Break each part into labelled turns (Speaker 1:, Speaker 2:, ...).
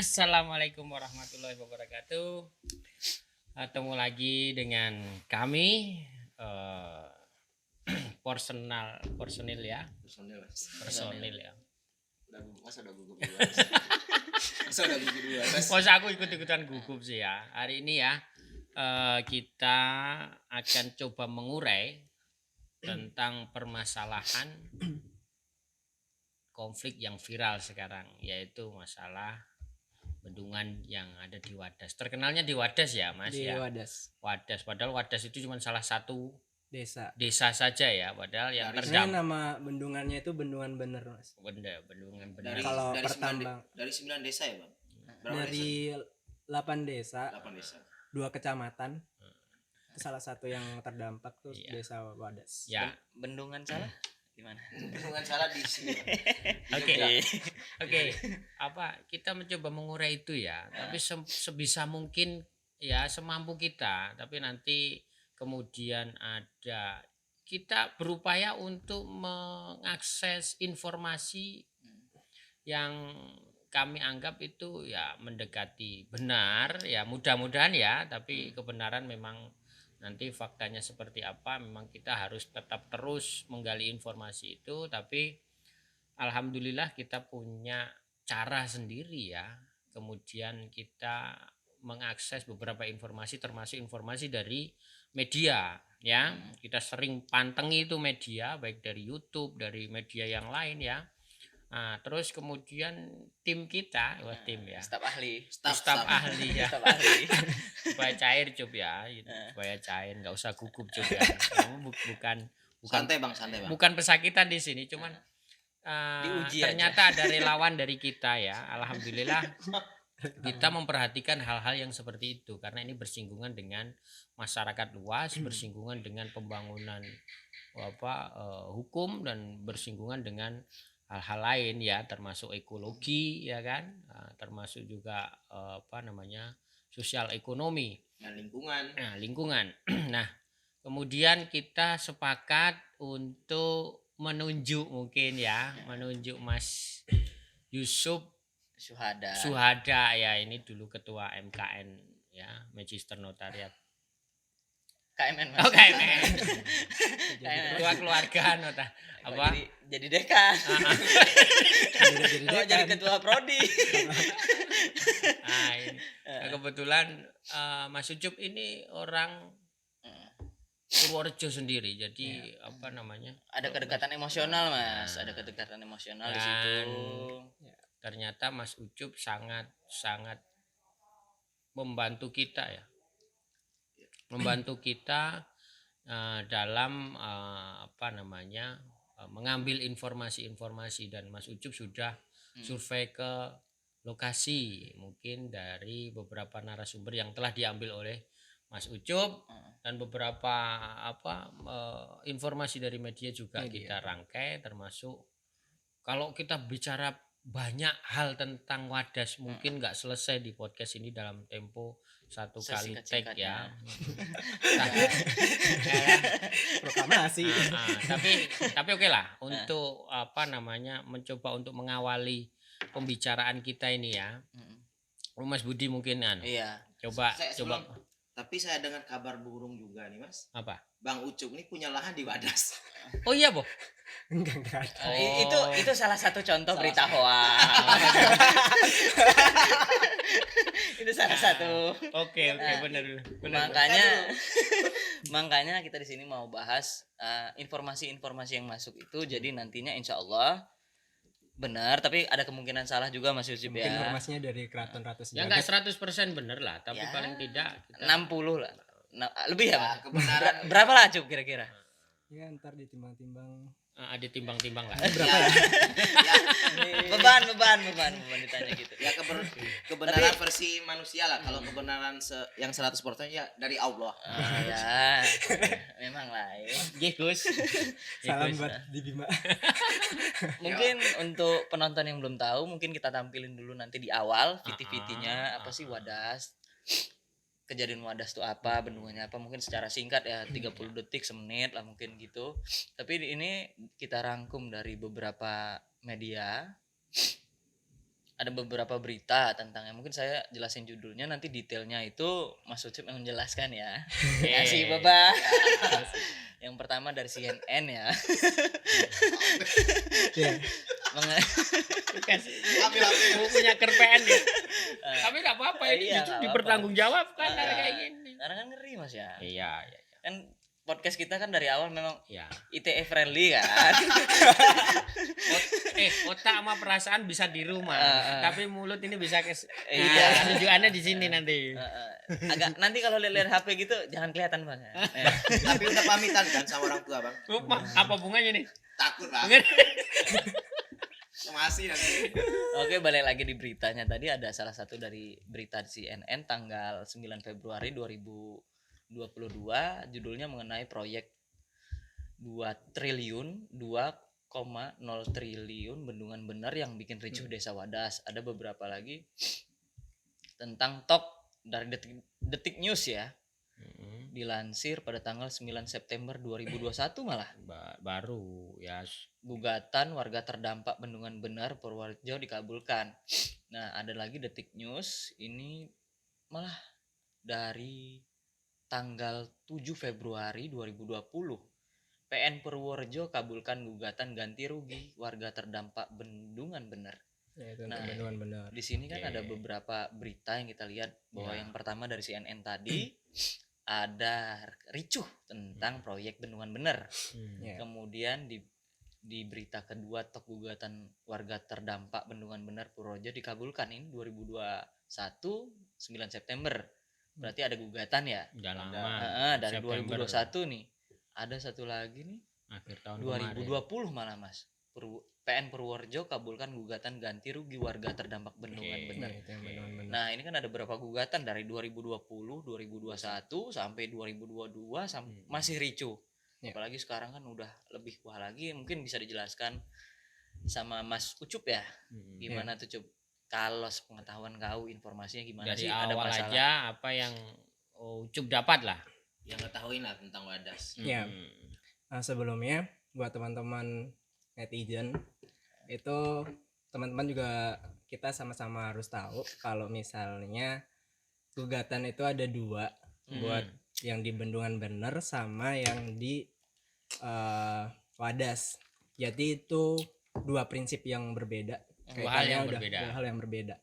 Speaker 1: Assalamualaikum warahmatullahi wabarakatuh. Ketemu lagi dengan kami personil ya. Personil ya.
Speaker 2: Masa udah gugup duluan.
Speaker 1: Masa aku ikut-ikutan gugup sih ya. Hari ini ya kita akan coba mengurai tentang permasalahan konflik yang viral sekarang, yaitu masalah bendungan yang ada di Wadas. Terkenalnya di Wadas ya, Mas
Speaker 3: di
Speaker 1: ya.
Speaker 3: Wadas.
Speaker 1: Wadas, padahal Wadas itu cuma salah satu
Speaker 3: Desa
Speaker 1: saja ya, padahal yang
Speaker 3: Sebenarnya
Speaker 1: terdampak.
Speaker 3: nama bendungannya itu bendungan bener, Mas.
Speaker 1: Bendungan benar.
Speaker 3: Kalau pertambang
Speaker 2: dari 9 desa ya, Bang? Berapa
Speaker 3: dari 8 desa,
Speaker 2: 8 desa.
Speaker 3: 2 kecamatan. Itu salah satu yang terdampak tuh
Speaker 1: Iya.
Speaker 3: Desa Wadas.
Speaker 1: Ya.
Speaker 4: Bendungan salah gimana?
Speaker 2: Bendungan salah di sini.
Speaker 1: Oke. Apa kita mencoba mengurai itu ya, tapi sebisa mungkin ya semampu kita, tapi nanti kemudian ada kita berupaya untuk mengakses informasi yang kami anggap itu ya mendekati benar ya, mudah-mudahan ya, tapi kebenaran memang nanti faktanya seperti apa, memang kita harus tetap terus menggali informasi itu. Tapi alhamdulillah kita punya cara sendiri ya, kemudian kita mengakses beberapa informasi, termasuk informasi dari media ya. Kita sering pantengi itu media, baik dari YouTube, dari media yang lain ya. Nah, terus kemudian tim kita, tim ya,
Speaker 4: Staf ahli.
Speaker 1: staf ahli ya,
Speaker 4: Staf ahli.
Speaker 1: supaya cair Cub ya, supaya cair, nggak usah gugup Cub ya. Kamu bukan
Speaker 2: Santai, Bang.
Speaker 1: bukan pesakitan di sini, cuman
Speaker 4: Diuji
Speaker 1: ternyata ada relawan dari kita ya. Alhamdulillah kita memperhatikan hal-hal yang seperti itu, karena ini bersinggungan dengan masyarakat luas, bersinggungan dengan pembangunan hukum, dan bersinggungan dengan hal-hal lain ya, termasuk ekologi ya kan, termasuk juga sosial ekonomi.
Speaker 2: Nah,
Speaker 1: lingkungan. Nah, kemudian kita sepakat untuk menunjuk Mas Yusuf Suhada ya, ini dulu ketua MKN ya, Magister Notariat.
Speaker 4: KMN, Mas.
Speaker 1: Oh, KMN. Ketua keluarga nota apa?
Speaker 4: Jadi dekan.
Speaker 3: Jadi
Speaker 4: Jadi ketua prodi.
Speaker 1: Nah, kebetulan Mas Ucup ini orang Purworejo sendiri, jadi
Speaker 4: Ada kedekatan emosional, Mas. Ada kedekatan emosional di situ.
Speaker 1: Ternyata Mas Ucup sangat membantu kita ya. Membantu kita dalam mengambil informasi-informasi, dan Mas Ucup sudah survei ke lokasi, mungkin dari beberapa narasumber yang telah diambil oleh Mas Ucup, dan beberapa informasi dari media juga kita rangkai, termasuk kalau kita bicara banyak hal tentang Wadas, mungkin nggak selesai di podcast ini dalam tempo satu kali take ya.
Speaker 3: Proklamasi.
Speaker 1: Tapi oke lah, untuk mencoba untuk mengawali pembicaraan kita ini ya. Mas Budi mungkin
Speaker 4: Iya.
Speaker 1: Coba.
Speaker 2: Tapi saya dengar kabar burung juga nih, Mas.
Speaker 1: Apa?
Speaker 2: Bang Ucup ini punya lahan di Wadas.
Speaker 1: Oh iya, Boh.
Speaker 3: Enggak.
Speaker 4: Itu salah satu contoh berita hoax. Itu salah satu.
Speaker 1: Oke, benar.
Speaker 4: Makanya kita di sini mau bahas informasi-informasi yang masuk itu. Jadi nantinya insya Allah benar, tapi ada kemungkinan salah juga, Mas Yusuf ya.
Speaker 3: Informasinya dari Keraton Ratu
Speaker 1: Ya
Speaker 3: Sejagat.
Speaker 1: enggak 100% benar lah, tapi
Speaker 4: Ya,
Speaker 1: paling tidak
Speaker 4: 60 lah. Lebih ya, Mas?
Speaker 2: Kebenaran.
Speaker 4: Berapa lah, Cup, kira-kira?
Speaker 3: Ya ntar ditimbang-timbang.
Speaker 1: ada timbang-timbang lah.
Speaker 3: Berapa ya?
Speaker 4: beban ditanya gitu.
Speaker 2: Ya kebenaran versi manusia lah. Kalau kebenaran yang 100% ya dari Allah.
Speaker 4: Ya. Memang lah ya.
Speaker 1: Gus.
Speaker 3: Salam buat di Bima.
Speaker 4: Mungkin untuk penonton yang belum tahu, mungkin kita tampilin dulu nanti di awal VT-VT-nya apa sih Wadas. Kejadian Wadas itu apa, bendungannya apa, mungkin secara singkat ya 30 detik, semenit lah mungkin gitu. Tapi ini kita rangkum dari beberapa media ada beberapa berita tentangnya. Mungkin saya jelasin judulnya, nanti detailnya itu Mas Ucup yang menjelaskan ya. Kasih Bapak. Yang pertama dari CNN ya.
Speaker 3: Iya.
Speaker 2: Ambil.
Speaker 1: Punya kerpaan ya. Tapi nggak apa-apa ini
Speaker 4: Iya,
Speaker 1: justru
Speaker 4: nggak
Speaker 1: dipertanggungjawabkan
Speaker 4: apa-apa.
Speaker 1: kayak gini.
Speaker 4: Karena kan ngeri Mas ya.
Speaker 1: Iya.
Speaker 4: Kan podcast kita kan dari awal memang
Speaker 1: Ya.
Speaker 4: ITE friendly kan.
Speaker 1: Otak sama perasaan bisa di rumah, tapi mulut ini bisa
Speaker 4: Iya.
Speaker 1: tunjukannya di sini nanti.
Speaker 4: Agak nanti kalau lihat HP gitu jangan kelihatan Bang.
Speaker 2: Tapi udah pamitan kan sama orang tua bang?
Speaker 1: Apa bunganya nih?
Speaker 2: Takut bang. Masih nanti.
Speaker 4: Oke, balik lagi di beritanya. Tadi ada salah satu dari berita CNN tanggal 9 Februari 2022, judulnya mengenai proyek 2 triliun 2,0 triliun bendungan bener yang bikin ricuh Desa Wadas. Ada beberapa lagi tentang top dari Detik News ya. Dilansir pada tanggal 9 September 2021 malah.
Speaker 1: Baru ya.
Speaker 4: Gugatan warga terdampak bendungan bener Purworejo dikabulkan. Nah, ada lagi Detik News ini malah dari tanggal 7 Februari 2020. PN Purworejo kabulkan gugatan ganti rugi warga terdampak bendungan bener.
Speaker 3: Ya, itu
Speaker 4: Nah,
Speaker 3: bendungan bener.
Speaker 4: Di sini kan
Speaker 1: Oke.
Speaker 4: ada beberapa berita yang kita lihat bahwa
Speaker 1: Ya.
Speaker 4: yang pertama dari CNN tadi ada ricuh tentang proyek bendungan bener.
Speaker 3: Ya.
Speaker 4: Kemudian di berita kedua top gugatan warga terdampak bendungan bener Purworejo dikabulkan ini 2021 9 September. Berarti ada gugatan ya?
Speaker 1: Udah lama.
Speaker 4: Dari
Speaker 1: September.
Speaker 4: 2021 nih. Ada satu lagi nih
Speaker 1: Akhir tahun
Speaker 4: 2020 malah Mas. PN Purworejo kabulkan gugatan ganti rugi warga terdampak bendungan
Speaker 1: Oke.
Speaker 4: bener.
Speaker 3: Ya, itu yang bendungan bener.
Speaker 4: Nah, ini kan ada beberapa gugatan dari 2020, 2021 sampai 2022 masih ricuh.
Speaker 3: Ya.
Speaker 4: Apalagi sekarang kan udah lebih wah lagi, mungkin bisa dijelaskan sama Mas Ucup ya. Gimana tuh Cup? Kalau sepengetahuan kau informasinya gimana
Speaker 1: Dari
Speaker 4: sih? Ada
Speaker 1: awal
Speaker 4: masalah?
Speaker 1: aja apa yang Ucup dapat lah.
Speaker 2: Yang ngetahuin lah tentang Wadas.
Speaker 3: Iya. Nah, sebelumnya buat teman-teman netizen itu teman-teman juga kita sama-sama harus tahu kalau misalnya gugatan itu ada dua buat yang di bendungan bener sama yang di Wadas. Jadi itu dua prinsip yang berbeda.
Speaker 1: Dua hal yang
Speaker 3: Kaitannya
Speaker 1: berbeda.
Speaker 3: dua hal yang berbeda.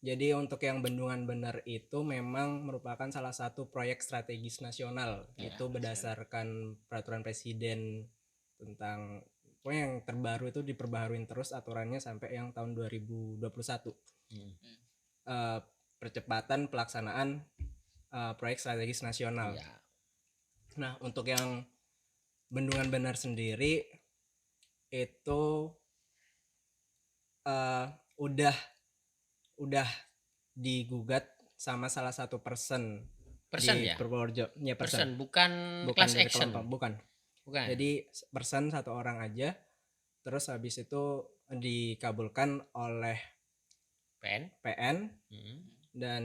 Speaker 3: Jadi untuk yang bendungan bener itu memang merupakan salah satu proyek strategis nasional. Itu berdasarkan peraturan presiden tentang pokoknya yang terbaru itu diperbaharuin terus aturannya sampai yang tahun 2021. Percepatan pelaksanaan proyek strategis nasional.
Speaker 1: Ya.
Speaker 3: Nah, untuk yang bendungan bener sendiri itu udah digugat sama salah satu person
Speaker 1: Person
Speaker 3: di
Speaker 1: ya?
Speaker 3: Purworejo. Ya,
Speaker 1: Person bukan class
Speaker 3: dari
Speaker 1: action.
Speaker 3: kelompok, bukan.
Speaker 1: Bukan.
Speaker 3: Jadi person satu orang aja. Terus habis itu dikabulkan oleh PN dan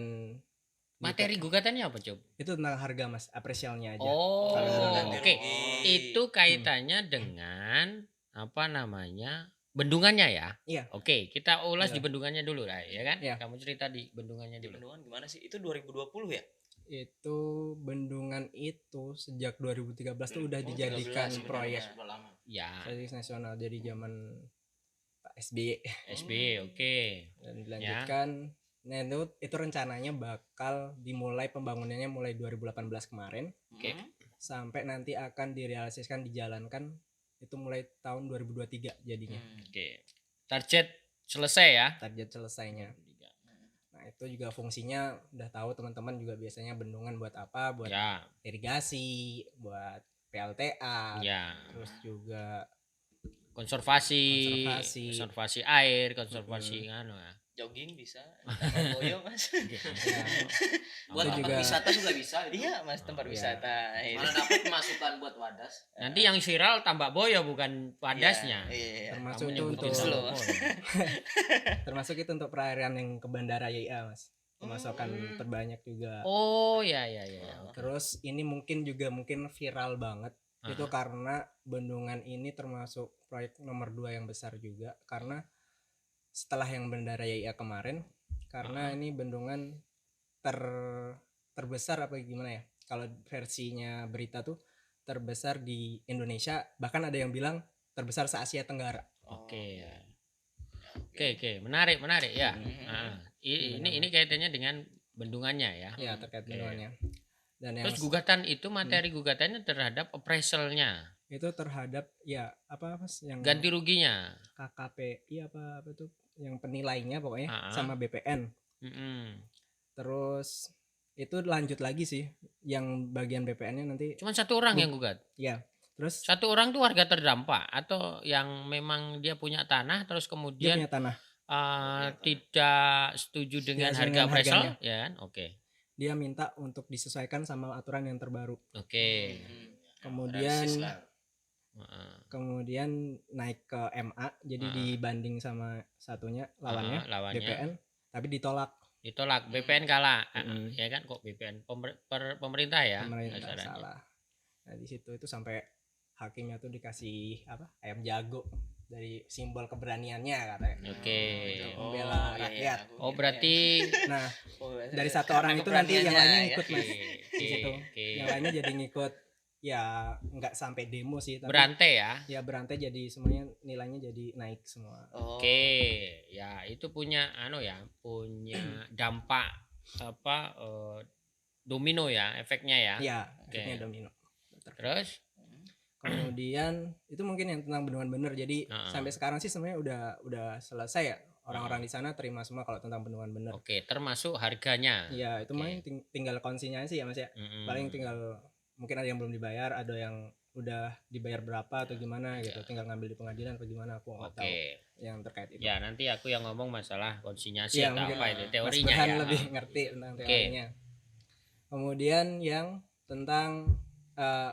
Speaker 1: Materi gugatannya apa, Cob?
Speaker 3: itu tentang harga Mas, apresialnya aja.
Speaker 1: Oh,
Speaker 4: ganti
Speaker 1: oke.
Speaker 4: rugi.
Speaker 1: Itu kaitannya dengan apa namanya? Bendungannya ya?
Speaker 3: Iya.
Speaker 1: Oke, kita ulas
Speaker 3: Iya.
Speaker 1: di bendungannya dulu lah, ya kan?
Speaker 3: Iya.
Speaker 1: Kamu cerita di bendungannya
Speaker 4: Di
Speaker 1: dulu.
Speaker 4: bendungan gimana sih? Itu 2020 ya?
Speaker 3: Itu bendungan itu sejak 2013 tuh udah
Speaker 4: 2013
Speaker 3: dijadikan
Speaker 4: sebenarnya.
Speaker 3: proyek
Speaker 2: Sudah lama.
Speaker 1: Ya,
Speaker 3: strategis nasional dari zaman Pak SBY
Speaker 1: SB, oke.
Speaker 3: dan dilanjutkan. Nah, itu rencananya bakal dimulai pembangunannya mulai 2018 kemarin
Speaker 1: Oke.
Speaker 3: sampai nanti akan direalisasikan dijalankan itu mulai tahun 2023 jadinya
Speaker 1: Oke. Target selesai ya.
Speaker 3: target selesainya. Nah, itu juga fungsinya udah tahu teman-teman juga biasanya bendungan buat apa, buat
Speaker 1: Ya,
Speaker 3: irigasi, buat PLTA,
Speaker 1: ya.
Speaker 3: terus juga
Speaker 1: Konservasi air, konservasi anu ya.
Speaker 4: Jogging bisa, tambah boyo Mas.
Speaker 2: Buat
Speaker 3: Itu
Speaker 2: tempat
Speaker 3: juga-
Speaker 2: wisata juga bisa. itu.
Speaker 4: Iya Mas, tempat
Speaker 3: Iya.
Speaker 4: wisata.
Speaker 2: Malah dapat masukan buat Wadas.
Speaker 1: Nanti yang viral tambak boyo bukan padasnya.
Speaker 4: Iya.
Speaker 3: termasuk
Speaker 1: Kamu
Speaker 3: itu
Speaker 1: nyebutin
Speaker 3: untuk
Speaker 4: slow.
Speaker 3: termasuk itu untuk perairan yang ke bandara YIA Mas, pemasukan terbanyak juga.
Speaker 1: Oh, ya ya ya.
Speaker 3: Terus ini mungkin viral banget itu karena bendungan ini termasuk proyek nomor 2 yang besar juga karena setelah yang Bendara YIA kemarin, karena ini bendungan terbesar apa gimana ya, kalau versinya berita tuh terbesar di Indonesia, bahkan ada yang bilang terbesar se Asia Tenggara.
Speaker 1: Oke ya. Oke, menarik ya. Nah, ini kaitannya dengan bendungannya ya.
Speaker 3: Ya, terkait
Speaker 1: Oke.
Speaker 3: bendungannya. Dan yang
Speaker 1: Terus gugatan itu materi gugatannya terhadap appraisalnya,
Speaker 3: itu terhadap ya apa Mas, yang
Speaker 1: ganti ruginya.
Speaker 3: KKPI apa tuh, yang penilainya pokoknya
Speaker 1: Ah.
Speaker 3: sama BPN.
Speaker 1: Mm-mm.
Speaker 3: Terus itu lanjut lagi sih, yang bagian BPN-nya nanti
Speaker 1: Cuman satu orang yang gugat.
Speaker 3: ya. Terus
Speaker 1: Satu orang tuh warga terdampak atau yang memang dia punya tanah terus
Speaker 3: dia
Speaker 1: kemudian
Speaker 3: punya tanah,
Speaker 1: tidak setuju dengan
Speaker 3: setuju
Speaker 1: harga
Speaker 3: dengan
Speaker 1: appraisal,
Speaker 3: harganya.
Speaker 1: ya kan? Oke.
Speaker 3: dia minta untuk disesuaikan sama aturan yang terbaru.
Speaker 1: Oke.
Speaker 3: Kemudian
Speaker 2: Realistis lah.
Speaker 3: kemudian naik ke MA, jadi dibanding sama satunya lawannya
Speaker 1: Lawannya
Speaker 3: BPN, tapi ditolak.
Speaker 1: ditolak, BPN kalah.
Speaker 3: Mm-mm.
Speaker 1: Ya kan, kok BPN pemerintah ya
Speaker 3: Pemerintah
Speaker 1: acaranya.
Speaker 3: salah. Nah di situ itu sampai hakimnya tuh dikasih apa, ayam jago dari simbol keberaniannya katanya.
Speaker 1: Oke.
Speaker 3: Membela rakyat.
Speaker 1: Oh berarti
Speaker 3: Nah dari satu orang itu nanti yang lainnya ngikut Mas di situ.
Speaker 1: oke.
Speaker 3: Yang lainnya jadi ngikut, ya nggak sampai demo sih, tapi
Speaker 1: Berantai ya.
Speaker 3: ya berantai, jadi semuanya nilainya jadi naik semua.
Speaker 1: Oke, ya itu punya punya dampak apa domino ya, efeknya ya.
Speaker 3: Ya
Speaker 1: Oke.
Speaker 3: efeknya domino.
Speaker 1: Terus
Speaker 3: Kemudian itu mungkin yang tentang bendungan bener. Jadi
Speaker 1: Heeh.
Speaker 3: sampai sekarang sih sebenarnya udah selesai ya, orang-orang di sana terima semua kalau tentang bendungan bener.
Speaker 1: oke, termasuk harganya.
Speaker 3: Iya itu
Speaker 1: Oke.
Speaker 3: mah tinggal konsinyasi ya Mas ya.
Speaker 1: Mm-mm.
Speaker 3: Paling tinggal mungkin ada yang belum dibayar, ada yang udah dibayar berapa atau gimana gitu, tinggal ngambil di pengadilan atau gimana, aku nggak tahu
Speaker 1: Oke.
Speaker 3: yang terkait itu.
Speaker 1: Ya nanti aku yang ngomong masalah konsinyasi
Speaker 3: Iya,
Speaker 1: atau
Speaker 3: mungkin
Speaker 1: apa itu
Speaker 3: Mas
Speaker 1: teorinya
Speaker 3: Burhan
Speaker 1: ya.
Speaker 3: lebih ngerti tentang
Speaker 1: Oke.
Speaker 3: teorinya. Kemudian yang tentang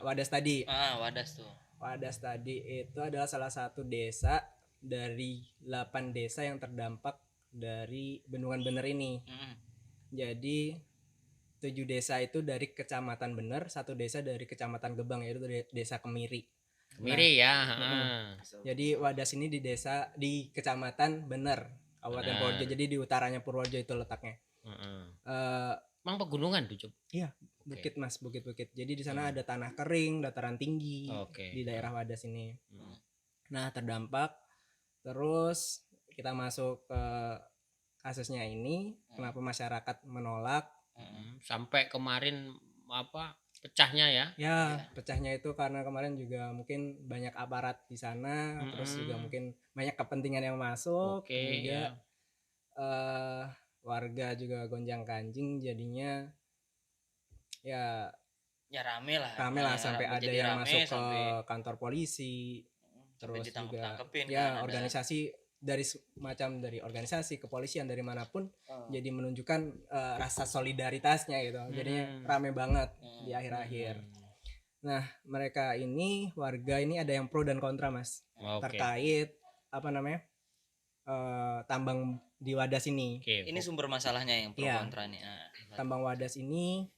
Speaker 3: Wadas tadi.
Speaker 4: Wadas tuh.
Speaker 3: Wadas tadi itu adalah salah satu desa dari 8 desa yang terdampak dari bendungan bener ini. Jadi 7 desa itu dari kecamatan Bener, 1 desa dari kecamatan Gebang, yaitu dari desa Kemiri.
Speaker 1: Kemiri ya.
Speaker 3: Jadi Wadas ini di kecamatan Bener, Kabupaten
Speaker 1: Bener.
Speaker 3: Purworejo. Jadi di utaranya Purworejo itu letaknya.
Speaker 1: Emang pegunungan tuh, Cuk?
Speaker 3: Iya, bukit Mas, bukit-bukit. Jadi di sana ada tanah kering, dataran tinggi
Speaker 1: Oke.
Speaker 3: di daerah Wadas ini.
Speaker 1: Hmm.
Speaker 3: Nah, terdampak. Terus kita masuk ke kasusnya ini, kenapa masyarakat menolak?
Speaker 1: Sampai kemarin pecahnya ya.
Speaker 3: Ya, pecahnya itu karena kemarin juga mungkin banyak aparat di sana, terus juga mungkin banyak kepentingan yang masuk,
Speaker 1: Oke,
Speaker 3: juga warga juga gonjang-ganjing, jadinya ya
Speaker 4: rame lah
Speaker 3: sampai ada
Speaker 4: jadi
Speaker 3: yang
Speaker 4: rame,
Speaker 3: masuk ke
Speaker 4: sampai
Speaker 3: kantor polisi,
Speaker 4: sampai
Speaker 3: terus juga
Speaker 4: ditangkep-tangkepin
Speaker 3: ya
Speaker 4: kan, ada.
Speaker 3: organisasi dari organisasi kepolisian dari manapun jadi menunjukkan rasa solidaritasnya gitu, jadinya rame banget di akhir-akhir. Nah mereka ini, warga ini ada yang pro dan kontra Mas,
Speaker 1: Oke.
Speaker 3: terkait apa namanya tambang di Wadas ini.
Speaker 1: Oke.
Speaker 4: Ini sumber masalahnya yang pro
Speaker 3: Iya.
Speaker 4: kontra nih.
Speaker 3: Tambang Wadas ini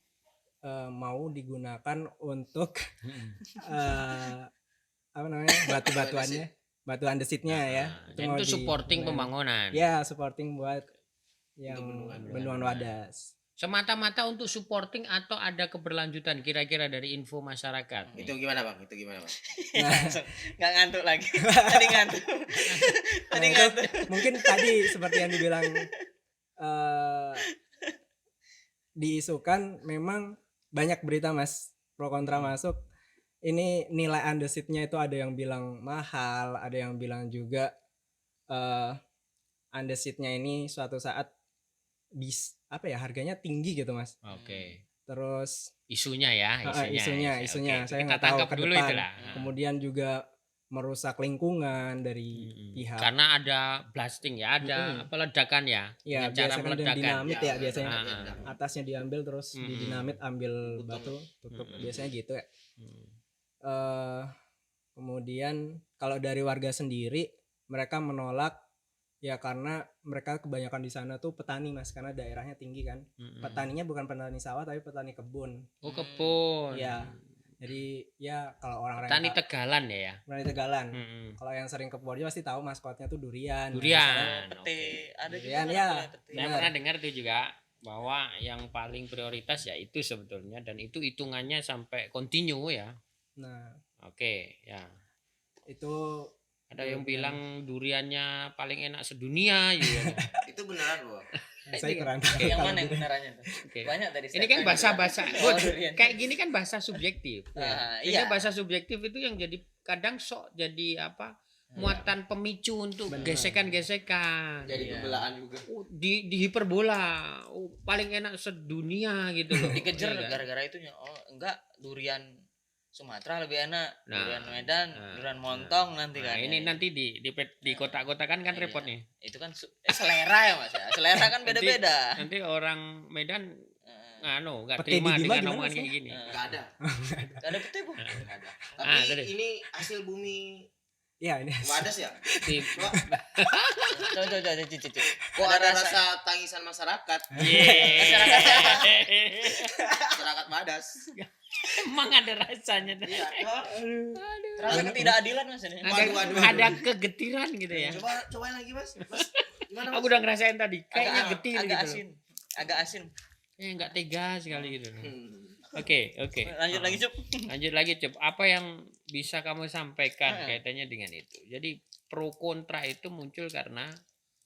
Speaker 3: mau digunakan untuk apa namanya, batu-batuannya, batu andesitnya ya.
Speaker 1: Dan
Speaker 3: mau
Speaker 1: itu supporting
Speaker 3: digunakan.
Speaker 1: pembangunan.
Speaker 3: Ya, supporting buat yang
Speaker 2: Untuk
Speaker 3: bendungan Wadas.
Speaker 1: Semata-mata untuk supporting atau ada keberlanjutan kira-kira dari info masyarakat?
Speaker 2: Itu gimana Bang?
Speaker 3: Nah,
Speaker 4: Langsung nggak ngantuk lagi. Tadi ngantuk. Tadi
Speaker 3: itu
Speaker 4: ngantuk.
Speaker 3: mungkin tadi seperti yang dibilang diisukan, memang banyak berita Mas pro kontra masuk. Ini nilai andesitnya itu ada yang bilang mahal, ada yang bilang juga andesitnya ini suatu saat harganya tinggi gitu Mas.
Speaker 1: Oke.
Speaker 3: Terus
Speaker 1: Isunya ya,
Speaker 3: isunya
Speaker 1: Oke,
Speaker 3: saya
Speaker 1: kita
Speaker 3: nggak tahu
Speaker 1: tangkap
Speaker 3: ke
Speaker 1: dulu
Speaker 3: depan.
Speaker 1: itulah.
Speaker 3: Kemudian juga merusak lingkungan dari pihak.
Speaker 1: Karena ada blasting ya, ada ledakan ya.
Speaker 3: Ya,
Speaker 1: dengan cara
Speaker 3: biasanya kan
Speaker 1: meledakan.
Speaker 3: dinamit ya,
Speaker 2: Ya,
Speaker 3: biasanya atasnya diambil terus didinamit, ambil batu, tutup, biasanya gitu ya. Kemudian kalau dari warga sendiri, mereka menolak ya karena mereka kebanyakan di sana tuh petani Mas, karena daerahnya tinggi kan. Petaninya bukan petani sawah tapi petani kebun.
Speaker 1: Oh, kebun.
Speaker 3: Ya. Jadi ya kalau orang-orang
Speaker 1: Petani
Speaker 3: yang
Speaker 1: Tegalan ya.
Speaker 3: petani Tegalan,
Speaker 1: Mm-mm.
Speaker 3: kalau yang sering ke Purworejo pasti tahu maskotnya tuh durian. Nah,
Speaker 1: Durian.
Speaker 4: Pete
Speaker 1: Oke.
Speaker 4: ada juga
Speaker 3: Durian,
Speaker 4: kan
Speaker 3: ya.
Speaker 4: namanya pete.
Speaker 1: Saya
Speaker 3: Benar.
Speaker 1: pernah dengar tuh juga bahwa yang paling prioritas ya itu sebetulnya, dan itu hitungannya sampai kontinu ya.
Speaker 3: Nah,
Speaker 1: Oke, ya.
Speaker 3: itu
Speaker 1: Ada yang
Speaker 3: Durian.
Speaker 1: bilang duriannya paling enak sedunia gitu.
Speaker 2: Itu beneran, Bro.
Speaker 3: saya kurang tahu.
Speaker 4: Yang
Speaker 3: kalau
Speaker 4: mana yang
Speaker 3: durian.
Speaker 4: benerannya tuh?
Speaker 1: Oke.
Speaker 4: Banyak tadi.
Speaker 1: Ini kan bahasa-bahasa
Speaker 4: Oh, durian.
Speaker 1: kayak gini kan bahasa subjektif.
Speaker 4: Ah,
Speaker 1: Sehingga
Speaker 4: iya.
Speaker 1: bahasa subjektif itu yang jadi kadang sok jadi apa? Muatan pemicu untuk
Speaker 3: Benar.
Speaker 1: gesekan-gesekan.
Speaker 2: Jadi
Speaker 4: Iya.
Speaker 2: pembelaan juga.
Speaker 1: Di hiperbola. Paling enak sedunia gitu loh.
Speaker 4: Dikejar
Speaker 1: Iya kan?
Speaker 4: gara-gara itunya. Oh, enggak, durian Sumatera lebih enak,
Speaker 1: Nah,
Speaker 4: durian Medan,
Speaker 1: nah,
Speaker 4: durian Montong nanti
Speaker 1: Nah,
Speaker 4: kan.
Speaker 1: ini nanti di kotak-kotakan kan
Speaker 4: Iya.
Speaker 1: repot nih.
Speaker 4: Itu kan selera ya Mas ya. Selera kan beda-beda.
Speaker 1: Nanti orang Medan
Speaker 4: Eh,
Speaker 1: nggak
Speaker 3: Pete
Speaker 1: terima
Speaker 3: di Bima
Speaker 1: dengan
Speaker 3: gimana,
Speaker 1: omongan
Speaker 3: Mas,
Speaker 1: kayak gini.
Speaker 2: Enggak ada.
Speaker 4: Gak ada pete, Bu.
Speaker 2: Enggak ada.
Speaker 1: Ah,
Speaker 2: Tapi
Speaker 1: tadi.
Speaker 2: ini hasil bumi
Speaker 3: Ya ini.
Speaker 2: Wadas ya?
Speaker 1: Di-
Speaker 2: Coba,
Speaker 4: Coba cicip.
Speaker 2: kok ada rasa tangisan masyarakat? Masyarakat Wadas.
Speaker 1: Emang ada rasanya.
Speaker 2: Iya.
Speaker 4: Terasa ketidakadilan Mas ini.
Speaker 1: Ada,
Speaker 2: Waduh.
Speaker 1: ada kegetiran gitu ya.
Speaker 2: Cobain lagi, Mas. Mas, gimana, Mas?
Speaker 1: Aku udah ngerasain tadi, kayaknya
Speaker 4: Agak,
Speaker 1: getir
Speaker 4: agak
Speaker 1: gitu.
Speaker 4: asin. Agak asin.
Speaker 1: Nggak tega sekali gitu.
Speaker 2: Hmm.
Speaker 1: Oke.
Speaker 4: Lanjut lagi, Cup.
Speaker 1: Lanjut lagi, Cep. Apa yang bisa kamu sampaikan kaitannya dengan itu? Jadi pro kontra itu muncul karena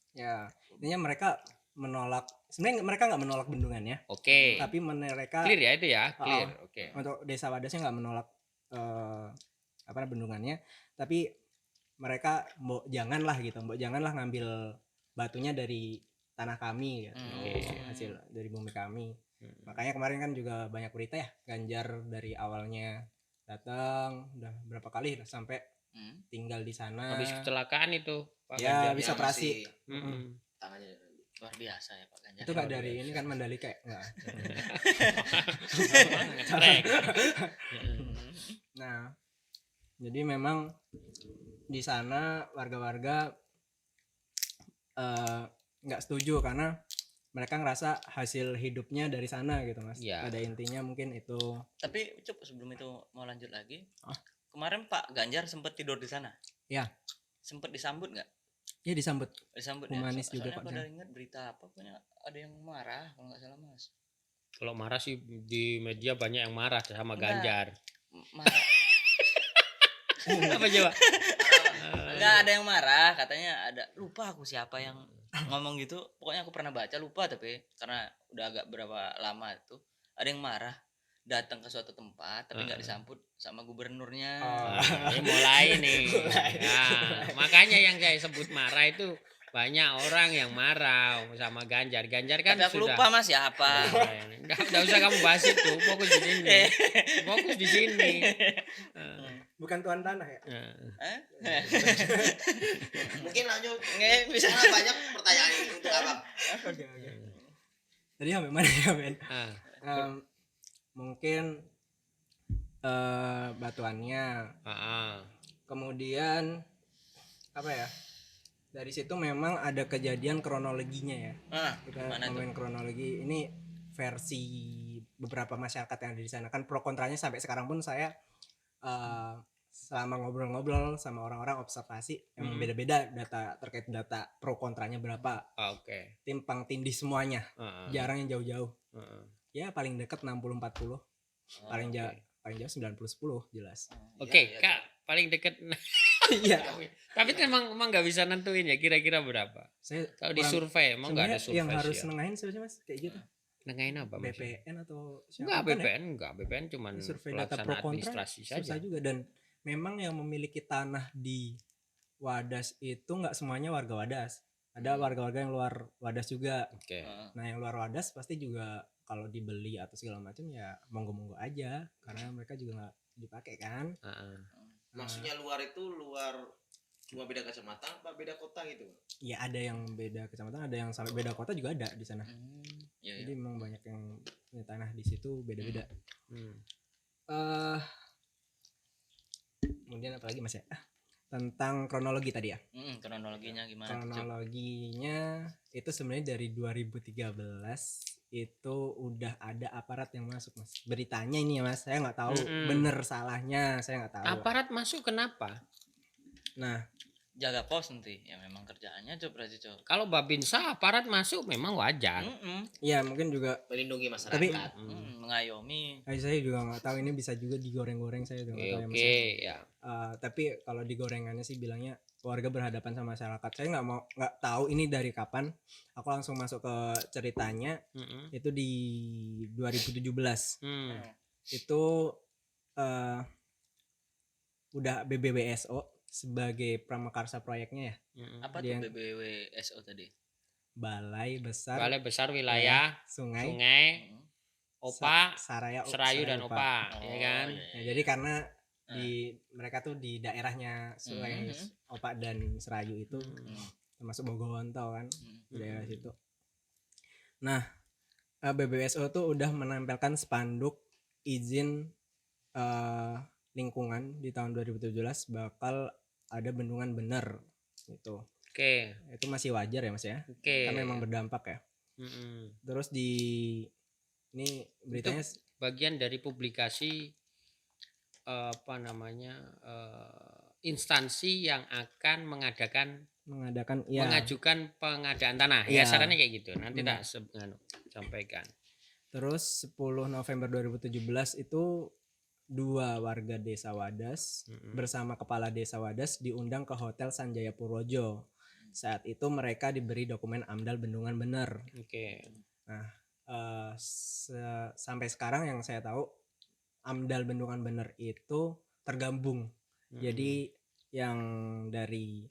Speaker 3: Ya, intinya mereka menolak. Sebenarnya mereka nggak menolak bendungannya,
Speaker 1: oke.
Speaker 3: tapi mereka
Speaker 1: Clear ya itu ya, clear.
Speaker 3: Oh.
Speaker 1: Oke.
Speaker 3: untuk desa Wadasnya nggak menolak bendungannya, tapi mereka mbok janganlah ngambil batunya dari tanah kami gitu.
Speaker 1: Oke.
Speaker 3: Hasil dari bumi kami.
Speaker 1: Hmm.
Speaker 3: Makanya kemarin kan juga banyak berita ya, Ganjar dari awalnya datang udah berapa kali sampai tinggal di sana.
Speaker 1: Habis kecelakaan itu, Pak
Speaker 3: Ya,
Speaker 1: Ganjar.
Speaker 3: bisa
Speaker 2: Yang
Speaker 3: operasi.
Speaker 2: masih
Speaker 1: Mm-mm.
Speaker 2: tangannya.
Speaker 4: Luar biasa ya Pak Ganjar.
Speaker 3: Itu nggak dari ini kan Mandalika ya? Nggak.
Speaker 1: Ngetrek.
Speaker 3: Nah, jadi memang di sana warga-warga nggak setuju karena mereka ngerasa hasil hidupnya dari sana gitu, Mas.
Speaker 1: Iya.
Speaker 3: Pada intinya mungkin itu.
Speaker 4: Tapi Cup, sebelum itu mau lanjut lagi.
Speaker 3: Ah.
Speaker 4: Kemarin Pak Ganjar sempat tidur di sana.
Speaker 3: Ya.
Speaker 4: Sempat disambut nggak?
Speaker 3: Ya disambut.
Speaker 4: Disambut
Speaker 3: Humanis
Speaker 4: ya.
Speaker 3: juga,
Speaker 4: Soalnya
Speaker 3: Pak,
Speaker 4: pada
Speaker 3: sana.
Speaker 4: ingat berita apa pokoknya ada yang marah kalau nggak salah Mas.
Speaker 1: Kalau marah sih di media banyak yang marah sama
Speaker 4: Enggak.
Speaker 1: Ganjar.
Speaker 4: Marah.
Speaker 1: Apa coba?
Speaker 4: Enggak ada yang marah, katanya ada, lupa aku siapa yang ngomong gitu. Pokoknya aku pernah baca, lupa tapi karena udah agak berapa lama itu. Ada yang marah datang ke suatu tempat tapi nggak disambut sama gubernurnya.
Speaker 1: Ini mulai nih. Nah, makanya yang saya sebut marah itu banyak orang yang marah sama Ganjar. Ganjar kan
Speaker 4: Tapi aku
Speaker 1: sudah.
Speaker 4: lupa Mas ya apa.
Speaker 1: Enggak usah kamu bahas itu, fokus di sini. Fokus di sini.
Speaker 3: Bukan tuan tanah ya?
Speaker 2: Mungkin lanjut.
Speaker 4: Nggak bisa.
Speaker 2: Karena banyak pertanyaan ini untuk apa?
Speaker 3: Oke. Tadi sampai mana ya, Ben?
Speaker 1: Ah,
Speaker 3: Mungkin batuannya.
Speaker 1: ah.
Speaker 3: Kemudian apa ya? Dari situ memang ada kejadian kronologinya ya. Kita
Speaker 4: Mana tuh?
Speaker 3: ngomongin kronologi ini versi beberapa masyarakat yang ada di sana. Kan pro kontranya sampai sekarang pun saya selama ngobrol-ngobrol sama orang-orang observasi yang beda-beda data terkait data pro kontranya berapa.
Speaker 1: Oke.
Speaker 3: Timpang tindih semuanya. Jarang yang jauh-jauh. Ya paling dekat 60-40. Paling jauh 90-10 jelas.
Speaker 1: Oke,
Speaker 4: Iya,
Speaker 1: Kak, paling deket.
Speaker 3: Iya.
Speaker 1: Tapi itu emang nggak bisa nentuin ya kira-kira berapa.
Speaker 3: Saya
Speaker 1: Kalau di
Speaker 3: kurang-
Speaker 1: survei emang nggak ada
Speaker 3: sebenarnya
Speaker 1: survei
Speaker 3: yang harus
Speaker 1: sih ya.
Speaker 3: nengahin siapa Mas? Kayak gitu.
Speaker 1: Nengahin apa maksudnya?
Speaker 3: BPN atau siapa?
Speaker 1: Enggak,
Speaker 3: kan ya?
Speaker 1: BPN enggak. BPN cuman
Speaker 3: Survei data
Speaker 1: pelaksana
Speaker 3: pro kontra
Speaker 1: administrasi saja.
Speaker 3: susah juga, dan memang yang memiliki tanah di Wadas itu nggak semuanya warga Wadas. Ada warga-warga yang luar Wadas juga.
Speaker 1: Oke.
Speaker 3: Nah yang luar Wadas pasti juga kalau dibeli atau segala macam ya monggo-monggo aja karena mereka juga nggak dipakai kan.
Speaker 2: Maksudnya luar itu luar cuma beda kacamata apa beda kota gitu?
Speaker 3: Ya ada yang beda kecamatan, ada yang sampai beda kota juga ada di sana.
Speaker 4: Iya,
Speaker 3: Jadi memang banyak yang punya tanah di situ beda-beda.
Speaker 1: Hmm.
Speaker 3: Kemudian apa lagi Mas ya? tentang kronologi tadi ya.
Speaker 4: Kronologinya gimana tuh, Cuk?
Speaker 3: Kronologinya itu sebenarnya dari 2013 itu udah ada aparat yang masuk, Mas. Beritanya ini ya, Mas. Saya nggak tahu bener salahnya, saya nggak tahu.
Speaker 1: Aparat masuk kenapa?
Speaker 3: Nah,
Speaker 4: Jaga pos nanti. Ya memang kerjaannya, Cuk, berarti, Cuk.
Speaker 1: Kalau Babinsa aparat masuk memang wajar.
Speaker 3: ya mungkin juga
Speaker 2: Melindungi masyarakat.
Speaker 3: Tapi
Speaker 4: Mengayomi.
Speaker 3: saya juga nggak tahu, ini bisa juga digoreng-goreng, saya juga nggak tahu ya, Mas.
Speaker 1: Oke, ya.
Speaker 3: Tapi kalau digorengannya sih bilangnya warga berhadapan sama masyarakat. Saya nggak tahu ini dari kapan. Aku langsung masuk ke ceritanya. Itu di 2017. Itu udah BBWSO sebagai pramekarsa proyeknya ya.
Speaker 4: Apa
Speaker 3: Dia-
Speaker 4: tuh BBWSO tadi?
Speaker 3: Balai Besar
Speaker 1: Balai Besar Wilayah
Speaker 3: Sungai
Speaker 1: Sungai Opa,
Speaker 3: Saraya
Speaker 1: Serayu dan Opa, ya kan?
Speaker 3: Ya, jadi karena di mereka tuh di daerahnya Sungai Opa dan Serayu itu termasuk Bogowonto kan, di daerah situ. Nah, BBWSO tuh udah menampilkan spanduk izin lingkungan di tahun 2017 bakal ada bendungan bener gitu.
Speaker 1: Oke,
Speaker 3: Itu masih wajar ya, Mas ya,
Speaker 1: oke.
Speaker 3: kan memang berdampak ya. Terus ini beritanya
Speaker 1: Bagian dari publikasi apa namanya instansi yang akan mengajukan pengadaan tanah. Ya,
Speaker 3: Iya.
Speaker 1: sarannya kayak gitu. Nanti
Speaker 3: Benar.
Speaker 1: tak sampaikan.
Speaker 3: Terus 10 November 2017 itu 2 warga desa Wadas bersama kepala desa Wadas diundang ke Hotel Sanjaya Purwojo. Saat itu mereka diberi dokumen AMDAL bendungan bener.
Speaker 1: Oke.
Speaker 3: Nah, sampai sekarang yang saya tahu AMDAL bendungan bener itu tergabung. Jadi yang dari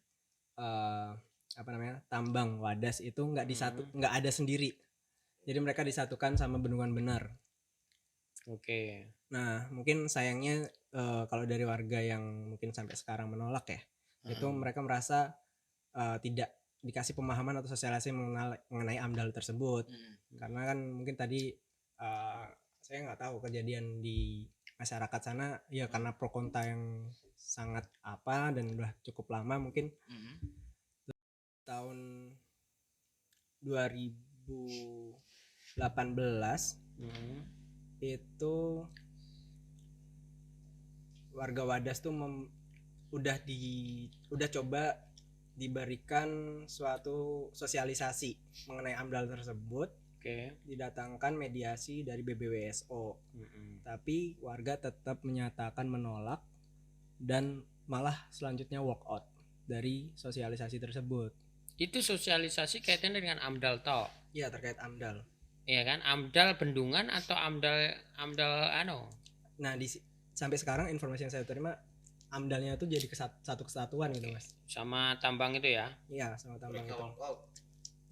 Speaker 3: apa namanya, tambang Wadas itu nggak ada sendiri. Jadi mereka disatukan sama bendungan bener.
Speaker 1: Oke.
Speaker 3: Nah, mungkin sayangnya kalau dari warga yang mungkin sampai sekarang menolak ya, itu mereka merasa tidak dikasih pemahaman atau sosialisasi mengenai AMDAL tersebut. Karena kan mungkin tadi saya nggak tahu kejadian di masyarakat sana ya, karena pro kontra yang sangat dan udah cukup lama, mungkin tahun 2018 itu warga Wadas tuh udah coba diberikan suatu sosialisasi mengenai AMDAL tersebut.
Speaker 1: Oke.
Speaker 3: Didatangkan mediasi dari BBWSO. Tapi warga tetap menyatakan menolak dan malah selanjutnya walk out dari sosialisasi tersebut.
Speaker 1: Itu sosialisasi kaitannya dengan AMDAL toh.
Speaker 3: Iya, terkait AMDAL.
Speaker 1: Iya kan? AMDAL bendungan atau AMDAL
Speaker 3: Nah, sampai sekarang informasi yang saya terima AMDALnya itu jadi satu kesatuan gitu, Mas.
Speaker 1: sama tambang itu ya.
Speaker 3: Iya, sama tambang itu.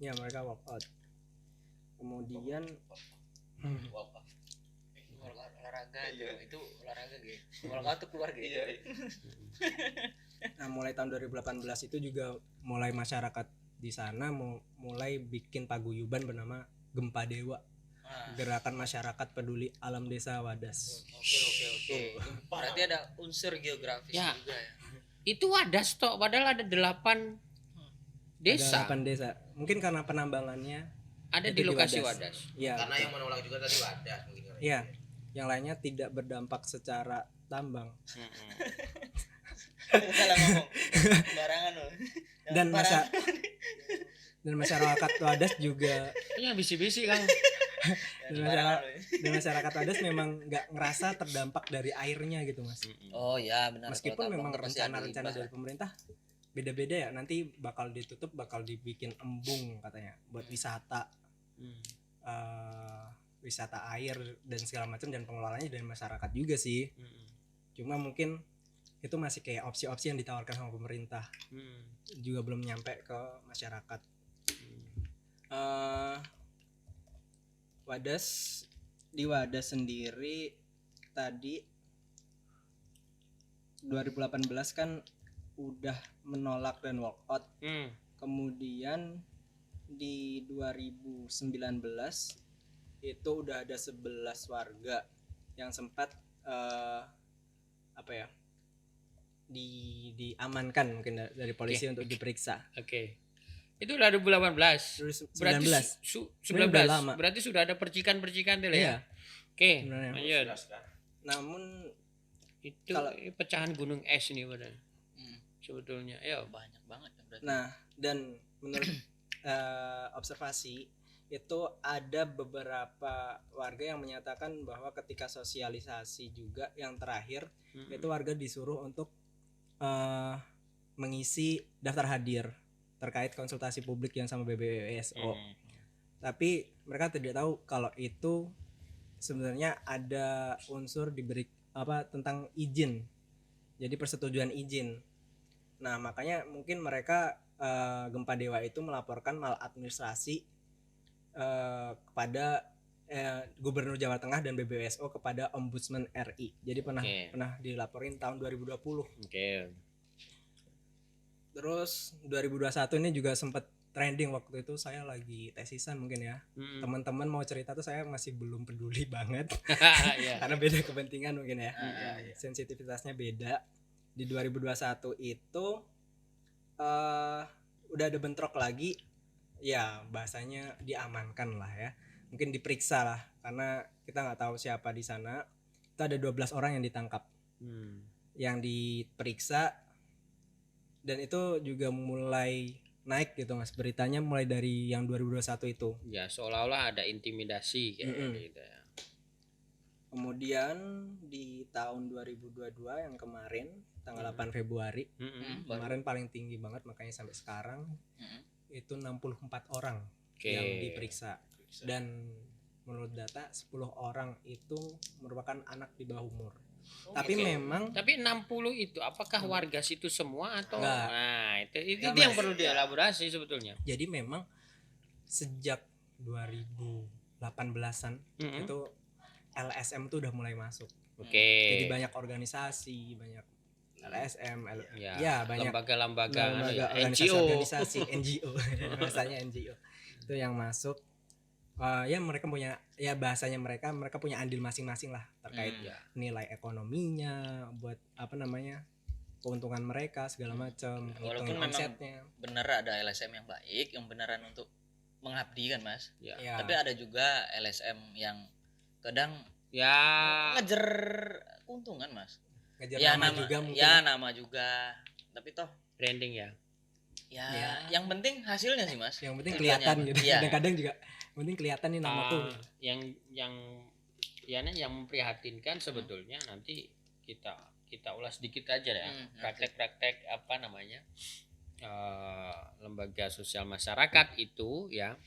Speaker 3: Iya, mereka walk out. Kemudian
Speaker 4: olahraga itu olahraga gitu. Olahraga tuh keluar gitu.
Speaker 3: nah, mulai tahun 2018 itu juga mulai masyarakat di sana mulai bikin paguyuban bernama Gempa Dewa. Gerakan Masyarakat Peduli Alam Desa Wadas.
Speaker 4: Oke. Berarti ada unsur geografis
Speaker 1: Ya.
Speaker 4: juga ya.
Speaker 1: Itu Wadas toh, padahal ada 8 desa.
Speaker 3: Ada 8 desa. Mungkin karena penambangannya
Speaker 1: Ada
Speaker 3: itu
Speaker 1: di lokasi
Speaker 3: Wadas.
Speaker 1: Wadas.
Speaker 3: Iya.
Speaker 2: Karena yang menolak juga tadi Wadas mungkin.
Speaker 3: Iya. Yang lainnya tidak berdampak secara tambang.
Speaker 4: Salah ngomong. Barangan loh.
Speaker 3: Dan masyarakat Wadas juga
Speaker 1: Iya bisi-bisi Kang.
Speaker 3: dan masyarakat Wadas memang nggak ngerasa terdampak dari airnya gitu, Mas.
Speaker 4: Oh ya benar.
Speaker 3: Meskipun
Speaker 4: Kalau
Speaker 3: memang
Speaker 4: tambang pasti ada
Speaker 3: rencana-rencana
Speaker 4: limbah.
Speaker 3: dari pemerintah beda-beda ya, nanti bakal ditutup, bakal dibikin embung katanya buat wisata wisata air dan segala macam, dan pengelolanya dari masyarakat juga sih. Cuma mungkin itu masih kayak opsi-opsi yang ditawarkan sama pemerintah, juga belum nyampe ke masyarakat. Di Wadas sendiri tadi 2018 kan udah menolak dan walk out. Kemudian di 2019 itu udah ada 11 warga yang sempat diamankan mungkin dari polisi untuk diperiksa.
Speaker 1: Oke. Itu 2018.
Speaker 3: Terus
Speaker 1: Berarti
Speaker 3: 19.
Speaker 1: 19.
Speaker 3: Udah lama.
Speaker 1: Berarti sudah ada percikan-percikan tuh ya.
Speaker 3: Iya,
Speaker 1: Oke.
Speaker 3: sebenarnya.
Speaker 1: Lanjut.
Speaker 3: Namun
Speaker 1: Itu
Speaker 3: Kalau-
Speaker 1: pecahan gunung es ini padahal.
Speaker 4: Hmm,
Speaker 1: Sebetulnya. Ayo.
Speaker 4: banyak banget ya berarti.
Speaker 3: nah, dan menurut observasi itu ada beberapa warga yang menyatakan bahwa ketika sosialisasi juga yang terakhir
Speaker 1: Mm-mm.
Speaker 3: itu warga disuruh untuk mengisi daftar hadir terkait konsultasi publik yang sama BBWSO.
Speaker 1: Mm.
Speaker 3: Tapi mereka tidak tahu kalau itu sebenarnya ada unsur tentang izin. Jadi persetujuan izin. Nah, makanya mungkin mereka Gempa Dewa itu melaporkan maladministrasi kepada Gubernur Jawa Tengah dan BBWSO kepada Ombudsman RI. Jadi
Speaker 1: Oke.
Speaker 3: pernah dilaporin tahun 2020.
Speaker 1: Oke.
Speaker 3: Terus 2021 ini juga sempat trending waktu itu, saya lagi tesisan mungkin ya.
Speaker 1: Mm.
Speaker 3: Teman-teman mau cerita tuh saya masih belum peduli banget
Speaker 1: Iya.
Speaker 3: karena beda kepentingan mungkin ya.
Speaker 4: Iya.
Speaker 3: Sensitivitasnya beda. Di 2021 itu udah ada bentrok lagi. Ya, bahasanya diamankan lah ya. Mungkin diperiksa lah karena kita nggak tahu siapa di sana. Itu ada 12 orang yang ditangkap,
Speaker 1: Hmm.
Speaker 3: yang diperiksa, dan itu juga mulai naik gitu Mas, beritanya mulai dari yang 2021 itu.
Speaker 1: Ya seolah-olah ada intimidasi kayak
Speaker 3: Mm-mm.
Speaker 1: gitu ya.
Speaker 3: Kemudian di tahun 2022 yang kemarin tanggal 8 Februari
Speaker 1: Mm-mm.
Speaker 3: kemarin paling tinggi banget, makanya sampai sekarang
Speaker 4: Mm-mm.
Speaker 3: itu 64 orang
Speaker 1: Oke.
Speaker 3: yang diperiksa, dan menurut data 10 orang itu merupakan anak di bawah umur. Tapi
Speaker 1: Oke.
Speaker 3: memang
Speaker 1: Tapi 60 itu apakah warga situ semua atau
Speaker 3: Enggak.
Speaker 1: nah itu
Speaker 3: Enggak,
Speaker 1: yang
Speaker 3: Mas.
Speaker 1: perlu dielaborasi sebetulnya.
Speaker 3: jadi memang sejak 2018-an
Speaker 1: Mm-mm.
Speaker 3: itu LSM tuh udah mulai masuk.
Speaker 1: Oke.
Speaker 3: Jadi banyak organisasi, banyak LSM,
Speaker 1: Ya,
Speaker 3: banyak
Speaker 1: lembaga-lembaga anu ya,
Speaker 3: organisasi NGO, bahasanya NGO itu yang masuk. Ya mereka punya, ya bahasanya mereka punya andil masing-masing lah terkait
Speaker 1: Ya.
Speaker 3: nilai ekonominya, buat apa namanya, keuntungan mereka segala macam,
Speaker 4: Walaupun
Speaker 3: hitung
Speaker 4: memang
Speaker 3: omsetnya.
Speaker 4: bener ada LSM yang baik, yang beneran untuk mengabdi kan Mas.
Speaker 1: Ya.
Speaker 3: Ya,
Speaker 4: Tapi ada juga LSM yang kadang
Speaker 1: Ya.
Speaker 4: ngejar keuntungan Mas.
Speaker 3: ngejar
Speaker 4: Ya
Speaker 3: nama
Speaker 4: nama
Speaker 3: juga mungkin.
Speaker 4: ya nama juga. Tapi toh
Speaker 1: Branding ya.
Speaker 4: ya,
Speaker 3: Ya.
Speaker 4: yang penting hasilnya sih Mas.
Speaker 3: Yang penting
Speaker 4: Tujuannya
Speaker 3: kelihatan
Speaker 4: apa?
Speaker 3: gitu.
Speaker 4: Iya.
Speaker 3: Kadang-kadang juga yang penting kelihatan nih namaku.
Speaker 1: yang yang memprihatinkan sebetulnya nanti kita ulas sedikit aja ya. Praktek-praktek apa namanya? Lembaga sosial masyarakat itu ya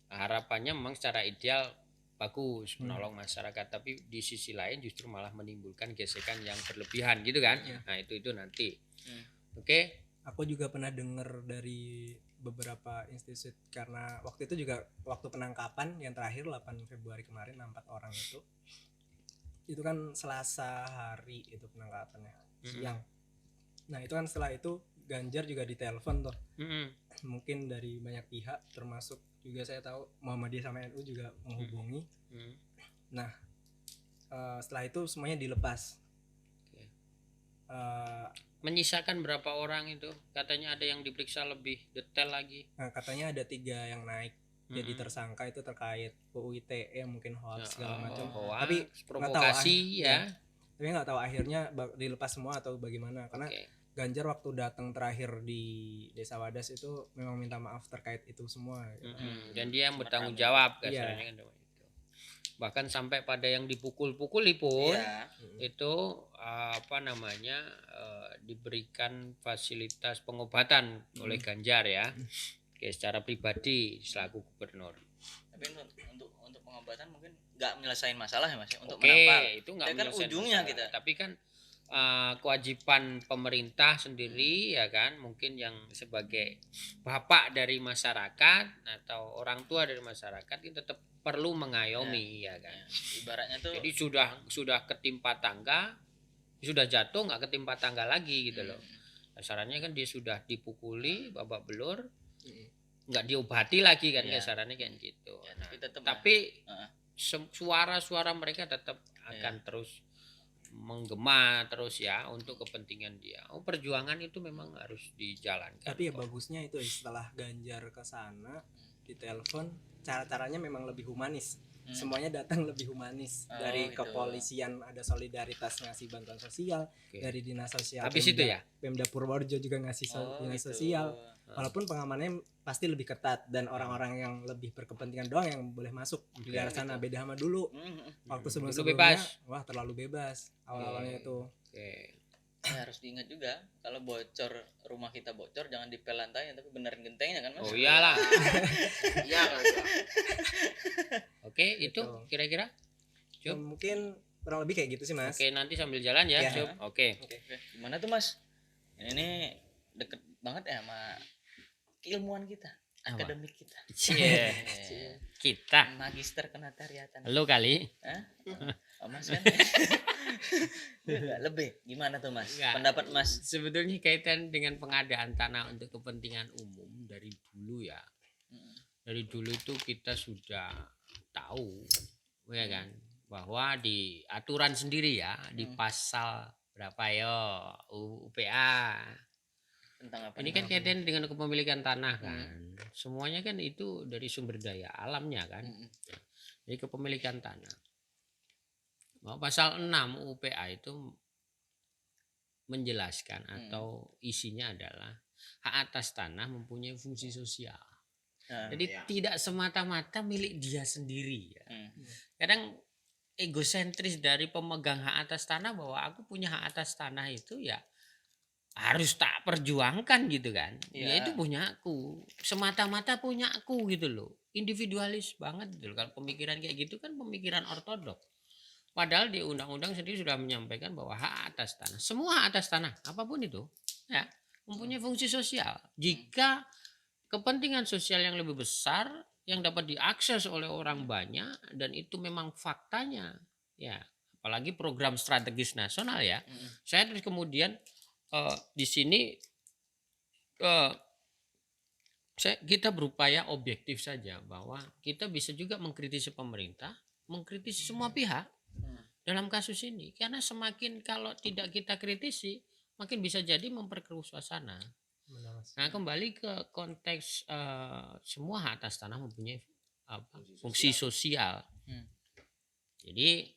Speaker 1: harapannya memang secara ideal bagus menolong masyarakat, tapi di sisi lain justru malah menimbulkan gesekan yang berlebihan gitu kan.
Speaker 3: Iya.
Speaker 1: Nah itu nanti.
Speaker 4: Hmm.
Speaker 1: Oke.
Speaker 3: Aku juga pernah dengar dari beberapa institusi, karena waktu itu juga waktu penangkapan yang terakhir 8 Februari kemarin 4 orang itu kan Selasa hari itu penangkapannya, siang. Nah itu kan setelah itu Ganjar juga ditelepon tuh,
Speaker 1: Mm-mm.
Speaker 3: mungkin dari banyak pihak, termasuk juga saya tahu Muhammadiyah sama NU juga menghubungi.
Speaker 1: Mm.
Speaker 3: Nah setelah itu semuanya dilepas.
Speaker 1: Oke.
Speaker 3: Menyisakan
Speaker 1: Menyisakan berapa orang itu? Katanya ada yang diperiksa lebih detail lagi.
Speaker 3: Nah, katanya ada 3 yang naik jadi tersangka itu terkait UU ITE, mungkin hoax segala macam.
Speaker 1: Hoax,
Speaker 3: Tapi
Speaker 1: provokasi ya.
Speaker 3: Tapi nggak tahu akhirnya dilepas semua atau bagaimana, karena
Speaker 1: Oke.
Speaker 3: Ganjar waktu datang terakhir di Desa Wadas itu memang minta maaf terkait itu semua gitu.
Speaker 1: Dan dia yang
Speaker 4: Sempat
Speaker 1: bertanggung
Speaker 4: rame.
Speaker 1: jawab
Speaker 3: Iya.
Speaker 1: kasarnya kan itu. Bahkan sampai pada yang dipukul-pukul pun
Speaker 4: Iya.
Speaker 1: itu apa namanya diberikan fasilitas pengobatan oleh Ganjar ya. Oke, secara pribadi selaku gubernur.
Speaker 4: Tapi untuk pengobatan mungkin nggak menyelesaikan masalah ya Mas ya, untuk
Speaker 1: Oke,
Speaker 4: menampar.
Speaker 1: itu nggak
Speaker 4: Ya kan
Speaker 1: menyelesaikan
Speaker 4: ujungnya
Speaker 1: masalah.
Speaker 4: kita.
Speaker 1: Tapi kan kewajiban pemerintah sendiri ya kan, mungkin yang sebagai bapak dari masyarakat atau orang tua dari masyarakat itu tetap perlu mengayomi ya kan.
Speaker 4: Ya, ibaratnya tuh
Speaker 1: Jadi sudah ketimpa tangga, sudah jatuh nggak ketimpa tangga lagi gitu loh. Kasarannya kan dia sudah dipukuli babak belur, nggak diobati lagi kan,
Speaker 4: Iya.
Speaker 1: kasarannya kayak gitu.
Speaker 4: Ya,
Speaker 1: Nah,
Speaker 4: tapi tetap
Speaker 1: tapi
Speaker 4: Heeh.
Speaker 1: suara-suara mereka tetap akan terus menggema terus ya untuk kepentingan dia. Perjuangan itu memang harus dijalankan.
Speaker 3: Tapi ya bagusnya itu setelah Ganjar ke sana ditelepon, cara-caranya memang lebih humanis. Semuanya datang lebih humanis. Dari
Speaker 4: gitu.
Speaker 3: kepolisian ada solidaritas ngasih bantuan sosial, dari dinas sosial.
Speaker 1: Habis itu ya.
Speaker 3: Pemda Purworejo juga ngasih dinas
Speaker 4: gitu.
Speaker 3: sosial. Walaupun pengamanannya pasti lebih ketat dan orang-orang yang lebih berkepentingan doang yang boleh masuk di daerah sana. Beda sama dulu. Waktu sebelum-sebelumnya wah terlalu bebas awal-awalnya itu.
Speaker 4: Ya, harus diingat juga kalau bocor rumah kita bocor jangan dipel lantainya tapi benerin gentengnya kan Mas.
Speaker 1: Oh iyalah.
Speaker 2: Iya kan.
Speaker 1: Oke, itu kira-kira.
Speaker 3: Ya, mungkin kurang lebih kayak gitu sih Mas.
Speaker 1: Oke, nanti sambil jalan ya, Cup. Oke.
Speaker 4: Gimana tuh Mas? Ini deket banget ya sama keilmuan kita, akademik kita.
Speaker 1: Iya. Kita.
Speaker 4: Magister kenotariatan.
Speaker 1: Lu kali.
Speaker 4: Hah? Oh, Mas kan? Enggak lebih. Gimana tuh Mas?
Speaker 1: Enggak.
Speaker 4: Pendapat Mas?
Speaker 1: Sebetulnya kaitan dengan pengadaan tanah untuk kepentingan umum dari dulu ya. Dari dulu itu kita sudah tahu, ya kan, bahwa di aturan sendiri ya, di pasal berapa ya UPA.
Speaker 4: Tentang apa?
Speaker 1: Ini kan kaitan dengan kepemilikan tanah kan. Semuanya kan itu dari sumber daya alamnya kan. Jadi kepemilikan tanah. Bahwa pasal 6 UPA itu menjelaskan atau isinya adalah hak atas tanah mempunyai fungsi sosial. Jadi tidak semata-mata milik dia sendiri ya. Kadang egosentris dari pemegang hak atas tanah bahwa aku punya hak atas tanah itu ya harus tak perjuangkan gitu kan. Ya itu punya aku. Semata-mata punya aku gitu loh. Individualis banget gitu loh. Kalau pemikiran kayak gitu kan pemikiran ortodok. Padahal di undang-undang sendiri sudah menyampaikan bahwa hak atas tanah, semua hak atas tanah apapun itu ya mempunyai fungsi sosial. Jika kepentingan sosial yang lebih besar yang dapat diakses oleh orang banyak dan itu memang faktanya ya, apalagi program strategis nasional ya. Saya terus kemudian di sini kita berupaya objektif saja bahwa kita bisa juga mengkritisi pemerintah, mengkritisi semua pihak dalam kasus ini, karena semakin kalau tidak kita kritisi makin bisa jadi memperkeruh suasana. Nah, kembali ke konteks semua hak atas tanah mempunyai fungsi sosial. Jadi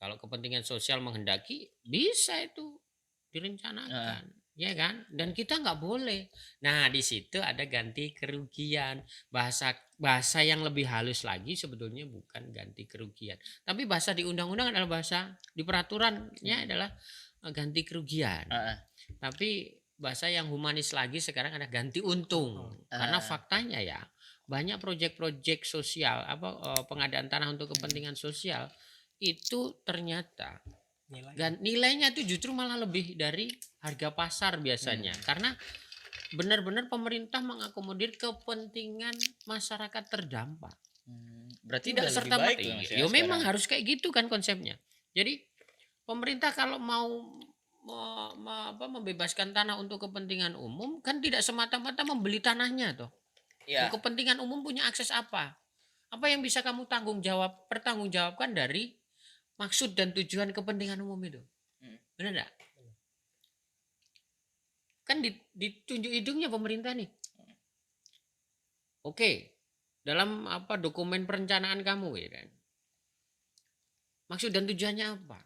Speaker 1: kalau kepentingan sosial menghendaki bisa itu direncanakan, ya kan? Dan kita nggak boleh. Nah, di situ ada ganti kerugian. Bahasa yang lebih halus lagi sebetulnya bukan ganti kerugian, tapi bahasa di undang-undang adalah bahasa di peraturannya adalah ganti kerugian. Tapi bahasa yang humanis lagi sekarang ada ganti untung. Karena faktanya ya banyak proyek-proyek sosial pengadaan tanah untuk kepentingan sosial itu ternyata nilainya itu justru malah lebih dari harga pasar biasanya. Karena benar-benar pemerintah mengakomodir kepentingan masyarakat terdampak.
Speaker 4: Berarti
Speaker 1: tidak serta merta.
Speaker 4: Ya,
Speaker 1: memang harus kayak gitu kan konsepnya. Jadi pemerintah kalau mau membebaskan tanah untuk kepentingan umum kan tidak semata-mata membeli tanahnya toh. Kepentingan umum punya akses apa? Apa yang bisa kamu pertanggungjawabkan dari maksud dan tujuan kepentingan umum itu? Benar enggak? Kan ditunjuk hidungnya pemerintah nih. Oke. Dalam dokumen perencanaan kamu ya kan. Maksud dan tujuannya apa?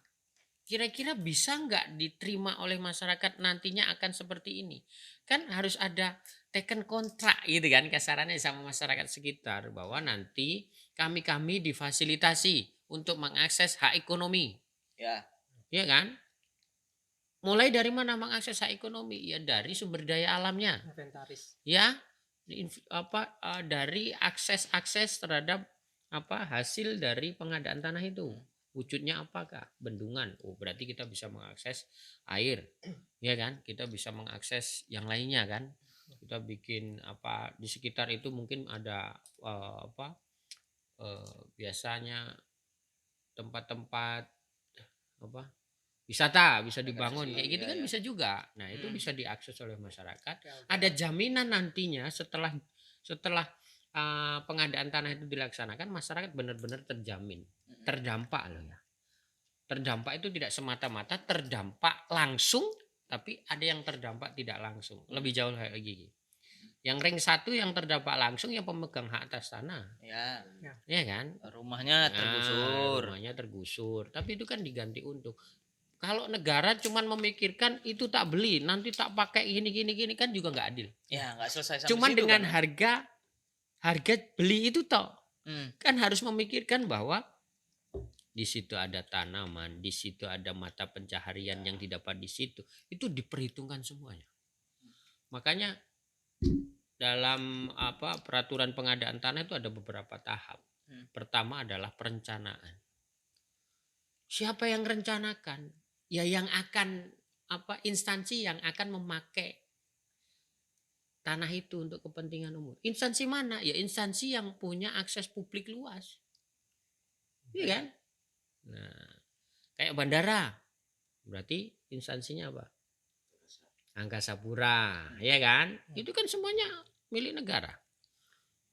Speaker 1: Kira-kira bisa nggak diterima oleh masyarakat nantinya akan seperti ini? Kan harus ada taken kontrak gitu kan kasarannya sama masyarakat sekitar bahwa nanti kami difasilitasi untuk mengakses hak ekonomi. Ya kan? Mulai dari mana mengakses hak ekonomi? Ya dari sumber daya alamnya.
Speaker 3: Inventaris.
Speaker 1: Ya, dari akses terhadap hasil dari pengadaan tanah itu. Wujudnya apakah? Bendungan. Oh, berarti kita bisa mengakses air. Ya kan? Kita bisa mengakses yang lainnya kan? Kita bikin di sekitar itu mungkin ada biasanya tempat-tempat wisata bisa dibangun kayak gitu kan bisa juga. Nah, itu bisa diakses oleh masyarakat. Ada jaminan nantinya setelah pengadaan tanah itu dilaksanakan masyarakat benar-benar terjamin, terdampak loh ya. Terdampak itu tidak semata-mata terdampak langsung, tapi ada yang terdampak tidak langsung. Lebih jauh lagi. Yang ring 1 yang terdampak langsung yang pemegang hak atas tanah.
Speaker 4: Ya,
Speaker 1: Ya kan?
Speaker 4: rumahnya tergusur.
Speaker 1: Rumahnya tergusur. Tapi itu kan diganti untung. Kalau negara cuman memikirkan itu tak beli, nanti tak pakai gini kan juga nggak adil.
Speaker 4: Ya, nggak selesai sampai
Speaker 1: Cuman
Speaker 4: situ
Speaker 1: dengan
Speaker 4: kan.
Speaker 1: harga beli itu toh
Speaker 4: Hmm.
Speaker 1: kan harus memikirkan bahwa di situ ada tanaman, di situ ada mata pencaharian yang didapat di situ. Itu diperhitungkan semuanya. Makanya dalam peraturan pengadaan tanah itu ada beberapa tahap. Pertama adalah perencanaan. Siapa yang rencanakan? Ya yang akan instansi yang akan memakai tanah itu untuk kepentingan umum. Instansi mana? Ya instansi yang punya akses publik luas. Iya kan? Nah, kayak bandara. Berarti instansinya apa? Angkasa Pura, ya kan? Itu kan semuanya milik negara.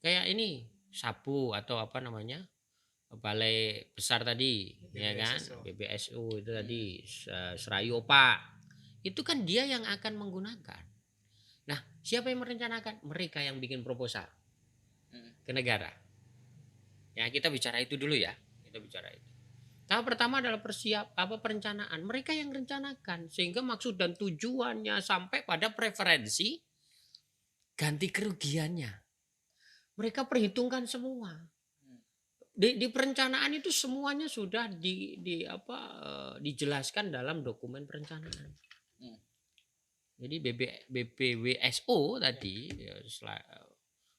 Speaker 1: Kayak ini Sapu atau balai besar tadi, ya kan? BBSU itu tadi, Serayopa. Itu kan dia yang akan menggunakan. Nah, siapa yang merencanakan? Mereka yang bikin proposal ke negara. Ya, kita bicara itu dulu ya. Kita bicara itu. Tahap pertama adalah perencanaan. Mereka yang rencanakan sehingga maksud dan tujuannya sampai pada preferensi ganti kerugiannya. Mereka perhitungkan semua. Di perencanaan itu semuanya sudah dijelaskan dalam dokumen perencanaan. Jadi BPWSO tadi,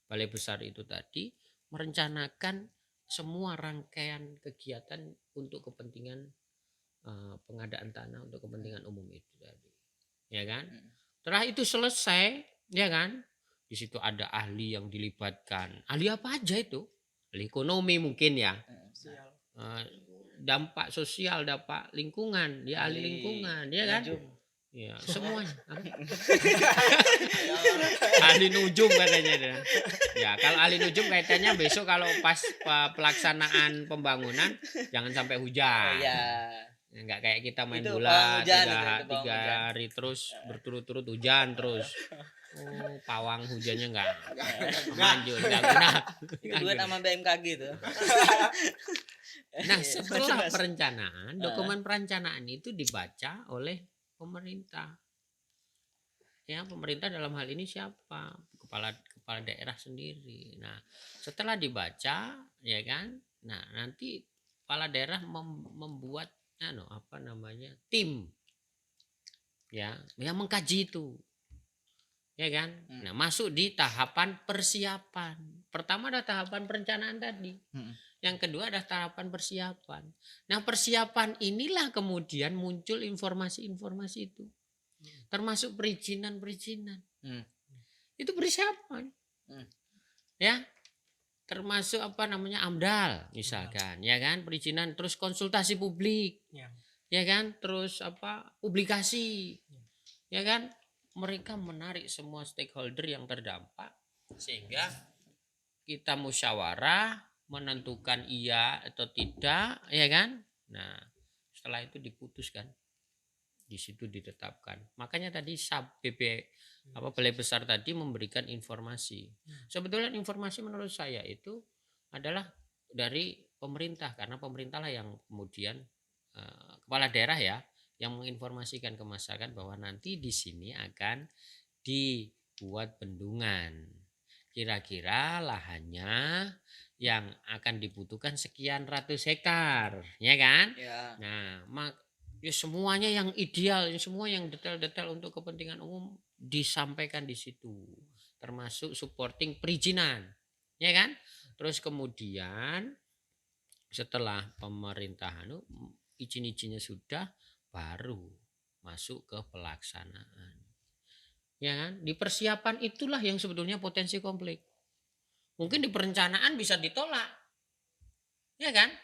Speaker 1: balai besar itu tadi merencanakan semua rangkaian kegiatan untuk kepentingan pengadaan tanah untuk kepentingan umum itu tadi, ya kan? Setelah itu selesai, ya kan? Di situ ada ahli yang dilibatkan. Ahli apa aja itu? Ahli ekonomi mungkin ya. Dampak sosial, dampak lingkungan, dia ahli lingkungan, ya kan? Ya, semuanya. Ahli nujum katanya dia. Ya, kalau ahli nujum kaitannya besok kalau pas pelaksanaan pembangunan jangan sampai hujan.
Speaker 4: Iya.
Speaker 1: Enggak kayak kita main
Speaker 4: Itu
Speaker 1: bola
Speaker 4: pawang hujan
Speaker 1: tiga hari terus berturut-turut hujan terus. Oh, pawang hujannya enggak manjur, enggak guna.
Speaker 4: Itu duit sama BMKG tuh.
Speaker 1: Nah, setelah perencanaan, dokumen perencanaan itu dibaca oleh pemerintah. Ya, pemerintah dalam hal ini siapa? Kepala daerah sendiri. Nah, setelah dibaca, ya kan? Nah, nanti kepala daerah membuat tim. Ya, yang mengkaji itu. Ya kan? Nah, masuk di tahapan persiapan. Pertama ada tahapan perencanaan tadi. Yang kedua ada tahapan persiapan. Nah, persiapan inilah kemudian muncul informasi-informasi itu. Termasuk perizinan. Itu persiapan. Ya. Termasuk AMDAL misalkan, ya kan? Perizinan, terus konsultasi publik. Ya kan? Terus publikasi. Ya kan? Mereka menarik semua stakeholder yang terdampak sehingga kita musyawarah menentukan iya atau tidak, ya kan? Nah, setelah itu diputuskan, di situ ditetapkan. Makanya tadi balai besar tadi memberikan informasi. Sebetulnya informasi menurut saya itu adalah dari pemerintah, karena pemerintah lah yang kemudian kepala daerah ya yang menginformasikan ke masyarakat bahwa nanti di sini akan dibuat bendungan. Kira-kira lahannya yang akan dibutuhkan sekian ratus hektar, ya kan?
Speaker 4: Ya.
Speaker 1: Nah, semuanya yang ideal, semua yang detail-detail untuk kepentingan umum disampaikan di situ, termasuk supporting perizinan, ya kan? Terus kemudian setelah pemerintahan izin-izinnya sudah, baru masuk ke pelaksanaan. Ya kan? Di persiapan itulah yang sebetulnya potensi konflik. Mungkin di perencanaan bisa ditolak. Ya kan?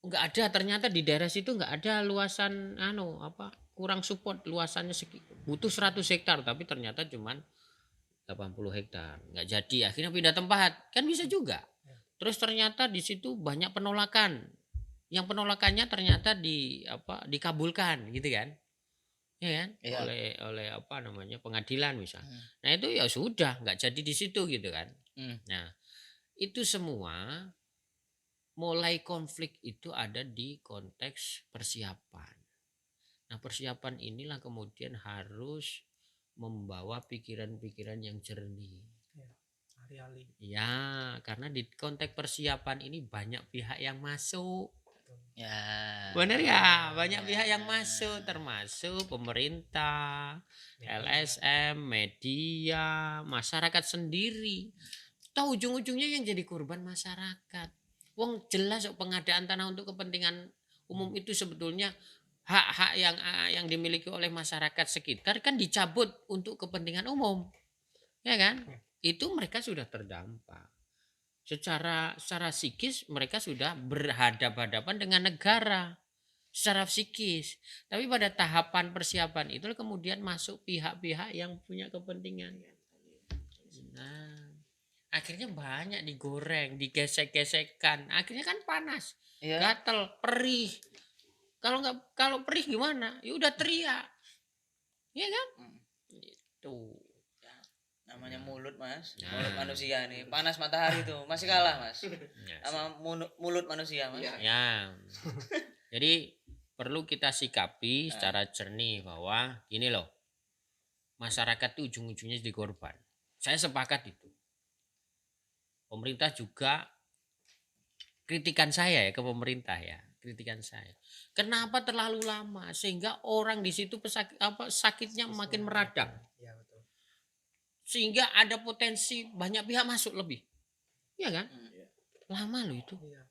Speaker 1: Enggak ada, ternyata di daerah situ enggak ada luasan kurang support luasannya butuh 100 hektar tapi ternyata cuman 80 hektar. Enggak jadi, akhirnya pindah tempat. Kan bisa juga. Terus ternyata di situ banyak penolakan. yang penolakannya ternyata dikabulkan gitu kan. Ya kan?
Speaker 4: Iya.
Speaker 1: Oleh apa namanya? Pengadilan misal.
Speaker 4: Hmm.
Speaker 1: Nah, itu ya sudah nggak jadi di situ gitu kan.
Speaker 4: Hmm.
Speaker 1: Nah, itu semua mulai konflik itu ada di konteks persiapan. Nah, persiapan inilah kemudian harus membawa pikiran-pikiran yang jernih.
Speaker 3: Hari-hari.
Speaker 1: Ya, karena di konteks persiapan ini banyak pihak yang masuk.
Speaker 4: Ya.
Speaker 1: Benar ya, banyak pihak yang masuk termasuk pemerintah, LSM, media, masyarakat sendiri. Tahu ujung-ujungnya yang jadi korban masyarakat. Wong jelas kok pengadaan tanah untuk kepentingan umum itu sebetulnya hak-hak yang dimiliki oleh masyarakat sekitar kan dicabut untuk kepentingan umum. Ya kan? Itu mereka sudah terdampak. Secara psikis mereka sudah berhadapan-hadapan dengan negara secara psikis. Tapi pada tahapan persiapan itu kemudian masuk pihak-pihak yang punya kepentingan. Nah, akhirnya banyak digoreng, digesek-gesekkan. Akhirnya kan panas,
Speaker 4: Iya.
Speaker 1: gatel, perih. Kalau perih gimana? Ya udah teriak. Iya kan? Itu.
Speaker 4: Namanya mulut, Mas.
Speaker 1: Nah.
Speaker 4: Mulut manusia nih. Panas matahari tuh masih kalah, Mas.
Speaker 1: Ya,
Speaker 4: Sama mulut manusia, Mas.
Speaker 2: Iya.
Speaker 1: ya. Jadi perlu kita sikapi secara jernih bahwa gini loh. Masyarakat itu ujung-ujungnya jadi korban. Saya sepakat itu. Pemerintah juga kritikan saya ya ke pemerintah ya, kritikan saya. Kenapa terlalu lama sehingga orang di situ sakitnya makin meradang.
Speaker 3: Ya, betul.
Speaker 1: Sehingga ada potensi banyak pihak masuk lebih. Iya kan? Lama loh itu.
Speaker 3: Iya.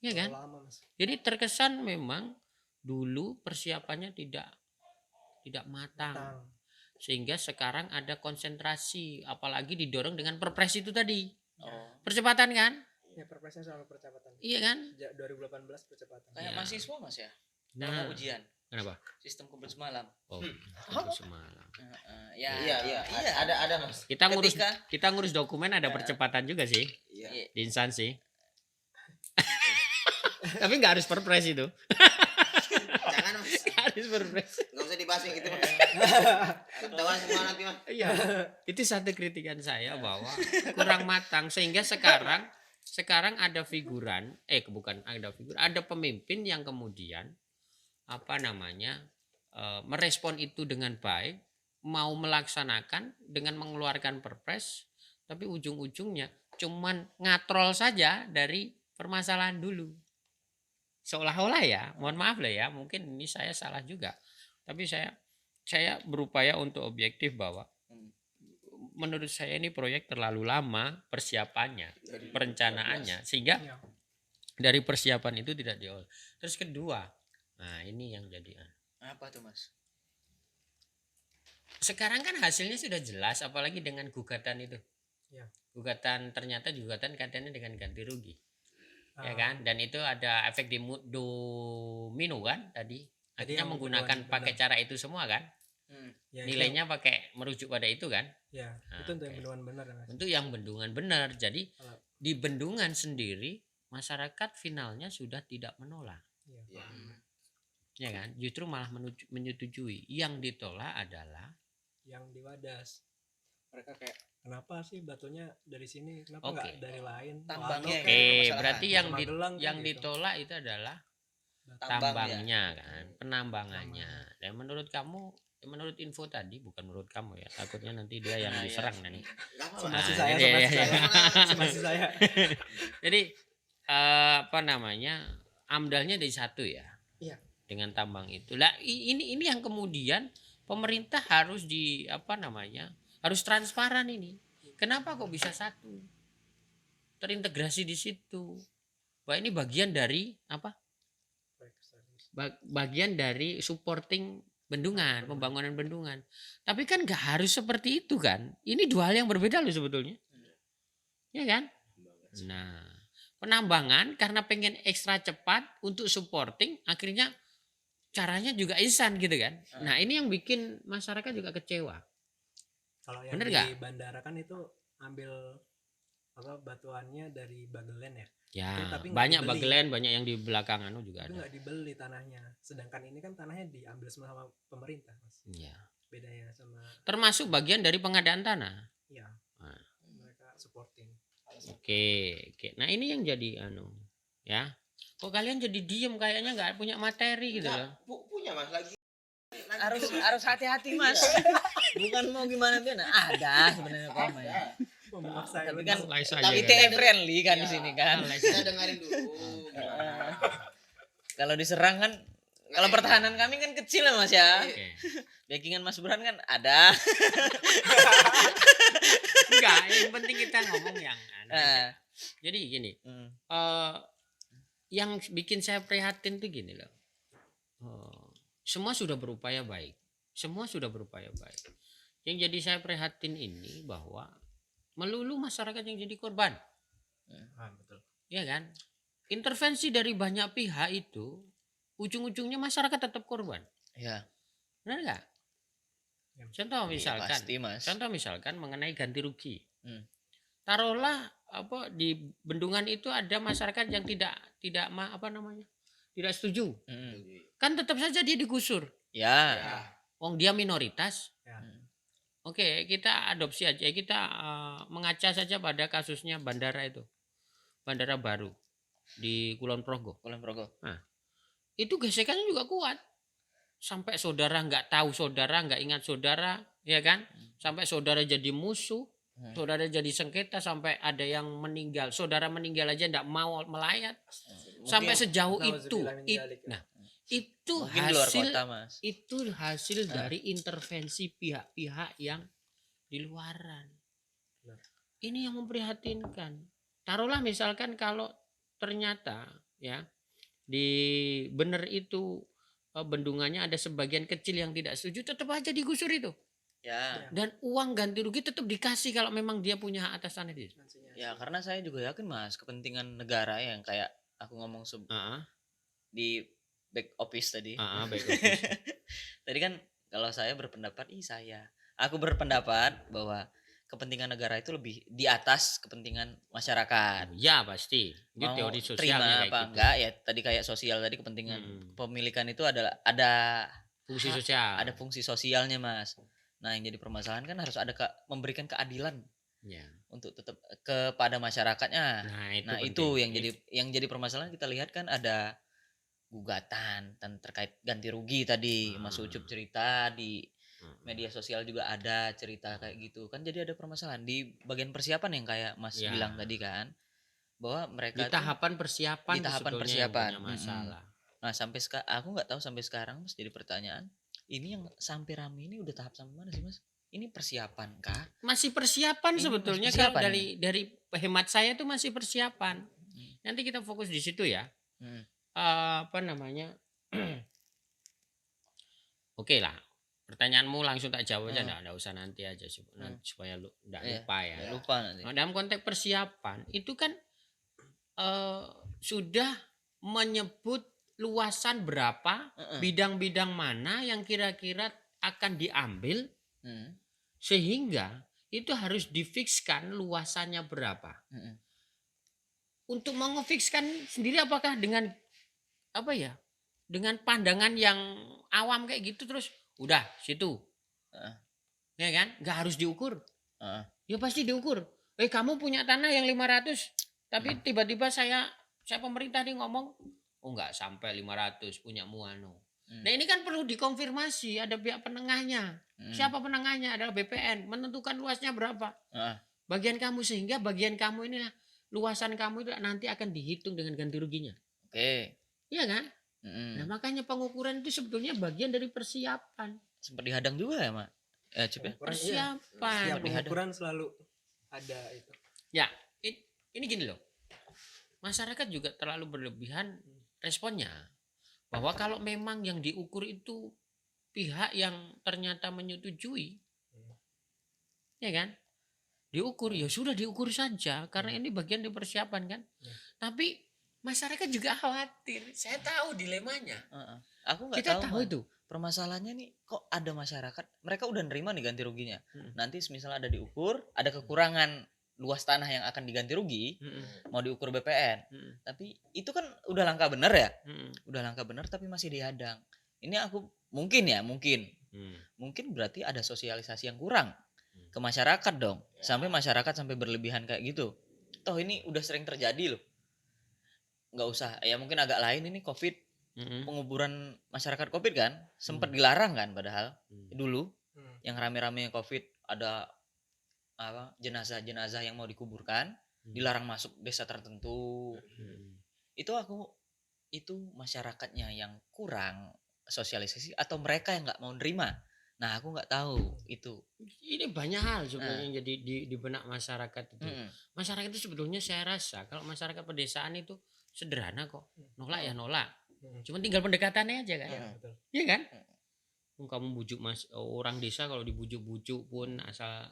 Speaker 1: Iya kan?
Speaker 3: Lama, Mas.
Speaker 1: Jadi terkesan memang dulu persiapannya tidak matang. Sehingga sekarang ada konsentrasi apalagi didorong dengan perpres itu tadi.
Speaker 4: Oh.
Speaker 1: Percepatan kan?
Speaker 3: Ya, perpresnya selalu percepatan.
Speaker 1: Iya kan?
Speaker 3: Sejak 2018 percepatan.
Speaker 4: Kayak
Speaker 1: Ya.
Speaker 4: mahasiswa, Mas ya. Kalau
Speaker 1: Nah,
Speaker 4: mau ujian
Speaker 1: kenapa?
Speaker 4: sistem kebut semalam.
Speaker 1: Oh, itu semalam.
Speaker 4: Ya.
Speaker 2: Iya. Ada Mas.
Speaker 1: Kita ngurus dokumen ada percepatan juga sih
Speaker 2: Iya.
Speaker 4: Iya.
Speaker 1: di instansi. Tapi nggak harus perpres itu.
Speaker 2: Jangan Mas.
Speaker 1: Nggak harus perpres.
Speaker 2: Enggak usah dibahas yang itu Mas. Ketahuan semua nanti Mas.
Speaker 1: Iya. Itu satu kritikan saya bahwa kurang matang sehingga sekarang ada ada pemimpin yang kemudian merespon itu dengan baik, mau melaksanakan dengan mengeluarkan perpres, tapi ujung-ujungnya cuman ngatrol saja dari permasalahan dulu. Seolah-olah ya, mohon maaf lah ya, mungkin ini saya salah juga. Tapi saya berupaya untuk objektif bahwa menurut saya ini proyek terlalu lama persiapannya, perencanaannya, sehingga
Speaker 3: Iya.
Speaker 1: dari persiapan itu tidak diolah. Terus kedua, nah ini yang jadi
Speaker 4: Apa tuh, Mas?
Speaker 1: sekarang kan hasilnya sudah jelas, apalagi dengan gugatan itu.
Speaker 3: Ya.
Speaker 1: Gugatan katanya dengan ganti rugi. Ya
Speaker 3: Ah,
Speaker 1: kan? Dan itu ada efek domino kan tadi. Akhirnya
Speaker 3: yang
Speaker 1: menggunakan
Speaker 3: benar.
Speaker 1: pakai cara itu semua kan.
Speaker 3: ya, itu-
Speaker 1: Nilainya pakai merujuk pada itu kan.
Speaker 3: Ya,
Speaker 1: Nah,
Speaker 3: itu untuk yang
Speaker 1: oke.
Speaker 3: bendungan benar, Mas.
Speaker 1: Untuk yang bendungan benar. Jadi
Speaker 3: Kalau-
Speaker 1: di bendungan sendiri masyarakat finalnya sudah tidak menolak.
Speaker 3: Iya.
Speaker 2: Iya.
Speaker 1: Ya kan? Justru malah menyetujui. Yang ditolak adalah
Speaker 3: Yang di Wadas. Mereka kayak, kenapa sih batunya dari sini? Kenapa
Speaker 1: Oke.
Speaker 3: nggak dari lain?
Speaker 4: Tambangnya
Speaker 3: Waduh,
Speaker 4: kayak
Speaker 1: Oke,
Speaker 4: masalah.
Speaker 1: berarti
Speaker 3: Magelang kan
Speaker 1: yang
Speaker 3: gitu.
Speaker 1: ditolak itu adalah
Speaker 4: Tambangnya.
Speaker 1: tambangnya kan, penambangannya. Dan menurut info tadi, bukan menurut kamu ya, takutnya nanti dia yang
Speaker 4: Nah, iya.
Speaker 1: diserang nih.
Speaker 2: Enggak apa-apa.
Speaker 3: Somasi
Speaker 1: Nah,
Speaker 3: saya,
Speaker 1: iya,
Speaker 3: somasi
Speaker 1: iya,
Speaker 3: saya.
Speaker 1: iya.
Speaker 3: Somasi saya.
Speaker 1: Jadi amdalnya dari satu ya.
Speaker 3: Iya.
Speaker 1: Dengan tambang itu. Lah ini yang kemudian pemerintah harus harus transparan ini. Kenapa kok bisa satu? Terintegrasi di situ. Wah, ini bagian dari bagian dari supporting bendungan, pembangunan bendungan. Tapi kan nggak harus seperti itu kan. Ini dua hal yang berbeda loh sebetulnya. Ya kan? Nah, penambangan karena pengen ekstra cepat untuk supporting, akhirnya caranya juga instan gitu kan. Nah, ini yang bikin masyarakat juga kecewa.
Speaker 3: Kalau yang
Speaker 1: Bener
Speaker 3: di
Speaker 1: nggak?
Speaker 3: bandara kan itu ambil apa batuannya dari Bagelen ya.
Speaker 1: Ya,
Speaker 3: Tapi nggak
Speaker 1: banyak
Speaker 3: dibeli.
Speaker 1: Bagelen, banyak yang di belakang anu juga
Speaker 3: Itu
Speaker 1: ada.
Speaker 3: nggak dibeli tanahnya. Sedangkan ini kan tanahnya diambil sama pemerintah, Mas.
Speaker 1: Iya.
Speaker 3: Bedanya sama
Speaker 1: Termasuk bagian dari pengadaan tanah.
Speaker 3: ya
Speaker 1: Nah.
Speaker 3: mereka supporting.
Speaker 1: Oke. Nah, ini yang jadi anu, ya. Kok kalian jadi diem kayaknya nggak punya materi gitu loh.
Speaker 2: Punya Mas lagi.
Speaker 4: Harus hati-hati Mas. Bukan mau gimana gimana. Ada sebenarnya komen.
Speaker 3: Memaksa
Speaker 4: Tapi
Speaker 3: ini.
Speaker 4: kan
Speaker 1: Les aja
Speaker 2: Tapi
Speaker 1: kan.
Speaker 4: ITE friendly kan di sini kan.
Speaker 2: Kita dengerin dulu.
Speaker 4: Kalau diserang kan, kalau pertahanan kami kan kecil ya Mas ya.
Speaker 1: Oke.
Speaker 4: Backingan Mas Burhan kan ada.
Speaker 1: Enggak, yang penting kita ngomong yang anu aja.
Speaker 4: Nah,
Speaker 1: Jadi gini,
Speaker 4: hmm.
Speaker 1: yang bikin saya prihatin tuh gini loh. Semua sudah berupaya baik. Yang jadi saya prihatin ini bahwa melulu masyarakat yang jadi korban.
Speaker 3: Betul.
Speaker 1: Ya kan? Intervensi dari banyak pihak itu ujung-ujungnya masyarakat tetap korban.
Speaker 4: Ya,
Speaker 1: Benar nggak?
Speaker 3: Ya.
Speaker 1: Contoh misalkan,
Speaker 4: pasti Mas.
Speaker 1: mengenai ganti rugi.
Speaker 4: Hmm.
Speaker 1: Taruhlah di bendungan itu ada masyarakat yang tidak setuju.
Speaker 4: Hmm.
Speaker 1: Kan tetap saja dia digusur.
Speaker 4: Ya.
Speaker 1: Wong dia minoritas.
Speaker 3: Ya.
Speaker 1: Oke, kita adopsi aja. Kita mengaca saja pada kasusnya bandara itu. Bandara baru di Kulon Progo.
Speaker 4: Kulon Progo.
Speaker 1: Itu gesekannya juga kuat. Sampai saudara nggak tahu saudara, nggak ingat saudara, ya kan? Sampai saudara jadi musuh, saudara jadi sengketa, sampai ada yang meninggal. Saudara meninggal aja nggak mau melayat. Sampai sejauh itu. Nah, itu
Speaker 4: Mungkin di luar
Speaker 1: hasil
Speaker 4: kota Mas.
Speaker 1: itu hasil dari intervensi pihak-pihak yang di luaran.
Speaker 3: Benar.
Speaker 1: Ini yang memprihatinkan. Taruhlah misalkan kalau ternyata ya di bener itu bendungannya ada sebagian kecil yang tidak setuju, tetap aja digusur itu.
Speaker 4: Ya.
Speaker 1: Dan uang ganti rugi tetap dikasih kalau memang dia punya hak atas tanah itu.
Speaker 4: Ya, karena saya juga yakin Mas, kepentingan negara yang kayak aku ngomong di back office tadi.
Speaker 1: Baik, oke.
Speaker 4: Tadi kan kalau saya berpendapat, aku berpendapat bahwa kepentingan negara itu lebih di atas kepentingan masyarakat.
Speaker 1: Ya pasti. Itu
Speaker 4: Mau
Speaker 1: teori sosialnya
Speaker 4: terima
Speaker 1: kayak
Speaker 4: apa
Speaker 1: gitu.
Speaker 4: enggak ya, tadi kayak sosial tadi kepentingan pemilikan itu ada
Speaker 1: Fungsi sosial.
Speaker 4: ada fungsi sosialnya Mas. Nah, yang jadi permasalahan kan harus ada memberikan keadilan
Speaker 1: Ya.
Speaker 4: untuk tetap kepada masyarakatnya.
Speaker 1: Nah,
Speaker 4: itu
Speaker 1: penting.
Speaker 4: yang jadi permasalahan, kita lihat kan ada gugatan terkait ganti rugi tadi. Mas Ucup cerita di media sosial juga ada cerita kayak gitu. Kan jadi ada permasalahan di bagian persiapan yang kayak Mas
Speaker 1: Ya.
Speaker 4: bilang tadi kan. Bahwa mereka
Speaker 1: Di tahapan persiapan
Speaker 4: di tahapan
Speaker 1: sebetulnya
Speaker 4: persiapan.
Speaker 1: yang punya masalah.
Speaker 4: Nah, sampai sekarang aku nggak tahu sampai sekarang Mas, jadi pertanyaan. Ini yang sampai rame ini udah tahap sampai mana sih Mas? Ini persiapan kah?
Speaker 1: Masih persiapan
Speaker 4: Ini
Speaker 1: sebetulnya
Speaker 4: masih
Speaker 1: kalau
Speaker 4: persiapan
Speaker 1: dari hemat saya itu masih persiapan. Nanti kita fokus di situ ya.
Speaker 4: Hmm.
Speaker 1: Apa namanya? Oke lah. Pertanyaanmu langsung tak jawab aja, enggak usah nanti aja supaya lu enggak
Speaker 4: Iya.
Speaker 1: lupa ya.
Speaker 4: Lupa nanti.
Speaker 1: Nah, dalam konteks persiapan itu kan sudah menyebut luasan berapa, bidang-bidang mana yang kira-kira akan diambil, sehingga itu harus difikskan luasannya berapa. Untuk mengefikskan sendiri apakah dengan dengan pandangan yang awam kayak gitu terus udah situ, ya kan? Nggak harus diukur. Ya pasti diukur. Kamu punya tanah yang 500, tapi tiba-tiba saya pemerintah nih ngomong, oh nggak sampai 500 punya muano. Nah ini kan perlu dikonfirmasi, ada pihak penengahnya. Siapa penengahnya? Adalah BPN, menentukan luasnya berapa. Bagian kamu, sehingga bagian kamu inilah, luasan kamu itu nanti akan dihitung dengan ganti ruginya.
Speaker 4: Oke.
Speaker 1: Iya kan? Nah makanya pengukuran itu sebetulnya bagian dari persiapan.
Speaker 4: Sempat dihadang juga ya Mak? Cup ya?
Speaker 1: Persiapan.
Speaker 3: Setiap pengukuran selalu ada itu.
Speaker 1: Ya, ini gini loh. Masyarakat juga terlalu berlebihan responnya. Bahwa kalau memang yang diukur itu pihak yang ternyata menyetujui, ya kan? Diukur, ya sudah diukur saja. Karena ini bagian dari persiapan kan. Tapi masyarakat juga khawatir. Saya tahu dilemanya.
Speaker 4: Aku nggak
Speaker 1: Kita
Speaker 4: tahu
Speaker 1: tahu itu.
Speaker 4: Permasalahannya nih, kok ada masyarakat mereka udah nerima nih ganti ruginya. Nanti misalnya ada diukur, ada kekurangan luas tanah yang akan diganti rugi
Speaker 1: Mm-mm.
Speaker 4: mau diukur BPN.
Speaker 1: Mm-mm.
Speaker 4: Tapi itu kan udah langkah bener ya,
Speaker 1: Mm-mm.
Speaker 4: udah langkah bener tapi masih dihadang. Ini aku mungkin
Speaker 1: Mm.
Speaker 4: berarti ada sosialisasi yang kurang ke masyarakat dong, sampai masyarakat sampai berlebihan kayak gitu. Toh ini udah sering terjadi loh, nggak usah ya, mungkin agak lain ini COVID,
Speaker 1: Mm-mm.
Speaker 4: penguburan masyarakat COVID kan sempat dilarang kan, padahal dulu
Speaker 3: Hmm.
Speaker 4: yang rame-rame COVID ada apa jenazah-jenazah yang mau dikuburkan dilarang masuk desa tertentu.
Speaker 1: Mm.
Speaker 4: Itu masyarakatnya yang kurang sosialisasi atau mereka yang nggak mau nerima. Nah aku nggak tahu itu.
Speaker 1: Ini banyak hal sebenarnya yang jadi di benak masyarakat itu.
Speaker 4: Mm-mm.
Speaker 1: Masyarakat itu sebetulnya saya rasa kalau masyarakat pedesaan itu sederhana kok. Nolak ya nolak. Cuma tinggal pendekatannya aja kan.
Speaker 3: Iya, betul.
Speaker 1: Iya kan? Kamu bujuk orang desa, kalau dibujuk-bujuk pun asal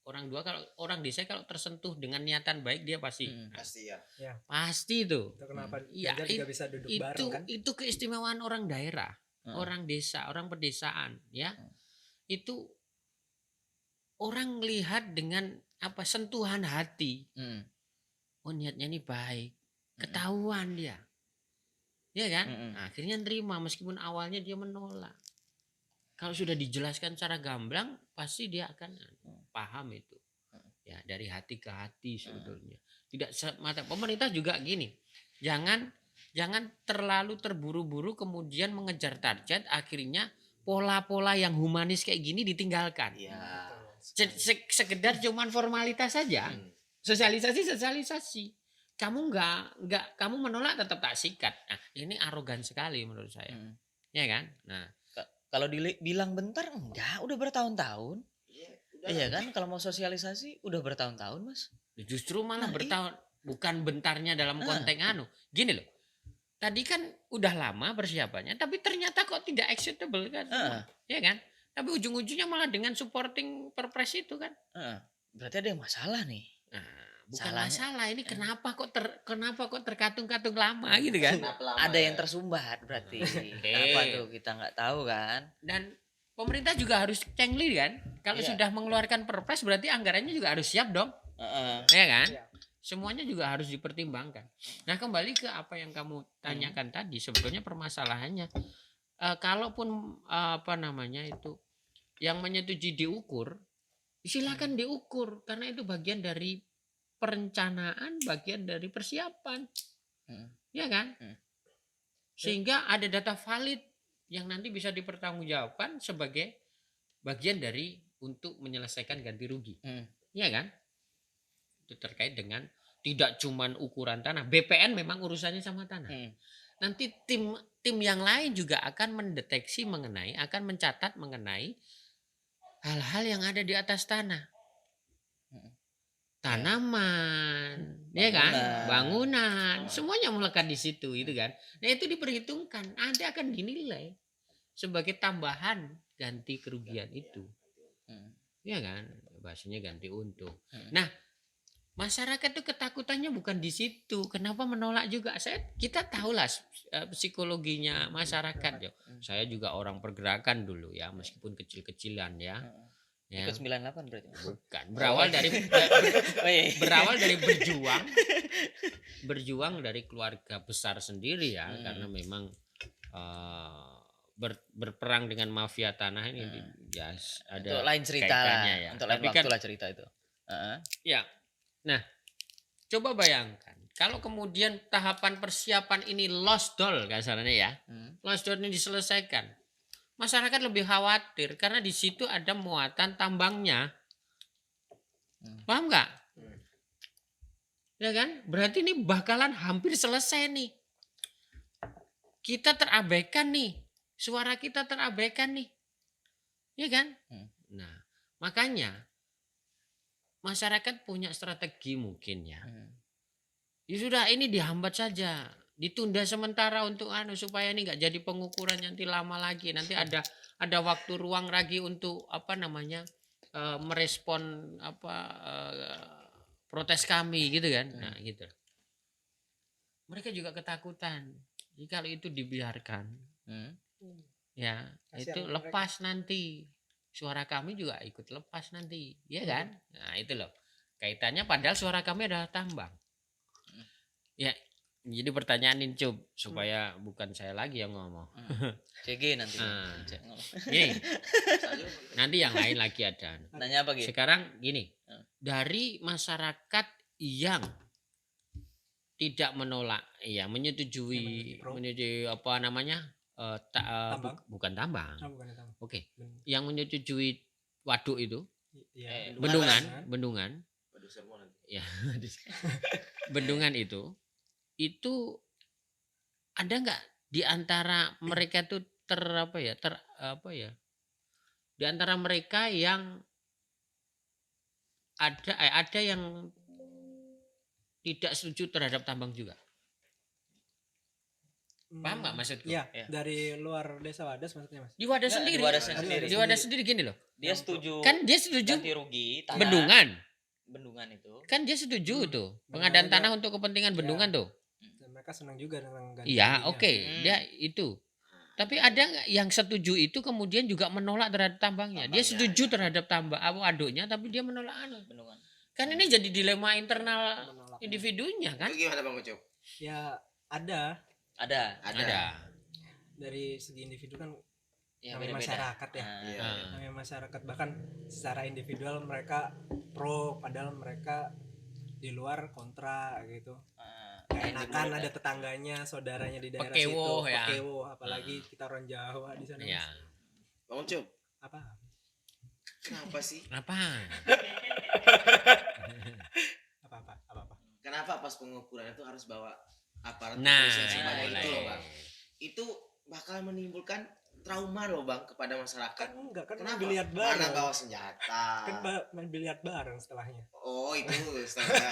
Speaker 1: orang dua, kalau orang desa kalau tersentuh dengan niatan baik dia pasti
Speaker 2: Pasti ya.
Speaker 1: pasti itu.
Speaker 3: Itu kenapa
Speaker 1: Iya,
Speaker 3: Ganjar juga bisa duduk bareng kan?
Speaker 1: itu keistimewaan orang daerah, orang desa, orang pedesaan ya. Itu orang lihat dengan apa, sentuhan hati.
Speaker 4: Mm.
Speaker 1: Oh niatnya ini baik, ketahuan dia. Ya kan? Nah, akhirnya nerima meskipun awalnya dia menolak. Kalau sudah dijelaskan secara gamblang pasti dia akan paham itu. Ya, dari hati ke hati sebetulnya. Tidak semata pemerintah juga gini. Jangan terlalu terburu-buru kemudian mengejar target, akhirnya pola-pola yang humanis kayak gini ditinggalkan.
Speaker 2: Iya.
Speaker 1: Sekedar cuman formalitas saja. Sosialisasi. Kamu kamu menolak tetap tak sikat. Nah, ini arogan sekali menurut saya. Ya kan? Nah,
Speaker 4: Kalau dibilang bentar enggak, udah bertahun-tahun. Iya kan, kalau mau sosialisasi udah bertahun-tahun mas.
Speaker 1: justru malah bertahun, bukan bentarnya dalam konteks gini loh. Tadi kan udah lama persiapannya, tapi ternyata kok tidak acceptable kan? Ya kan? Tapi ujung-ujungnya malah dengan supporting perpres itu kan?
Speaker 4: Berarti ada yang masalah nih.
Speaker 1: Nah, bukan
Speaker 4: Salahnya.
Speaker 1: masalah ini, kenapa kok terkatung-katung lama gitu kan?
Speaker 4: Ada yang tersumbat berarti. Apa tuh kita nggak tahu kan?
Speaker 1: Dan pemerintah juga harus cengli kan? Kalau
Speaker 4: Iya.
Speaker 1: sudah mengeluarkan perpres berarti anggarannya juga harus siap dong. Ya kan? Semuanya juga harus dipertimbangkan. Nah, kembali ke apa yang kamu tanyakan tadi, sebetulnya permasalahannya kalaupun apa namanya itu yang menyetujui diukur, silakan diukur karena itu bagian dari perencanaan, bagian dari persiapan. Ya kan? Sehingga ada data valid yang nanti bisa dipertanggungjawabkan sebagai bagian dari untuk menyelesaikan ganti rugi. Ya kan? Itu terkait dengan tidak cuman ukuran tanah. BPN memang urusannya sama tanah. Nanti tim yang lain juga akan mendeteksi mengenai, akan mencatat mengenai hal-hal yang ada di atas tanah. Tanaman, ya kan? Bangunan, semuanya melekat di situ, itu kan. Nah, itu diperhitungkan, nanti akan dinilai sebagai tambahan ganti kerugian itu. Ya kan? Bahasanya ganti untung. Nah, masyarakat itu ketakutannya bukan di situ. Kenapa menolak juga? Kita tahulah psikologinya masyarakat ya. Saya juga orang pergerakan dulu ya, meskipun kecil-kecilan ya. Ya.
Speaker 4: Ikut 98 berarti.
Speaker 1: Bukan. Berawal dari berjuang dari keluarga besar sendiri ya, karena memang berperang dengan mafia tanah ini ya ada
Speaker 4: untuk lain cerita lah.
Speaker 1: ya.
Speaker 4: Untuk lain waktu lah cerita itu.
Speaker 1: Ya. Nah, coba bayangkan kalau kemudian tahapan persiapan ini lost doll kasarnya ya. Lost doll ini diselesaikan. Masyarakat lebih khawatir karena di situ ada muatan tambangnya. Paham nggak? Ya kan? Berarti ini bakalan hampir selesai nih. Kita terabaikan nih. Suara kita terabaikan nih. Ya kan? Nah, makanya masyarakat punya strategi mungkin ya. Ya sudah, ini dihambat saja. Ditunda sementara untuk supaya ini nggak jadi pengukuran nanti lama lagi. Nanti ada waktu ruang lagi untuk apa namanya merespon protes kami gitu kan. Nah gitu. Mereka juga ketakutan kalau itu dibiarkan. Ya itu lepas nanti suara kami juga ikut lepas nanti, ya kan? Nah itu loh. kaitannya padahal suara kami adalah tambang. Ya, jadi pertanyaan Incub supaya bukan saya lagi yang ngomong.
Speaker 4: CG nanti.
Speaker 1: Ah.
Speaker 4: Cek ngomong.
Speaker 1: Gini, nanti yang lain lagi ada.
Speaker 4: Nanya apa gitu?
Speaker 1: Sekarang gini,
Speaker 4: Ah.
Speaker 1: dari masyarakat yang tidak menolak, ya menyetujui,
Speaker 3: Pro.
Speaker 1: menyetujui apa namanya,
Speaker 3: Tambang?
Speaker 1: bukan tambang.
Speaker 3: Oh, bukan itu.
Speaker 1: Oke,
Speaker 3: Ben-
Speaker 1: yang menyetujui waduk itu,
Speaker 3: Iya.
Speaker 1: bendungan,
Speaker 2: Waduh, semua nanti.
Speaker 1: ya, bendungan itu ada nggak di antara mereka tuh di antara mereka yang ada yang tidak setuju terhadap tambang juga. Paham nggak maksudku?
Speaker 3: Iya,
Speaker 4: Iya.
Speaker 3: dari luar desa Wadas maksudnya, Mas.
Speaker 1: Di Wadas
Speaker 4: Nggak,
Speaker 1: sendiri.
Speaker 4: di Wadasnya sendiri.
Speaker 1: Di Wadas sendiri gini loh.
Speaker 4: Dia setuju
Speaker 1: Kan dia setuju
Speaker 4: ganti rugi tanah
Speaker 1: bendungan.
Speaker 4: itu.
Speaker 1: Kan dia setuju tuh
Speaker 3: Bendungan
Speaker 1: pengadaan
Speaker 3: juga.
Speaker 1: tanah untuk kepentingan bendungan tuh.
Speaker 3: Dan mereka senang juga dengan ganti
Speaker 1: Iya,
Speaker 3: ruginya.
Speaker 1: oke,
Speaker 4: Hmm.
Speaker 1: dia itu. Tapi ada nggak yang setuju itu kemudian juga menolak terhadap tambangnya? Dia
Speaker 2: Tambangnya,
Speaker 1: setuju
Speaker 2: ya.
Speaker 1: terhadap waduknya, tapi dia menolak
Speaker 4: Bendungan.
Speaker 1: Kan ini jadi dilema internal
Speaker 3: Menolak.
Speaker 1: individunya kan?
Speaker 2: Itu gimana Bang Ucup?
Speaker 3: Ya ada
Speaker 4: Ada.
Speaker 1: Ada.
Speaker 3: dari segi individu kan,
Speaker 4: Ya,
Speaker 3: namanya
Speaker 4: beda-beda.
Speaker 3: masyarakat ya.
Speaker 4: Nah,
Speaker 2: Iya.
Speaker 1: Ah.
Speaker 3: Namanya masyarakat, bahkan secara individual mereka pro, padahal mereka di luar kontra gitu. Gak enakan ada tetangganya, saudaranya di daerah
Speaker 1: Pekewo,
Speaker 3: situ,
Speaker 1: ya.
Speaker 3: pekewo, apalagi kita orang Jawa di sana.
Speaker 1: Ya.
Speaker 2: Bang Ucup,
Speaker 3: Apa?
Speaker 2: kenapa sih?
Speaker 1: Apa?
Speaker 3: Apa?
Speaker 2: Kenapa pas pengukuran itu harus bawa aparat
Speaker 1: Nah,
Speaker 2: kepolisian sebanyak
Speaker 1: mulai.
Speaker 2: itu loh Bang? Itu bakal menimbulkan trauma loh Bang kepada masyarakat.
Speaker 3: Kan enggak, kan main
Speaker 2: Kenapa?
Speaker 3: biliar
Speaker 2: Mana
Speaker 3: bareng.
Speaker 2: bawa senjata?
Speaker 3: Kan main biliar bareng setelahnya.
Speaker 2: Oh itu setelah.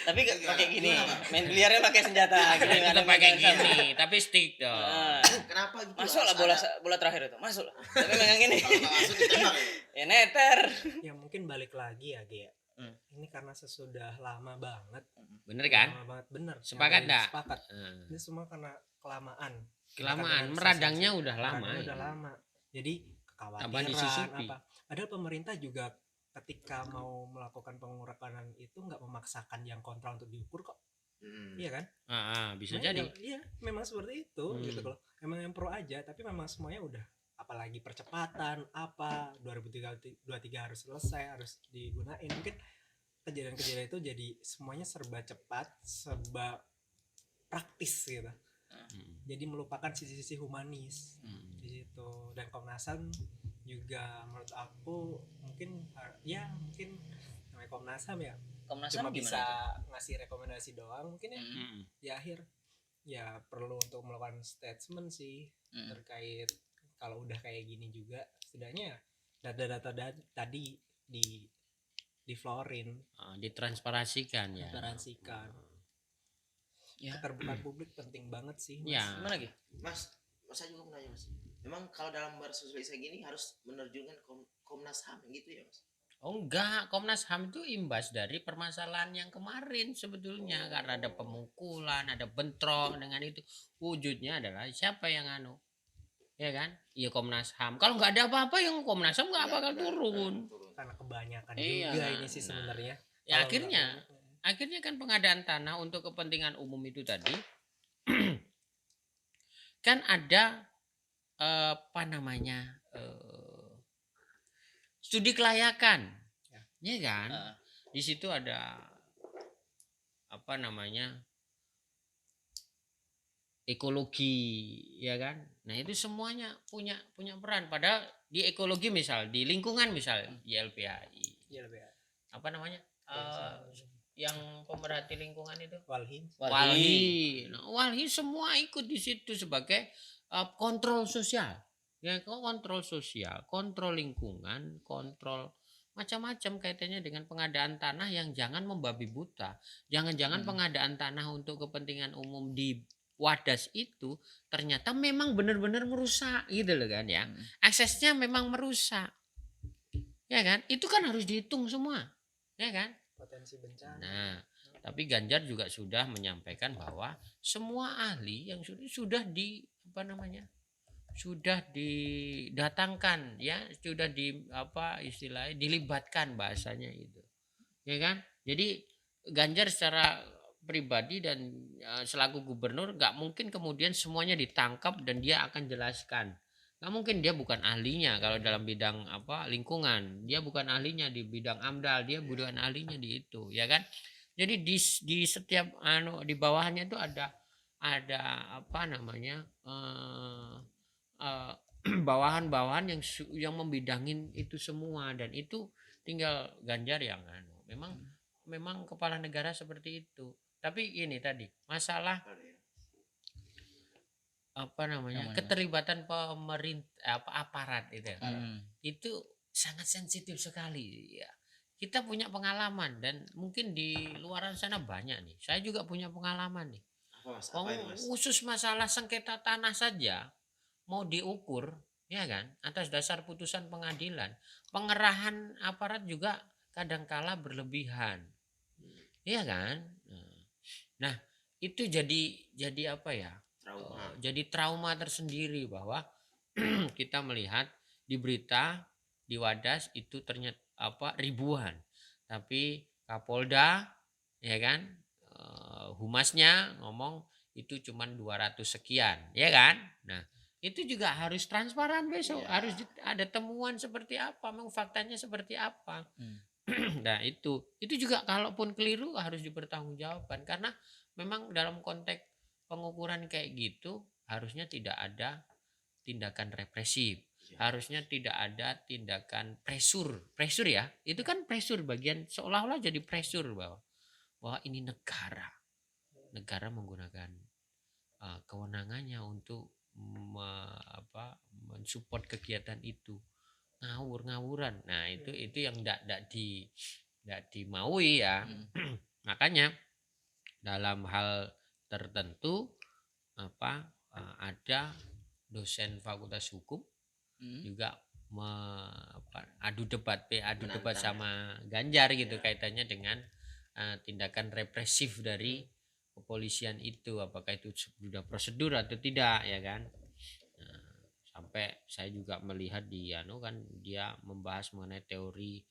Speaker 4: Tapi
Speaker 2: Gimana?
Speaker 4: pakai gini,
Speaker 2: Gimana?
Speaker 4: main biliarnya pakai senjata. Gini, nggak ada
Speaker 1: Kita pakai
Speaker 4: megang sama.
Speaker 1: gini, tapi stick dong.
Speaker 4: Ah.
Speaker 2: Kenapa gitu?
Speaker 4: Masuk lah
Speaker 2: Harus
Speaker 4: bola terakhir itu, masuk lah. Tapi megang ini.
Speaker 2: Kalau nggak masuk ditembak ya?
Speaker 4: Ya neter.
Speaker 3: Ya mungkin balik lagi ya, Gia.
Speaker 4: Hmm.
Speaker 3: Ini karena sesudah lama banget.
Speaker 1: Bener kan?
Speaker 3: Lama banget, bener.
Speaker 1: Sepakat
Speaker 3: Yang
Speaker 1: nggak?
Speaker 3: Sepakat.
Speaker 1: Eh,
Speaker 3: Ini semua karena kelamaan.
Speaker 1: Kelamaan,
Speaker 3: Kriminalisasi.
Speaker 1: meradangnya udah lama.
Speaker 3: Meradangnya udah
Speaker 1: ini.
Speaker 3: lama. Jadi
Speaker 1: Tambah
Speaker 3: kekhawatiran
Speaker 1: disusupi.
Speaker 3: apa. Padahal pemerintah juga ketika mau melakukan pengurapan itu nggak memaksakan yang kontra untuk diukur kok. Iya kan?
Speaker 1: Bisa
Speaker 3: Memang
Speaker 1: jadi.
Speaker 3: Iya, memang seperti itu gitu loh. Memang yang pro aja, tapi memang semuanya udah, apalagi percepatan apa 2023 harus selesai, harus digunain. Mungkin kejadian-kejadian itu jadi semuanya serba cepat, serba praktis gitu. Jadi melupakan sisi-sisi humanis di situ. Dan Komnas HAM juga menurut aku mungkin namanya Komnas HAM ya
Speaker 4: Komnas
Speaker 3: cuma
Speaker 4: HAM
Speaker 3: bisa
Speaker 4: gimana?
Speaker 3: ngasih rekomendasi doang mungkin ya. Di akhir ya perlu untuk melakukan statement sih terkait kalau udah kayak gini juga, setidaknya data-data tadi di florin,
Speaker 1: Ditransparasikan ya.
Speaker 3: transparansikan.
Speaker 4: Ya.
Speaker 3: Keterbukaan publik penting banget sih, Mas.
Speaker 1: Ya.
Speaker 4: Gimana lagi?
Speaker 2: Mas, saya juga mau nanya Mas. Emang kalau dalam bersosialisasi gini harus menerjunkan Komnas HAM gitu ya Mas?
Speaker 1: Oh enggak, Komnas HAM itu imbas dari permasalahan yang kemarin sebetulnya, karena ada pemukulan, ada bentrok dengan itu. Wujudnya adalah siapa yang ya kan? Iya Komnas HAM. Kalau nggak ada apa-apa yang Komnas HAM nggak bakal turun.
Speaker 3: Karena kebanyakan
Speaker 1: Iya,
Speaker 3: juga ini sih
Speaker 1: nah.
Speaker 3: sebenarnya.
Speaker 1: Ya
Speaker 3: Kalau
Speaker 1: akhirnya kan pengadaan tanah untuk kepentingan umum itu tadi kan ada apa namanya studi kelayakan, ya kan? Di situ ada apa namanya ekologi, ya kan? Nah itu semuanya punya peran. Padahal di ekologi misal, di lingkungan misal, di LPHI,
Speaker 3: ya lebih
Speaker 1: apa namanya? Yang pemerhati lingkungan itu
Speaker 3: Walhi.
Speaker 1: Walhi. Nah, Walhi semua ikut di situ sebagai kontrol sosial. Ya, kontrol sosial, kontrol lingkungan, kontrol macam-macam kaitannya dengan pengadaan tanah yang jangan membabi buta. Jangan-jangan pengadaan tanah untuk kepentingan umum di Wadas itu ternyata memang benar-benar merusak gitu loh kan ya. Aksesnya memang merusak. Ya kan? Itu kan harus dihitung semua. Ya kan?
Speaker 3: Potensi bencana.
Speaker 1: Nah, tapi Ganjar juga sudah menyampaikan bahwa semua ahli yang sudah sudah didatangkan ya, sudah istilahnya dilibatkan bahasanya itu. ya kan? Jadi Ganjar secara pribadi dan selaku gubernur nggak mungkin kemudian semuanya ditangkap dan dia akan jelaskan. Nggak mungkin, dia bukan ahlinya kalau dalam bidang apa lingkungan, dia bukan ahlinya di bidang AMDAL, dia bukan ahlinya di itu, ya kan? Jadi di setiap di bawahnya itu ada apa namanya eh, bawahan-bawahan yang membidangin itu semua, dan itu tinggal Ganjar yang memang kepala negara seperti itu. Tapi ini tadi masalah apa namanya keterlibatan pemerintah aparat itu ya. Itu sangat sensitif sekali ya. Kita punya pengalaman dan mungkin di luaran sana banyak nih. Saya juga punya pengalaman nih.
Speaker 2: Apa itu, Mas?
Speaker 1: Khusus masalah sengketa tanah saja mau diukur, ya kan, atas dasar putusan pengadilan, pengerahan aparat juga kadangkala berlebihan, ya kan. Nah itu jadi apa ya, jadi trauma tersendiri bahwa kita melihat di berita di Wadas itu ternyata ribuan, tapi Kapolda, ya kan, humasnya ngomong itu cuma 200 sekian, ya kan. Nah itu juga harus transparan besok, harus ada temuan seperti apa, memang faktanya seperti apa. Nah itu juga kalaupun keliru harus dipertanggungjawabkan, karena memang dalam konteks pengukuran kayak gitu harusnya tidak ada tindakan represif, harusnya tidak ada tindakan pressure ya, itu kan pressure bagian, seolah-olah jadi pressure bahwa ini negara menggunakan kewenangannya untuk mensupport kegiatan itu, ngawuran. Nah itu yang tidak dimaui ya. Makanya dalam hal tertentu ada dosen fakultas hukum juga adu debat sama Ganjar gitu, kaitannya dengan tindakan represif dari kepolisian itu, apakah itu sudah prosedur atau tidak, ya kan. Sampai saya juga melihat di kan dia membahas mengenai teori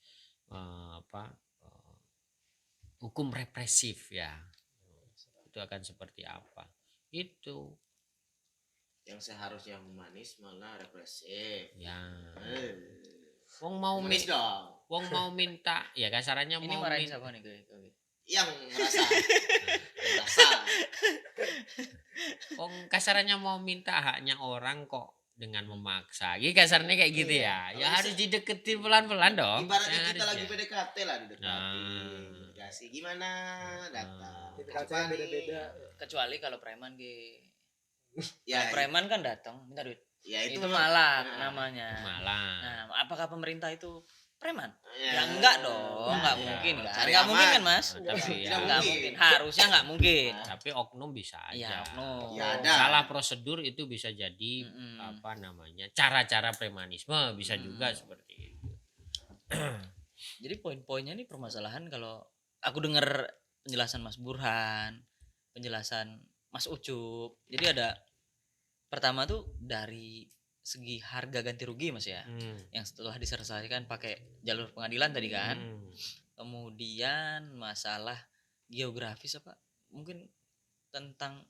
Speaker 1: hukum represif ya, itu akan seperti apa itu
Speaker 2: yang seharusnya humanis malah represif
Speaker 1: ya. Wong mau minta ya, kasarannya
Speaker 4: ini
Speaker 1: mau
Speaker 4: marahin siapa nih
Speaker 2: yang merasa
Speaker 1: Wong kasarannya mau minta haknya orang kok dengan memaksa. Gitu kasarnya kayak gitu ya. Ya harus dideketin pelan-pelan dong.
Speaker 2: Ibaratnya kita lagi PDKT lah, didekatin. Kasih gimana datang.
Speaker 3: PDKT beda-beda.
Speaker 4: Kecuali kalau preman
Speaker 2: Ya,
Speaker 4: preman kan datang minta duit.
Speaker 2: Ya
Speaker 4: itu malak namanya.
Speaker 1: Malak.
Speaker 4: Nah, apakah pemerintah itu preman?
Speaker 2: Ya,
Speaker 4: enggak dong, enggak mungkin kan. Enggak mungkin kan, Mas?
Speaker 1: Tapi
Speaker 4: enggak mungkin. Harusnya enggak mungkin.
Speaker 1: Tapi oknum bisa aja.
Speaker 4: Ya, oknum.
Speaker 2: Ya, ada.
Speaker 1: Salah prosedur itu bisa jadi cara-cara premanisme bisa juga seperti itu.
Speaker 4: Jadi poin-poinnya nih permasalahan kalau aku dengar penjelasan Mas Burhan, penjelasan Mas Ucup. Jadi ada pertama tuh dari segi harga ganti rugi Mas ya, yang setelah diselesaikan pakai jalur pengadilan tadi kan. Kemudian masalah geografis mungkin tentang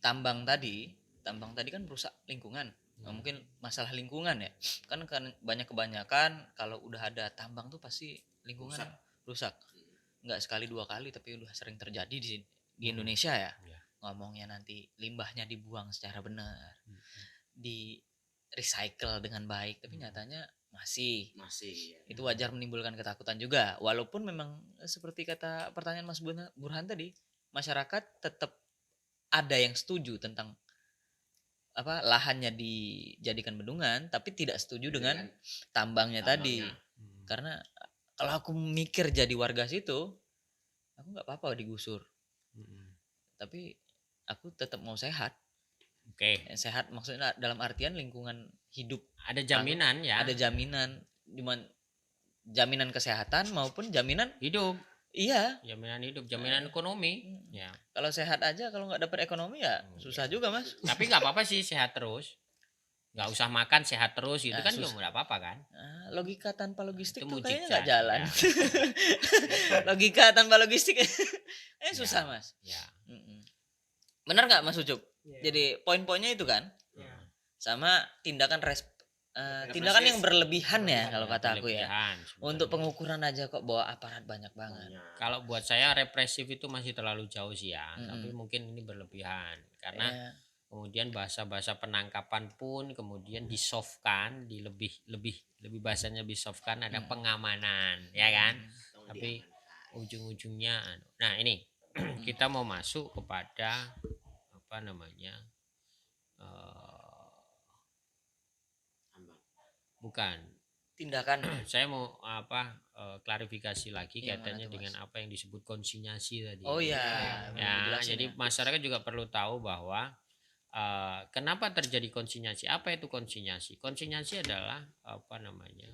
Speaker 4: tambang tadi kan merusak lingkungan. Nah, mungkin masalah lingkungan ya, kan kebanyakan kalau udah ada tambang tuh pasti lingkungan rusak. Nggak sekali dua kali tapi udah sering terjadi di Indonesia ya. Ngomongnya nanti limbahnya dibuang secara benar, di recycle dengan baik, tapi nyatanya masih ya. Itu wajar menimbulkan ketakutan juga, walaupun memang seperti kata pertanyaan Mas Burhan tadi, masyarakat tetap ada yang setuju tentang lahannya dijadikan bendungan, tapi tidak setuju dengan tambangnya tadi. Karena kalau aku mikir jadi warga situ, aku nggak apa-apa digusur, tapi aku tetap mau sehat.
Speaker 1: Oke.
Speaker 4: Sehat maksudnya dalam artian lingkungan hidup.
Speaker 1: Ada jaminan ya.
Speaker 4: Ada jaminan, jaminan kesehatan maupun jaminan
Speaker 1: hidup.
Speaker 4: Iya.
Speaker 1: Jaminan hidup, jaminan ekonomi. Ya.
Speaker 4: Kalau sehat aja, kalau nggak dapat ekonomi ya susah juga Mas.
Speaker 1: Tapi nggak apa-apa sih sehat terus. nggak usah makan sehat terus gitu
Speaker 4: Nah,
Speaker 1: kan juga
Speaker 4: susah.
Speaker 1: nggak apa-apa kan.
Speaker 4: Nah, logika tanpa logistik
Speaker 1: Itu
Speaker 4: tuh kayaknya
Speaker 1: mujizat,
Speaker 4: nggak jalan.
Speaker 1: ya.
Speaker 4: Logika tanpa logistik susah
Speaker 1: Ya,
Speaker 4: Mas.
Speaker 1: ya.
Speaker 4: Mm-mm. Benar nggak Mas Ucup?
Speaker 3: Iya.
Speaker 4: Jadi poin-poinnya itu kan,
Speaker 3: Iya.
Speaker 4: sama tindakan
Speaker 2: Represif.
Speaker 4: tindakan yang berlebihan ya kalau
Speaker 1: Ya,
Speaker 4: kata aku ya.
Speaker 1: berlebihan
Speaker 4: Untuk
Speaker 1: sebenarnya.
Speaker 4: pengukuran aja kok bawa aparat banyak banget.
Speaker 2: Banyak.
Speaker 1: Kalau buat saya represif itu masih terlalu jauh sih ya, tapi
Speaker 4: Mm-mm.
Speaker 1: mungkin ini berlebihan karena
Speaker 4: Ya,
Speaker 1: kemudian bahasa-bahasa penangkapan pun kemudian disoftkan, lebih bahasanya disoftkan, ada pengamanan, ya kan?
Speaker 2: Tolong
Speaker 1: Tapi
Speaker 2: diamankan.
Speaker 1: ujung-ujungnya nah ini kita mau masuk kepada apa namanya?
Speaker 2: Ambang.
Speaker 1: Bukan.
Speaker 4: tindakan
Speaker 1: Saya mau klarifikasi lagi
Speaker 4: Yang mana
Speaker 1: kaitannya
Speaker 4: tuh, Mas?
Speaker 1: dengan apa yang disebut konsinyasi tadi.
Speaker 4: Oh ya,
Speaker 1: Ya, jadi masyarakat juga perlu tahu bahwa kenapa terjadi konsinyasi. Apa itu konsinyasi? Konsinyasi adalah apa namanya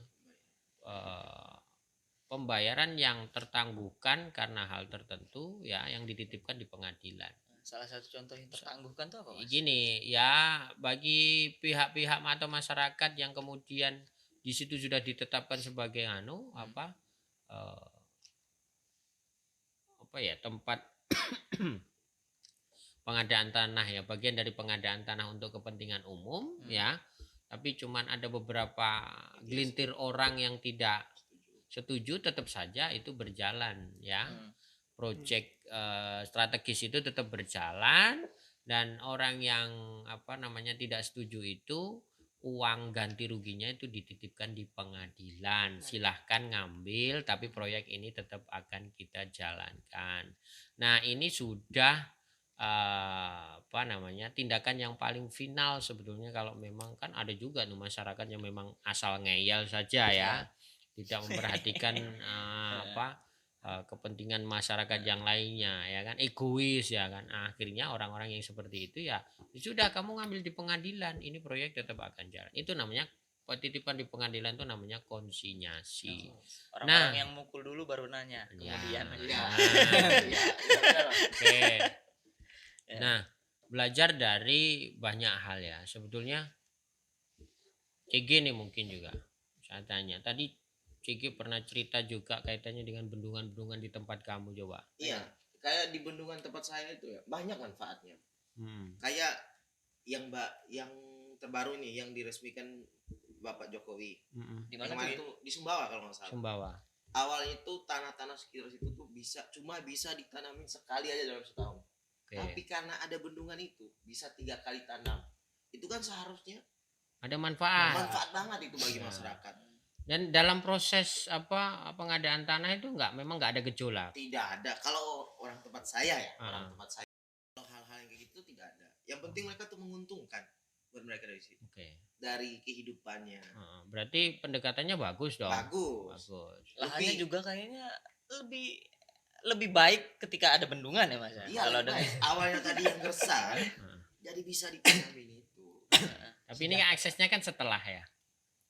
Speaker 1: pembayaran yang tertangguhkan karena hal tertentu ya yang dititipkan di pengadilan.
Speaker 4: salah satu contoh yang tertangguhkan tuh apa Mas?
Speaker 1: Gini ya bagi pihak-pihak atau masyarakat yang kemudian di situ sudah ditetapkan sebagai eh, apa ya tempat pengadaan tanah ya bagian dari pengadaan tanah untuk kepentingan umum ya tapi cuman ada beberapa gelintir orang yang tidak setuju tetap saja itu berjalan ya proyek strategis itu tetap berjalan dan orang yang apa namanya tidak setuju itu uang ganti ruginya itu dititipkan di pengadilan silahkan ngambil tapi proyek ini tetap akan kita jalankan. Nah ini sudah apa namanya tindakan yang paling final sebetulnya kalau memang kan ada juga nih masyarakat yang memang asal ngeyel saja ya tidak memperhatikan kepentingan masyarakat yang lainnya ya kan egois ya kan akhirnya orang-orang yang seperti itu ya sudah kamu ngambil di pengadilan ini proyek tetap akan jalan itu namanya titipan di pengadilan itu namanya konsinyasi.
Speaker 4: Orang-orang
Speaker 1: Nah.
Speaker 4: yang mukul dulu baru nanya
Speaker 1: Ya,
Speaker 4: kemudian
Speaker 2: Iya.
Speaker 1: oke.
Speaker 4: Ya.
Speaker 1: Nah, belajar dari banyak hal ya. Sebetulnya CG nih mungkin juga. Saya tanya. Tadi CG pernah cerita juga kaitannya dengan bendungan-bendungan di tempat kamu coba.
Speaker 2: Iya, kayak di bendungan tempat saya itu ya banyak manfaatnya.
Speaker 1: Hmm.
Speaker 2: Kayak yang terbaru nih yang diresmikan Bapak Jokowi.
Speaker 1: Mm-mm.
Speaker 4: di mana
Speaker 2: Yang
Speaker 4: tuh?
Speaker 2: itu di Sumbawa kalau nggak salah.
Speaker 1: Sumbawa.
Speaker 2: Awalnya itu tanah-tanah sekitar situ tuh cuma bisa ditanamin sekali aja dalam setahun.
Speaker 1: Oke.
Speaker 2: Tapi karena ada bendungan itu bisa 3 kali tanam. Itu kan seharusnya
Speaker 1: Ada manfaat.
Speaker 2: manfaat banget itu bagi
Speaker 1: Ya.
Speaker 2: masyarakat.
Speaker 1: Dan dalam proses pengadaan tanah itu memang nggak ada gejolak.
Speaker 2: Tidak ada kalau orang tempat saya ya,
Speaker 1: Ah.
Speaker 2: orang tempat saya. Kalau hal-hal yang kayak gitu tidak ada. Yang penting mereka tuh menguntungkan buat mereka dari situ.
Speaker 1: Oke.
Speaker 2: Dari kehidupannya.
Speaker 1: Berarti pendekatannya bagus dong.
Speaker 2: Bagus.
Speaker 4: Lahannya
Speaker 2: Lebih-
Speaker 4: juga kayaknya lebih baik ketika ada bendungan ya Mas ya?
Speaker 2: Iya,
Speaker 4: Kalau ada
Speaker 2: baik. Awalnya tadi yang gersang,
Speaker 1: Nah.
Speaker 2: jadi bisa ditanamin itu.
Speaker 1: Tapi ini aksesnya kan setelah ya.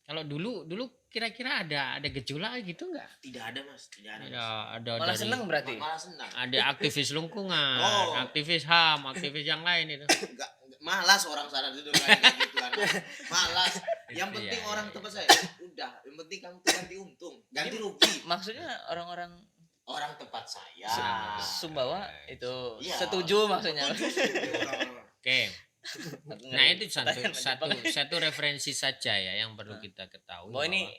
Speaker 1: Kalau dulu kira-kira ada gejolak gitu nggak?
Speaker 2: Tidak ada mas, tidak ada. Mas.
Speaker 1: Ada
Speaker 4: malah
Speaker 1: dari-
Speaker 4: seneng berarti.
Speaker 2: Malah senang.
Speaker 1: ada aktivis lingkungan,
Speaker 2: Oh.
Speaker 1: aktivis HAM, aktivis yang lain itu.
Speaker 2: Enggak malas orang sana duduk kayak gituan. Malas. Yang
Speaker 1: Itu
Speaker 2: penting
Speaker 1: ya,
Speaker 2: orang
Speaker 1: ya,
Speaker 2: tempat saya udah. Yang penting kamu tuh ganti untung, ganti rugi.
Speaker 4: Maksudnya orang-orang
Speaker 2: Orang tempat saya.
Speaker 4: Sumbawa itu
Speaker 2: Iya.
Speaker 4: setuju maksudnya.
Speaker 2: Setuju orang-orang.
Speaker 1: Oke. Nah itu
Speaker 4: Pertanyaan
Speaker 1: satu referensi saja ya yang perlu kita ketahui.
Speaker 4: bahwa ini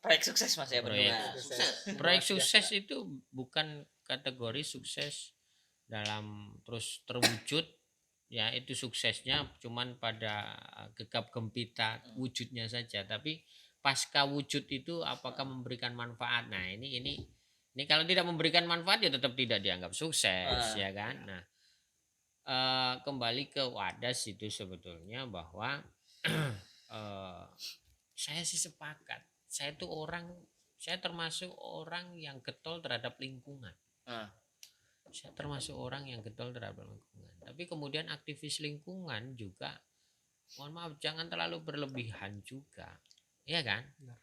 Speaker 4: proyek sukses Mas ya
Speaker 1: Proyek.
Speaker 4: bendungan.
Speaker 2: Nah, sukses.
Speaker 1: proyek sukses itu bukan kategori sukses dalam terus terwujud ya itu suksesnya cuman pada gegap gempita wujudnya saja tapi pasca wujud itu apakah memberikan manfaat. Nah ini kalau tidak memberikan manfaat ya tetap tidak dianggap sukses ya kan. Nah kembali ke Wadas itu sebetulnya bahwa saya sih sepakat saya termasuk orang yang getol terhadap lingkungan. Saya termasuk orang yang getol terhadap lingkungan. Tapi kemudian aktivis lingkungan juga, mohon maaf jangan terlalu berlebihan juga, ya kan?
Speaker 3: Benar.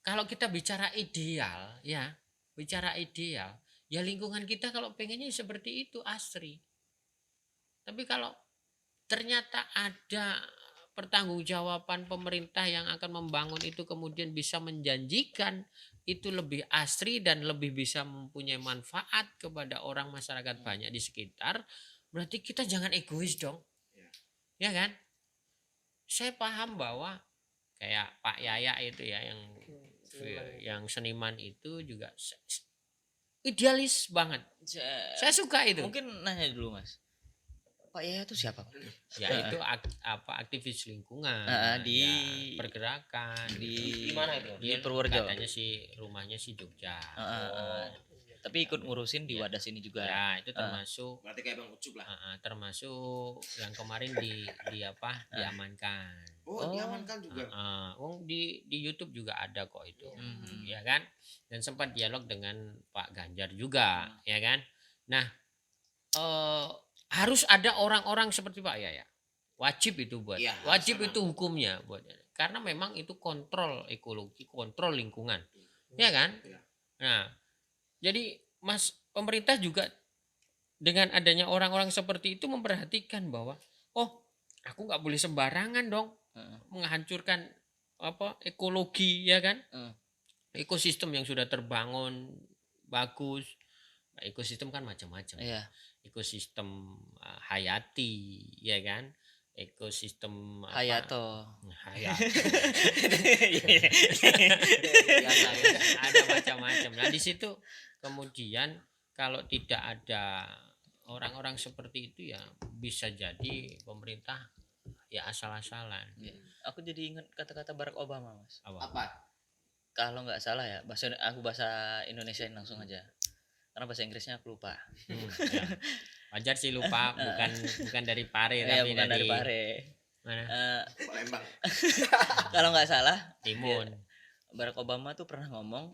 Speaker 1: Kalau kita bicara ideal, ya lingkungan kita kalau pengennya seperti itu asri. Tapi kalau ternyata ada pertanggungjawaban pemerintah yang akan membangun itu kemudian bisa menjanjikan itu lebih asri dan lebih bisa mempunyai manfaat kepada orang masyarakat banyak di sekitar, berarti kita jangan egois dong. Ya kan? Saya paham bahwa kayak Pak Yaya itu ya yang seniman itu juga idealis banget. Saya suka itu.
Speaker 4: Mungkin nanya dulu Mas, Pak Yaya itu siapa?
Speaker 1: Ya itu aktivis lingkungan
Speaker 4: di
Speaker 1: ya, pergerakan
Speaker 4: di
Speaker 2: Di mana itu?
Speaker 4: di Purworejo.
Speaker 1: katanya sih rumahnya si Jogja.
Speaker 4: Tapi ikut ngurusin di Wadas ini juga.
Speaker 1: Ya itu termasuk
Speaker 2: Berarti kayak Bang Ucup lah.
Speaker 1: termasuk yang kemarin diamankan.
Speaker 2: Oh, diamankan juga.
Speaker 1: Di YouTube juga ada kok itu, ya kan? Dan sempat dialog dengan Pak Ganjar juga, ya kan? Nah, harus ada orang-orang seperti Pak Yaya. Wajib itu buat.
Speaker 2: Iya,
Speaker 1: Wajib
Speaker 2: harus
Speaker 1: itu hukumnya buat. Karena memang itu kontrol ekologi, kontrol lingkungan. Ya kan?
Speaker 2: Iya.
Speaker 1: Nah, jadi pemerintah juga dengan adanya orang-orang seperti itu memperhatikan bahwa aku nggak boleh sembarangan dong menghancurkan ekologi, ya kan? Ekosistem yang sudah terbangun bagus. Ekosistem kan macam-macam.
Speaker 4: Iya.
Speaker 1: Ekosistem hayati, ya kan? Ekosistem
Speaker 4: Hayato.
Speaker 1: Ada macam-macam. Nah di situ kemudian kalau tidak ada orang-orang seperti itu ya bisa jadi pemerintah ya asal-asalan.
Speaker 4: Aku jadi ingat kata-kata Barack Obama, Mas.
Speaker 2: Apa?
Speaker 4: Kalau nggak salah ya, bahasa Indonesiain langsung aja. Karena bahasa Inggrisnya aku lupa.
Speaker 1: Ya. Wajar sih lupa, bukan dari Pare
Speaker 4: Ya,
Speaker 1: tapi
Speaker 4: bukan dari Pare.
Speaker 1: Mana?
Speaker 2: Palembang.
Speaker 4: Kalau nggak salah,
Speaker 1: Timun.
Speaker 4: Barack Obama tuh pernah ngomong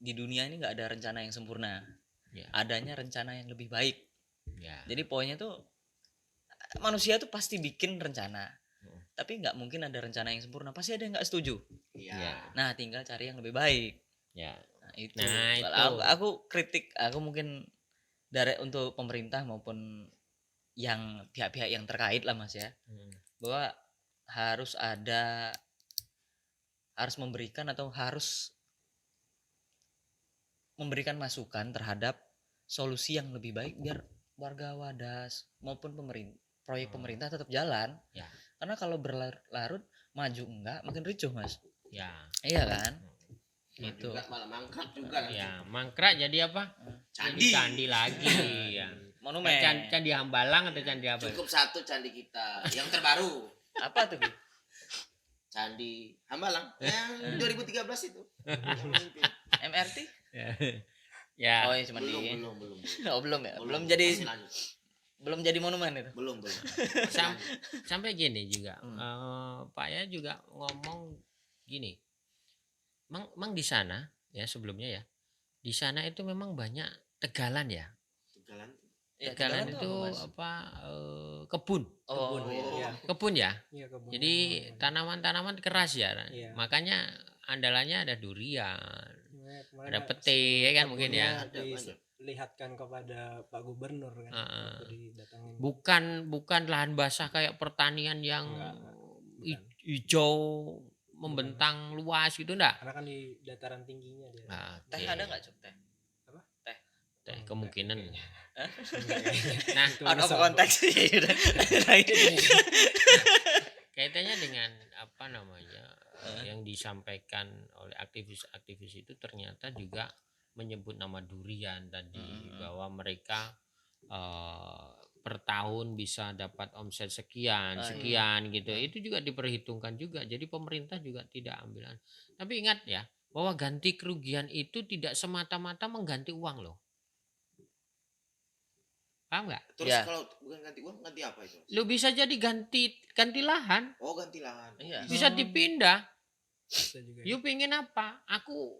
Speaker 4: di dunia ini nggak ada rencana yang sempurna.
Speaker 1: Ya.
Speaker 4: Adanya rencana yang lebih baik.
Speaker 1: Ya.
Speaker 4: Jadi poinnya tuh manusia tuh pasti bikin rencana. Tapi nggak mungkin ada rencana yang sempurna. Pasti ada yang nggak setuju.
Speaker 2: Iya.
Speaker 4: Nah, tinggal cari yang lebih baik.
Speaker 1: Ya.
Speaker 4: Nah, itu.
Speaker 1: Nah,
Speaker 4: Kalau
Speaker 1: itu.
Speaker 4: aku kritik, aku mungkin dari untuk pemerintah maupun yang pihak-pihak yang terkait lah Mas ya. Bahwa harus memberikan atau harus memberikan masukan terhadap solusi yang lebih baik biar warga Wadas maupun proyek pemerintah tetap jalan.
Speaker 1: Ya.
Speaker 4: Karena kalau berlarut maju enggak makin ricuh Mas.
Speaker 1: Ya.
Speaker 4: Iya kan? Itu.
Speaker 2: Juga malah mangkrak juga.
Speaker 1: Ya, mangkrak jadi apa?
Speaker 2: Candi.
Speaker 1: Jadi candi lagi ya.
Speaker 4: Monumen.
Speaker 1: Candi Hambalang atau candi apa?
Speaker 2: Cukup satu candi kita yang terbaru.
Speaker 4: Apa tuh?
Speaker 2: Candi Hambalang yang 2013 itu.
Speaker 4: MRT?
Speaker 1: Ya.
Speaker 4: Oh, ya cuma
Speaker 2: belum,
Speaker 4: di.
Speaker 2: belum.
Speaker 4: Oh, belum ya. Belum jadi
Speaker 2: Masih lanjut.
Speaker 4: belum jadi monumen itu.
Speaker 2: Belum.
Speaker 1: Sampai gini juga. Pak ya juga ngomong gini. Mang di sana ya sebelumnya ya. Di sana itu memang banyak tegalan ya.
Speaker 2: Tegalan.
Speaker 4: Ya,
Speaker 1: Tegalan
Speaker 4: tuh
Speaker 1: itu
Speaker 4: apa, Mas?
Speaker 1: kebun.
Speaker 4: Oh,
Speaker 3: Iya.
Speaker 1: Kebun ya.
Speaker 3: Iya, kebun.
Speaker 1: Jadi tanaman-tanaman keras ya.
Speaker 3: Iya.
Speaker 1: Makanya andalannya ada durian,
Speaker 3: Ya, kemarin
Speaker 1: ada pete ya kan mungkin ya.
Speaker 3: Dilihatkan kepada Pak Gubernur kan waktu didatangin.
Speaker 1: Bukan lahan basah kayak pertanian yang
Speaker 3: Bukan.
Speaker 1: hijau membentang luas gitu enggak?
Speaker 3: Karena kan di dataran tingginya dia.
Speaker 4: Teh ada nggak Cuk? Teh?
Speaker 1: Teh kemungkinan.
Speaker 3: Nah,
Speaker 4: Out of context sih.
Speaker 1: Kaitannya dengan apa namanya yang disampaikan oleh aktivis-aktivis itu ternyata juga menyebut nama durian tadi bahwa mereka per tahun bisa dapat omset sekian gitu. Itu juga diperhitungkan juga. Jadi pemerintah juga tidak ambil. Tapi ingat ya bahwa ganti kerugian itu tidak semata-mata mengganti uang loh. Paham nggak?
Speaker 2: Terus
Speaker 4: Ya.
Speaker 2: kalau bukan ganti uang, ganti apa itu?
Speaker 1: Lo bisa jadi ganti lahan,
Speaker 2: Oh, ganti lahan.
Speaker 4: Iya.
Speaker 1: bisa dipindah.
Speaker 3: Bisa juga.
Speaker 1: You pengen apa? Aku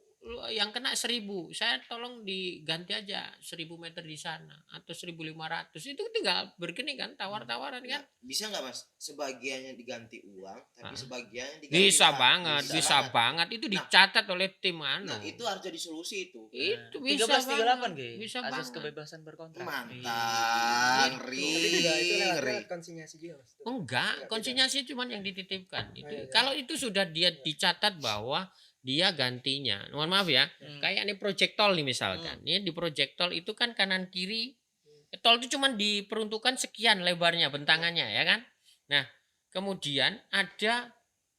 Speaker 1: yang kena 1.000, saya tolong diganti aja 1.000 meter di sana atau 1.500, itu tinggal bergeni kan, tawar-tawaran kan.
Speaker 2: Nah, bisa nggak mas sebagiannya diganti uang tapi
Speaker 1: Ah.
Speaker 2: sebagiannya diganti
Speaker 1: Bisa
Speaker 2: lahan?
Speaker 1: banget, bisa banget. Itu
Speaker 2: Nah,
Speaker 1: dicatat oleh tim
Speaker 2: Nah itu harus jadi solusi itu.
Speaker 1: Itu
Speaker 4: Nah,
Speaker 1: bisa
Speaker 4: 1338
Speaker 1: banget.
Speaker 4: Ge.
Speaker 1: Bisa
Speaker 4: Asas
Speaker 1: banget.
Speaker 4: kebebasan berkontrak.
Speaker 2: Mantap,
Speaker 1: Gitu.
Speaker 3: Tapi juga itu
Speaker 2: ngeri,
Speaker 3: lewat
Speaker 2: ngeri.
Speaker 3: konsinyasi juga mas.
Speaker 1: Enggak,
Speaker 3: beda.
Speaker 1: konsinyasi cuman yang dititipkan. Itu
Speaker 3: iya.
Speaker 1: kalau itu sudah dia dicatat bahwa dia gantinya. Mohon maaf ya. Kayak nih project tol nih misalkan. Ini di project tol itu kan kanan kiri tol itu cuman diperuntukkan sekian lebarnya, bentangannya ya kan. Nah, kemudian ada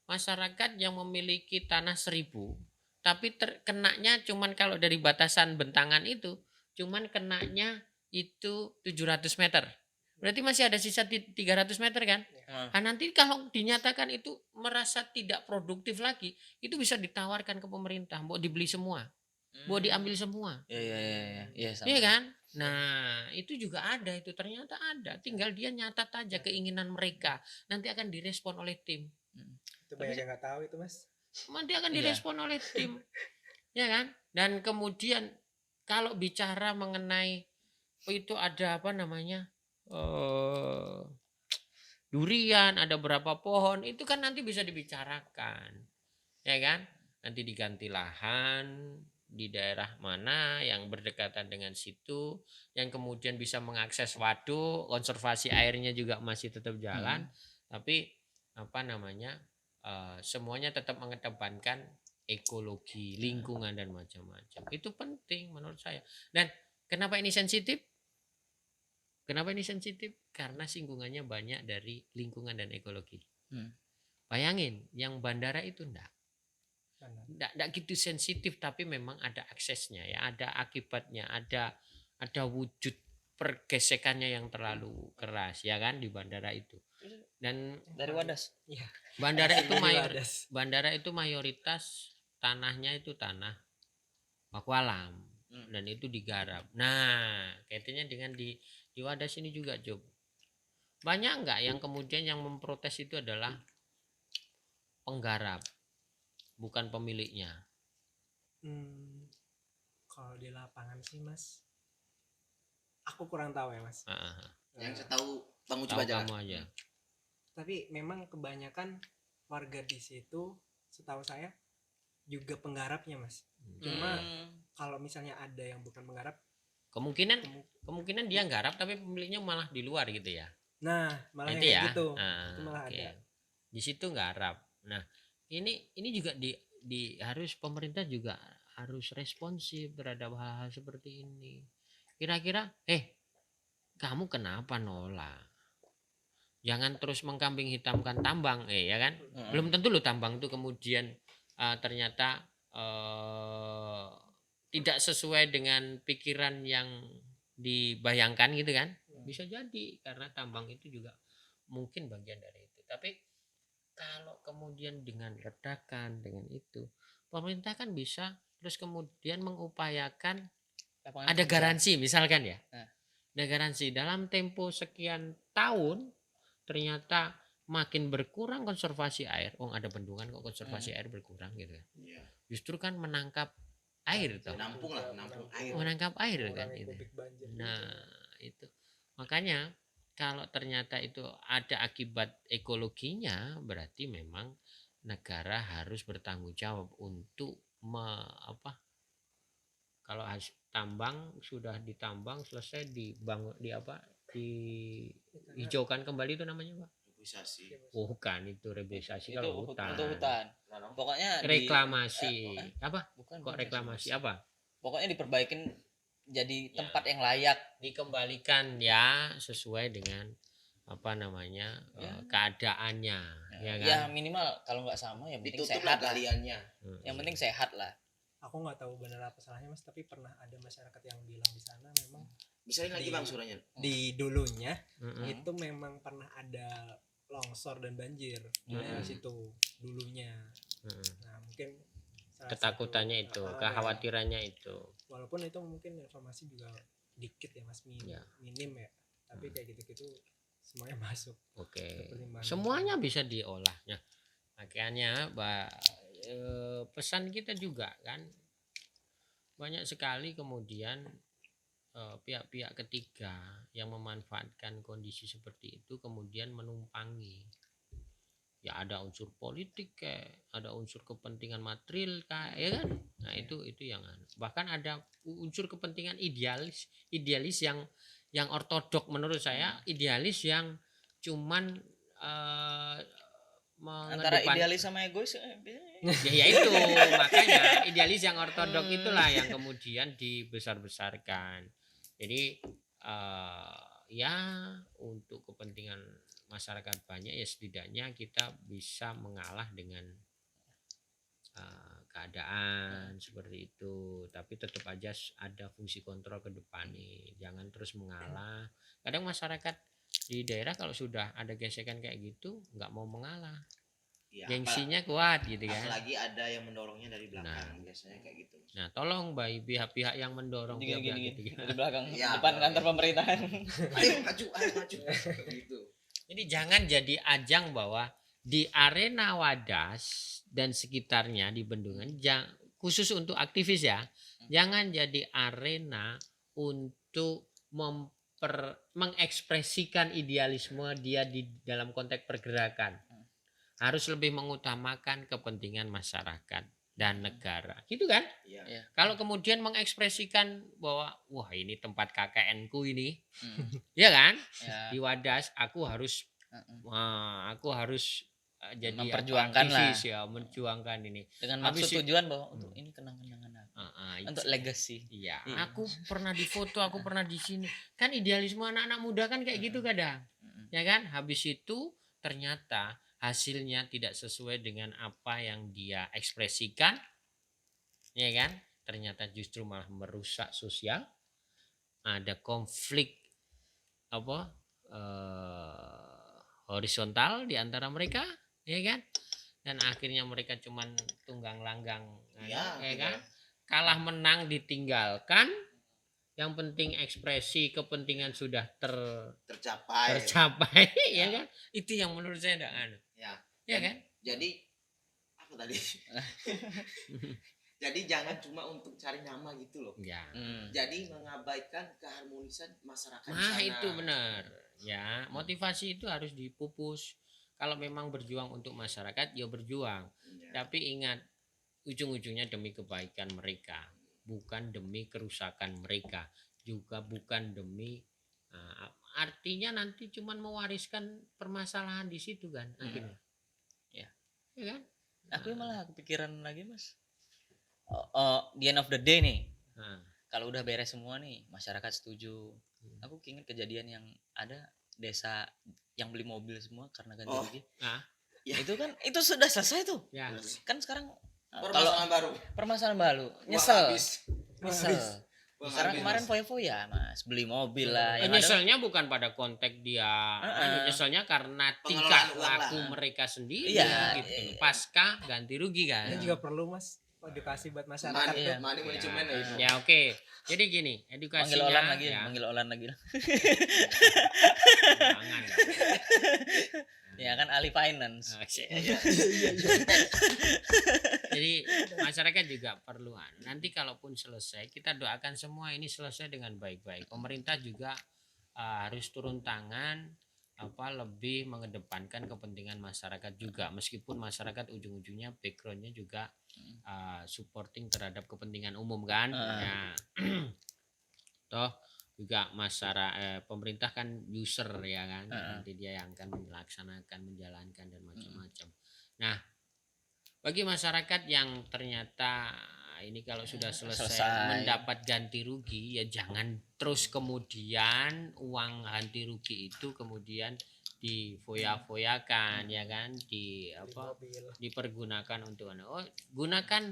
Speaker 1: masyarakat yang memiliki tanah 1.000, tapi kenanya cuman kalau dari batasan bentangan itu cuman kenanya itu 700 meter. Berarti masih ada sisa 300 meter kan? Nah, nanti kalau dinyatakan itu merasa tidak produktif lagi, itu bisa ditawarkan ke pemerintah, mau dibeli semua, mau diambil semua.
Speaker 4: Iya, sama.
Speaker 1: Iya kan? Nah, itu juga ada, itu ternyata ada. Tinggal dia nyatat aja keinginan mereka. Nanti akan direspon oleh tim.
Speaker 3: Itu banyak yang nggak tahu itu mas.
Speaker 1: Nanti akan
Speaker 4: Iya.
Speaker 1: direspon oleh tim. Ya kan? Dan kemudian kalau bicara mengenai itu ada apa namanya? Durian, ada berapa pohon, itu kan nanti bisa dibicarakan. Ya kan? Nanti diganti lahan di daerah mana yang berdekatan dengan situ, yang kemudian bisa mengakses waduk, konservasi airnya juga masih tetap jalan, tapi apa namanya, semuanya tetap mengedepankan ekologi, lingkungan dan macam-macam. Itu penting menurut saya. Dan kenapa ini sensitif? Kenapa ini sensitif? Karena singgungannya banyak dari lingkungan dan ekologi. Bayangin, yang bandara itu enggak gitu sensitif, tapi memang ada aksesnya ya, ada akibatnya, ada wujud pergesekannya yang terlalu keras ya kan di bandara itu. Dan
Speaker 4: Dari Wadas.
Speaker 3: Iya.
Speaker 1: bandara itu mayoritas tanahnya itu tanah baku alam dan itu digarap. Nah, kaitannya dengan di Wadas ini juga Job. Banyak enggak yang kemudian yang memprotes itu adalah penggarap, bukan pemiliknya.
Speaker 3: Kalau di lapangan sih mas, aku kurang tahu ya mas.
Speaker 2: Yang saya tahu Bang Ucup
Speaker 1: Tahu
Speaker 2: aja.
Speaker 1: kamu aja.
Speaker 3: Tapi memang kebanyakan warga di situ, setahu saya juga penggarapnya mas. Cuma kalau misalnya ada yang bukan penggarap,
Speaker 1: kemungkinan dia garap tapi pemiliknya malah di luar gitu ya.
Speaker 3: Nah, malah
Speaker 1: itu
Speaker 3: yang
Speaker 1: ya.
Speaker 3: gitu. Itu malah
Speaker 1: Oke.
Speaker 3: ada.
Speaker 1: Di situ garap. Nah, ini juga di harus pemerintah juga harus responsif terhadap hal-hal seperti ini. Kira-kira kamu kenapa nolak? Jangan terus mengkambing hitamkan tambang, ya kan? Belum tentu loh tambang itu kemudian ternyata tidak sesuai dengan pikiran yang dibayangkan gitu kan? Bisa jadi karena tambang itu juga mungkin bagian dari itu. Tapi kalau kemudian dengan ledakan dengan itu, pemerintah kan bisa terus kemudian mengupayakan ada garansi misalkan ya. Ada garansi dalam tempo sekian tahun ternyata makin berkurang konservasi air. Ada bendungan kok konservasi air berkurang gitu kan. Justru kan menangkap air toh.
Speaker 2: Nampung air.
Speaker 1: Menangkap air kan itu. Nah, itu. Makanya kalau ternyata itu ada akibat ekologinya, berarti memang negara harus bertanggung jawab untuk kalau tambang sudah ditambang selesai dibangun dihijaukan kembali itu namanya Pak?
Speaker 2: Reboisasi.
Speaker 1: Bukan itu reboisasi
Speaker 4: Itu
Speaker 1: kalau hutan.
Speaker 4: untuk hutan. Pokoknya
Speaker 1: reklamasi.
Speaker 4: Bukan
Speaker 1: Kok reklamasi apa?
Speaker 4: Pokoknya diperbaikin jadi tempat yang layak,
Speaker 1: dikembalikan ya sesuai dengan keadaannya ya kan.
Speaker 4: Ya minimal kalau nggak sama ya penting
Speaker 2: Ditutup
Speaker 4: sehat
Speaker 2: lah galiannya.
Speaker 4: Yang penting sehat lah.
Speaker 3: Aku nggak tahu benar apa salahnya mas, tapi pernah ada masyarakat yang bilang di sana memang
Speaker 2: Bisa lagi Bang suranya.
Speaker 3: di dulunya itu memang pernah ada longsor dan banjir di situ dulunya. Nah mungkin
Speaker 1: Ketakutannya itu, kekhawatirannya itu.
Speaker 3: Walaupun itu mungkin informasi juga dikit ya mas, minim ya, tapi kayak gitu-gitu semuanya masuk.
Speaker 1: Oke. Semuanya bisa diolahnya. Makanya pesan kita juga kan banyak sekali kemudian pihak-pihak ketiga yang memanfaatkan kondisi seperti itu kemudian menumpangi. Ya ada unsur politik kayak, ada unsur kepentingan material kayak, ya kan? Nah, itu yang bahkan ada unsur kepentingan idealis yang ortodok menurut saya, idealis yang cuman
Speaker 4: Antara
Speaker 1: mengedepan
Speaker 4: idealis sama egois
Speaker 1: ya itu makanya idealis yang ortodok itulah yang kemudian dibesar-besarkan. Jadi ya untuk kepentingan masyarakat banyak ya setidaknya kita bisa mengalah dengan keadaan seperti itu, tapi tetap aja ada fungsi kontrol ke depan nih, jangan terus mengalah. Kadang masyarakat di daerah kalau sudah ada gesekan kayak gitu nggak mau mengalah,
Speaker 2: Ya,
Speaker 1: gengsinya kuat gitu kan.
Speaker 2: apalagi ada yang mendorongnya dari belakang,
Speaker 1: Nah.
Speaker 2: biasanya kayak gitu.
Speaker 1: Nah, tolong bagi pihak-pihak yang mendorong pihak-pihak
Speaker 4: gini
Speaker 1: ketiga.
Speaker 4: dari belakang
Speaker 2: Iya,
Speaker 4: depan
Speaker 2: boleh.
Speaker 4: kantor pemerintahan.
Speaker 2: Ayo maju gitu.
Speaker 1: Jadi jangan jadi ajang bahwa di arena Wadas dan sekitarnya di Bendungan, khusus untuk aktivis ya, jangan jadi arena untuk mengekspresikan idealisme dia di dalam konteks pergerakan. Harus lebih mengutamakan kepentingan masyarakat dan negara, gitu kan?
Speaker 2: Iya.
Speaker 4: Iya.
Speaker 1: Kalau kemudian mengekspresikan bahwa wah ini tempat KKN-ku ini, ya kan?
Speaker 4: Ya.
Speaker 1: Di Wadas aku harus jadi
Speaker 4: Memperjuangkan
Speaker 1: aktivis ya, memperjuangkan ini.
Speaker 4: Dengan
Speaker 1: Habis
Speaker 4: maksud tujuan bahwa untuk ini kenang-kenangan aku. Untuk legacy.
Speaker 1: Iya,
Speaker 4: Iya.
Speaker 1: aku pernah difoto, aku pernah di sini. Kan idealisme anak-anak muda kan kayak gitu kadang. Ya kan? Habis itu ternyata hasilnya tidak sesuai dengan apa yang dia ekspresikan. Ya kan? Ternyata justru malah merusak sosial. Ada konflik horizontal di antara mereka, ya kan? Dan akhirnya mereka cuman tunggang langgang,
Speaker 2: Iya,
Speaker 1: ya kan? Kalah menang ditinggalkan. Yang penting ekspresi kepentingan sudah tercapai, ya kan? Itu yang menurut saya tidak ya kan?
Speaker 2: Jadi apa tadi? Jadi jangan cuma untuk cari nama gitu loh.
Speaker 1: Ya.
Speaker 2: Jadi mengabaikan keharmonisan masyarakat di
Speaker 1: Nah,
Speaker 2: sana.
Speaker 1: itu benar. Ya, motivasi itu harus dipupus. Kalau memang berjuang untuk masyarakat, ya berjuang.
Speaker 2: Ya.
Speaker 1: Tapi ingat, ujung-ujungnya demi kebaikan mereka, bukan demi kerusakan mereka, juga bukan demi artinya nanti cuman mewariskan permasalahan di situ kan akhirnya. Ya kan?
Speaker 4: Aku malah kepikiran lagi, Mas. The end of the day nih. Kalau udah beres semua nih, masyarakat setuju. Aku ingat kejadian yang ada desa yang beli mobil semua karena ganti rugi.
Speaker 2: Ya.
Speaker 4: Itu kan itu sudah selesai tuh.
Speaker 1: Ya.
Speaker 4: Kan sekarang
Speaker 2: Permasalahan baru.
Speaker 4: nyesel.
Speaker 2: Habis.
Speaker 4: Sekarang kemarin foya-foya, Mas, beli mobil lah. Yang
Speaker 1: Nyeselnya bukan pada konteks dia, nyeselnya karena tingkah laku mereka sendiri,
Speaker 4: Iya,
Speaker 1: gitu. Pasca ganti rugi kan.
Speaker 3: Ini juga perlu Mas edukasi buat masyarakat.
Speaker 2: Money manajemen itu.
Speaker 1: Ya oke. Jadi gini, edukasinya
Speaker 4: manggil Olan lagi.
Speaker 1: Jangan.
Speaker 4: Ya kan ahli finance.
Speaker 1: Jadi masyarakat juga perlu. Nanti kalaupun selesai, kita doakan semua ini selesai dengan baik-baik. Pemerintah juga harus turun tangan, lebih mengedepankan kepentingan masyarakat juga. Meskipun masyarakat ujung-ujungnya backgroundnya juga supporting terhadap kepentingan umum kan. Ya. Toh juga pemerintah kan user ya kan, nanti dia yang akan melaksanakan, menjalankan dan macam-macam. Nah, bagi masyarakat yang ternyata ini kalau sudah selesai mendapat ganti rugi, ya jangan terus kemudian uang ganti rugi itu kemudian difoya-foyakan ya kan, dipergunakan untuk gunakan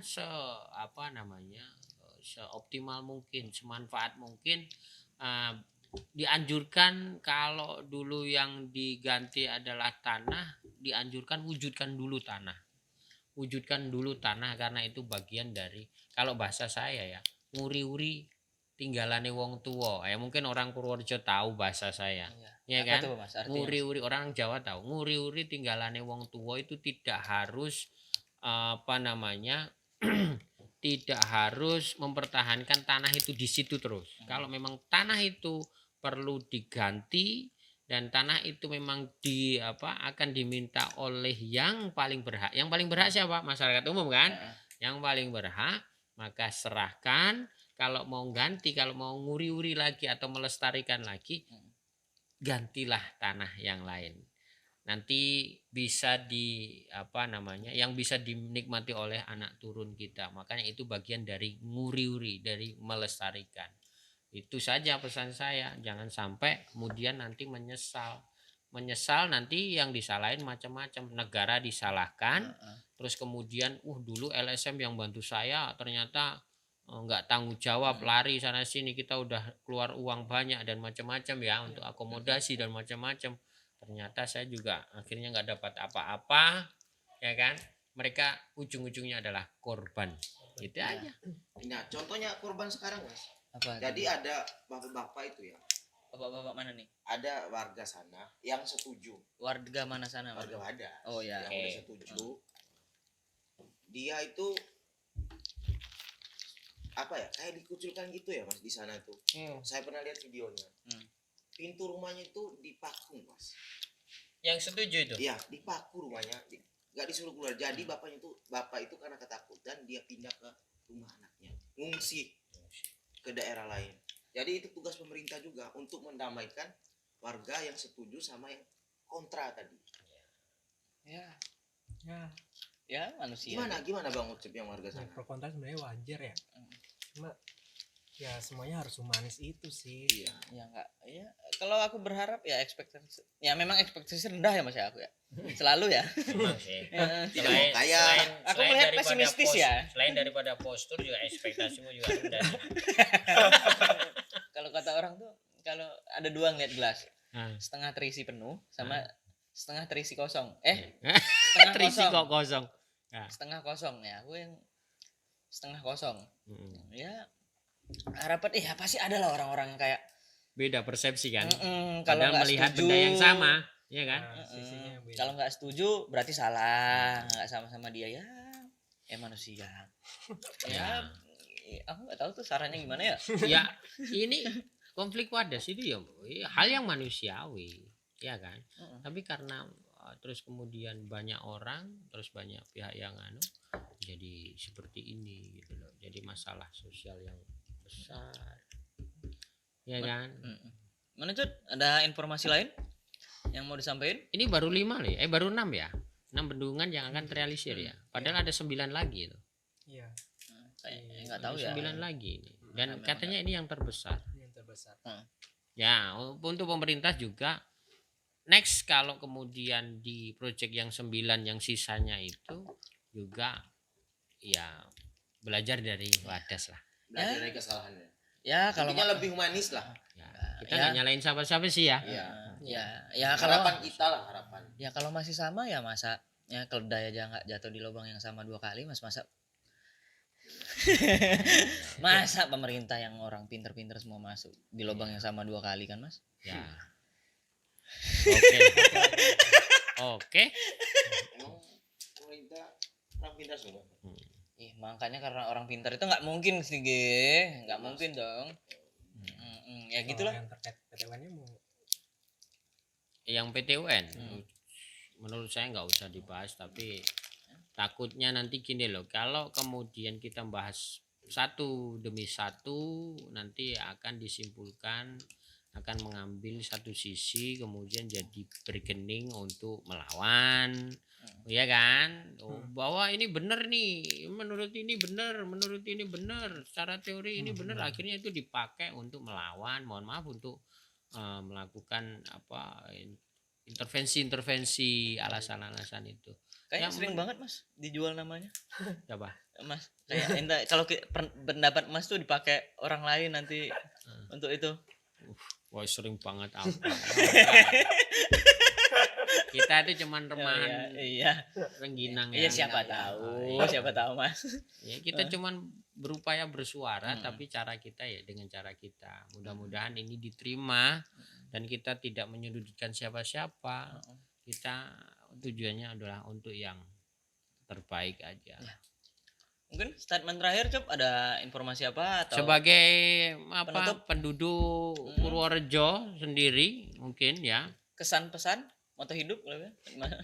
Speaker 1: seoptimal mungkin, semanfaat mungkin. Dianjurkan kalau dulu yang diganti adalah tanah, dianjurkan wujudkan dulu tanah karena itu bagian dari, kalau bahasa saya ya, nguri-uri tinggalane wong tua. Ya mungkin orang Purworejo tahu bahasa saya. Ya kan?
Speaker 4: Tuh, Mas,
Speaker 1: nguri-uri, orang Jawa tahu. Nguri-uri tinggalane wong tua itu tidak harus tidak harus mempertahankan tanah itu di situ terus. Kalau memang tanah itu perlu diganti dan tanah itu memang akan diminta oleh yang paling berhak. Yang paling berhak siapa? Masyarakat umum kan? Yang paling berhak, maka serahkan. Kalau mau ganti, kalau mau nguri-uri lagi atau melestarikan lagi, gantilah tanah yang lain. Nanti bisa yang bisa dinikmati oleh anak turun kita. Makanya itu bagian dari nguri-uri, dari melestarikan. Itu saja pesan saya. Jangan sampai kemudian nanti menyesal nanti yang disalahin macam-macam. Negara disalahkan, terus kemudian dulu LSM yang bantu saya ternyata nggak tanggung jawab, lari sana sini, kita udah keluar uang banyak dan macam-macam ya untuk akomodasi dan macam-macam. Ternyata saya juga akhirnya nggak dapat apa-apa, ya kan? Mereka ujung-ujungnya adalah korban. Gitu aja.
Speaker 2: Nah, contohnya korban sekarang, Mas.
Speaker 4: Apa?
Speaker 2: Jadi ada bapak-bapak itu ya.
Speaker 4: Bapak-bapak mana nih?
Speaker 2: Ada warga sana yang setuju.
Speaker 4: Warga mana sana?
Speaker 2: Warga Wadas.
Speaker 4: Oh ya.
Speaker 2: Yang udah setuju. Dia itu kayak dikucilkan gitu ya, Mas, di sana tuh. Saya pernah lihat videonya. Pintu rumahnya itu dipakung, Mas.
Speaker 1: Yang setuju itu?
Speaker 2: Iya, dipaku rumahnya, nggak disuruh keluar. Jadi bapak itu karena ketakutan dia pindah ke rumah anaknya, ngungsi ke daerah lain. Jadi itu tugas pemerintah juga untuk mendamaikan warga yang setuju sama yang kontra tadi.
Speaker 4: Ya manusia.
Speaker 2: Gimana Bang Ucip yang warga sana?
Speaker 3: Pro kontra sebenarnya wajar ya. Cuma ya semuanya harus humanis itu sih.
Speaker 2: Iya.
Speaker 4: Ya enggak. Ya kalau aku berharap ya memang ekspektasi rendah ya Mas ya aku ya. Selalu ya.
Speaker 1: Memang sih.
Speaker 4: Aku melihat pesimistis ya.
Speaker 1: Selain daripada postur juga ekspektasimu juga rendah.
Speaker 4: Kalau kata orang tuh kalau ada dua ngeliat gelas, setengah terisi penuh sama setengah terisi kosong. Setengah
Speaker 1: Terisi
Speaker 4: kosong.
Speaker 1: kok kosong.
Speaker 4: Setengah kosong ya. Aku yang setengah kosong. Ya harapan apa sih ada lah orang-orang yang kayak
Speaker 1: beda persepsi kan.
Speaker 4: Kalau nggak
Speaker 1: melihat
Speaker 4: setuju,
Speaker 1: benda yang sama, ya kan?
Speaker 4: Kalau nggak setuju berarti salah, nggak sama-sama dia ya. Manusia. Ya, aku nggak tahu tuh sarannya gimana ya.
Speaker 1: Ya, ini konflik wadas itu ya hal yang manusiawi, ya kan? Tapi karena terus kemudian banyak orang, terus banyak pihak yang jadi seperti ini gitu loh. Jadi masalah sosial yang besar. Ya kan?
Speaker 4: Mana Cut? Ada informasi lain yang mau disampaikan?
Speaker 1: Ini baru 5 nih, baru 6 ya. 6 bendungan yang akan terrealisir ya. Padahal ada 9 lagi itu.
Speaker 3: Iya.
Speaker 4: Enggak tahu ya.
Speaker 1: 9 lagi ini. Dan katanya ini yang terbesar.
Speaker 3: Yang terbesar.
Speaker 1: Ya, untuk pemerintah juga next kalau kemudian di proyek yang 9 yang sisanya itu juga ya belajar dari Wadas lah.
Speaker 2: Belajar dari kesalahannya.
Speaker 4: Ya kalau
Speaker 2: lebih humanis lah.
Speaker 1: Ya, kita nggak nyalain siapa-siapa sih ya.
Speaker 4: Ya kalau
Speaker 2: Harapan kita lah, harapan.
Speaker 4: ya kalau masih sama ya masa ya keledai aja nggak jatuh di lubang yang sama 2 kali masa masa pemerintah yang orang pinter-pinter semua masuk di lubang yang sama 2 kali kan Mas?
Speaker 1: Ya. Oke.
Speaker 2: Emang pemerintah orang pintar semua.
Speaker 4: Makanya karena orang pintar itu nggak mungkin sih nggak mungkin dong. Ya gitulah.
Speaker 3: Yang terkait PTUN-nya mau
Speaker 1: Yang PTUN menurut saya nggak usah dibahas, tapi takutnya nanti gini loh, kalau kemudian kita bahas satu demi satu nanti akan disimpulkan, akan mengambil satu sisi kemudian jadi bergening untuk melawan, ya kan? Bahwa ini benar nih, menurut ini benar, secara teori ini benar, akhirnya itu dipakai untuk melawan, mohon maaf, untuk melakukan intervensi alasan-alasan itu.
Speaker 4: Kayaknya sering banget Mas dijual namanya.
Speaker 1: Coba.
Speaker 4: Mas kayak entah kalau pendapat Mas tuh dipakai orang lain nanti untuk itu.
Speaker 1: Wah, sering banget apa. Kita itu cuman remahan.
Speaker 4: Iya.
Speaker 1: Rengginang
Speaker 4: Iya
Speaker 1: ya.
Speaker 4: siapa tahu Mas.
Speaker 1: Ya, kita cuman berupaya bersuara, tapi cara kita ya dengan cara kita. Mudah-mudahan ini diterima dan kita tidak menyudutkan siapa-siapa. Kita tujuannya adalah untuk yang terbaik aja.
Speaker 4: Mungkin statement terakhir Cop, ada informasi apa atau
Speaker 1: Sebagai
Speaker 4: penutup?
Speaker 1: penduduk Purworejo sendiri mungkin ya.
Speaker 4: kesan pesan moto hidup boleh gimana?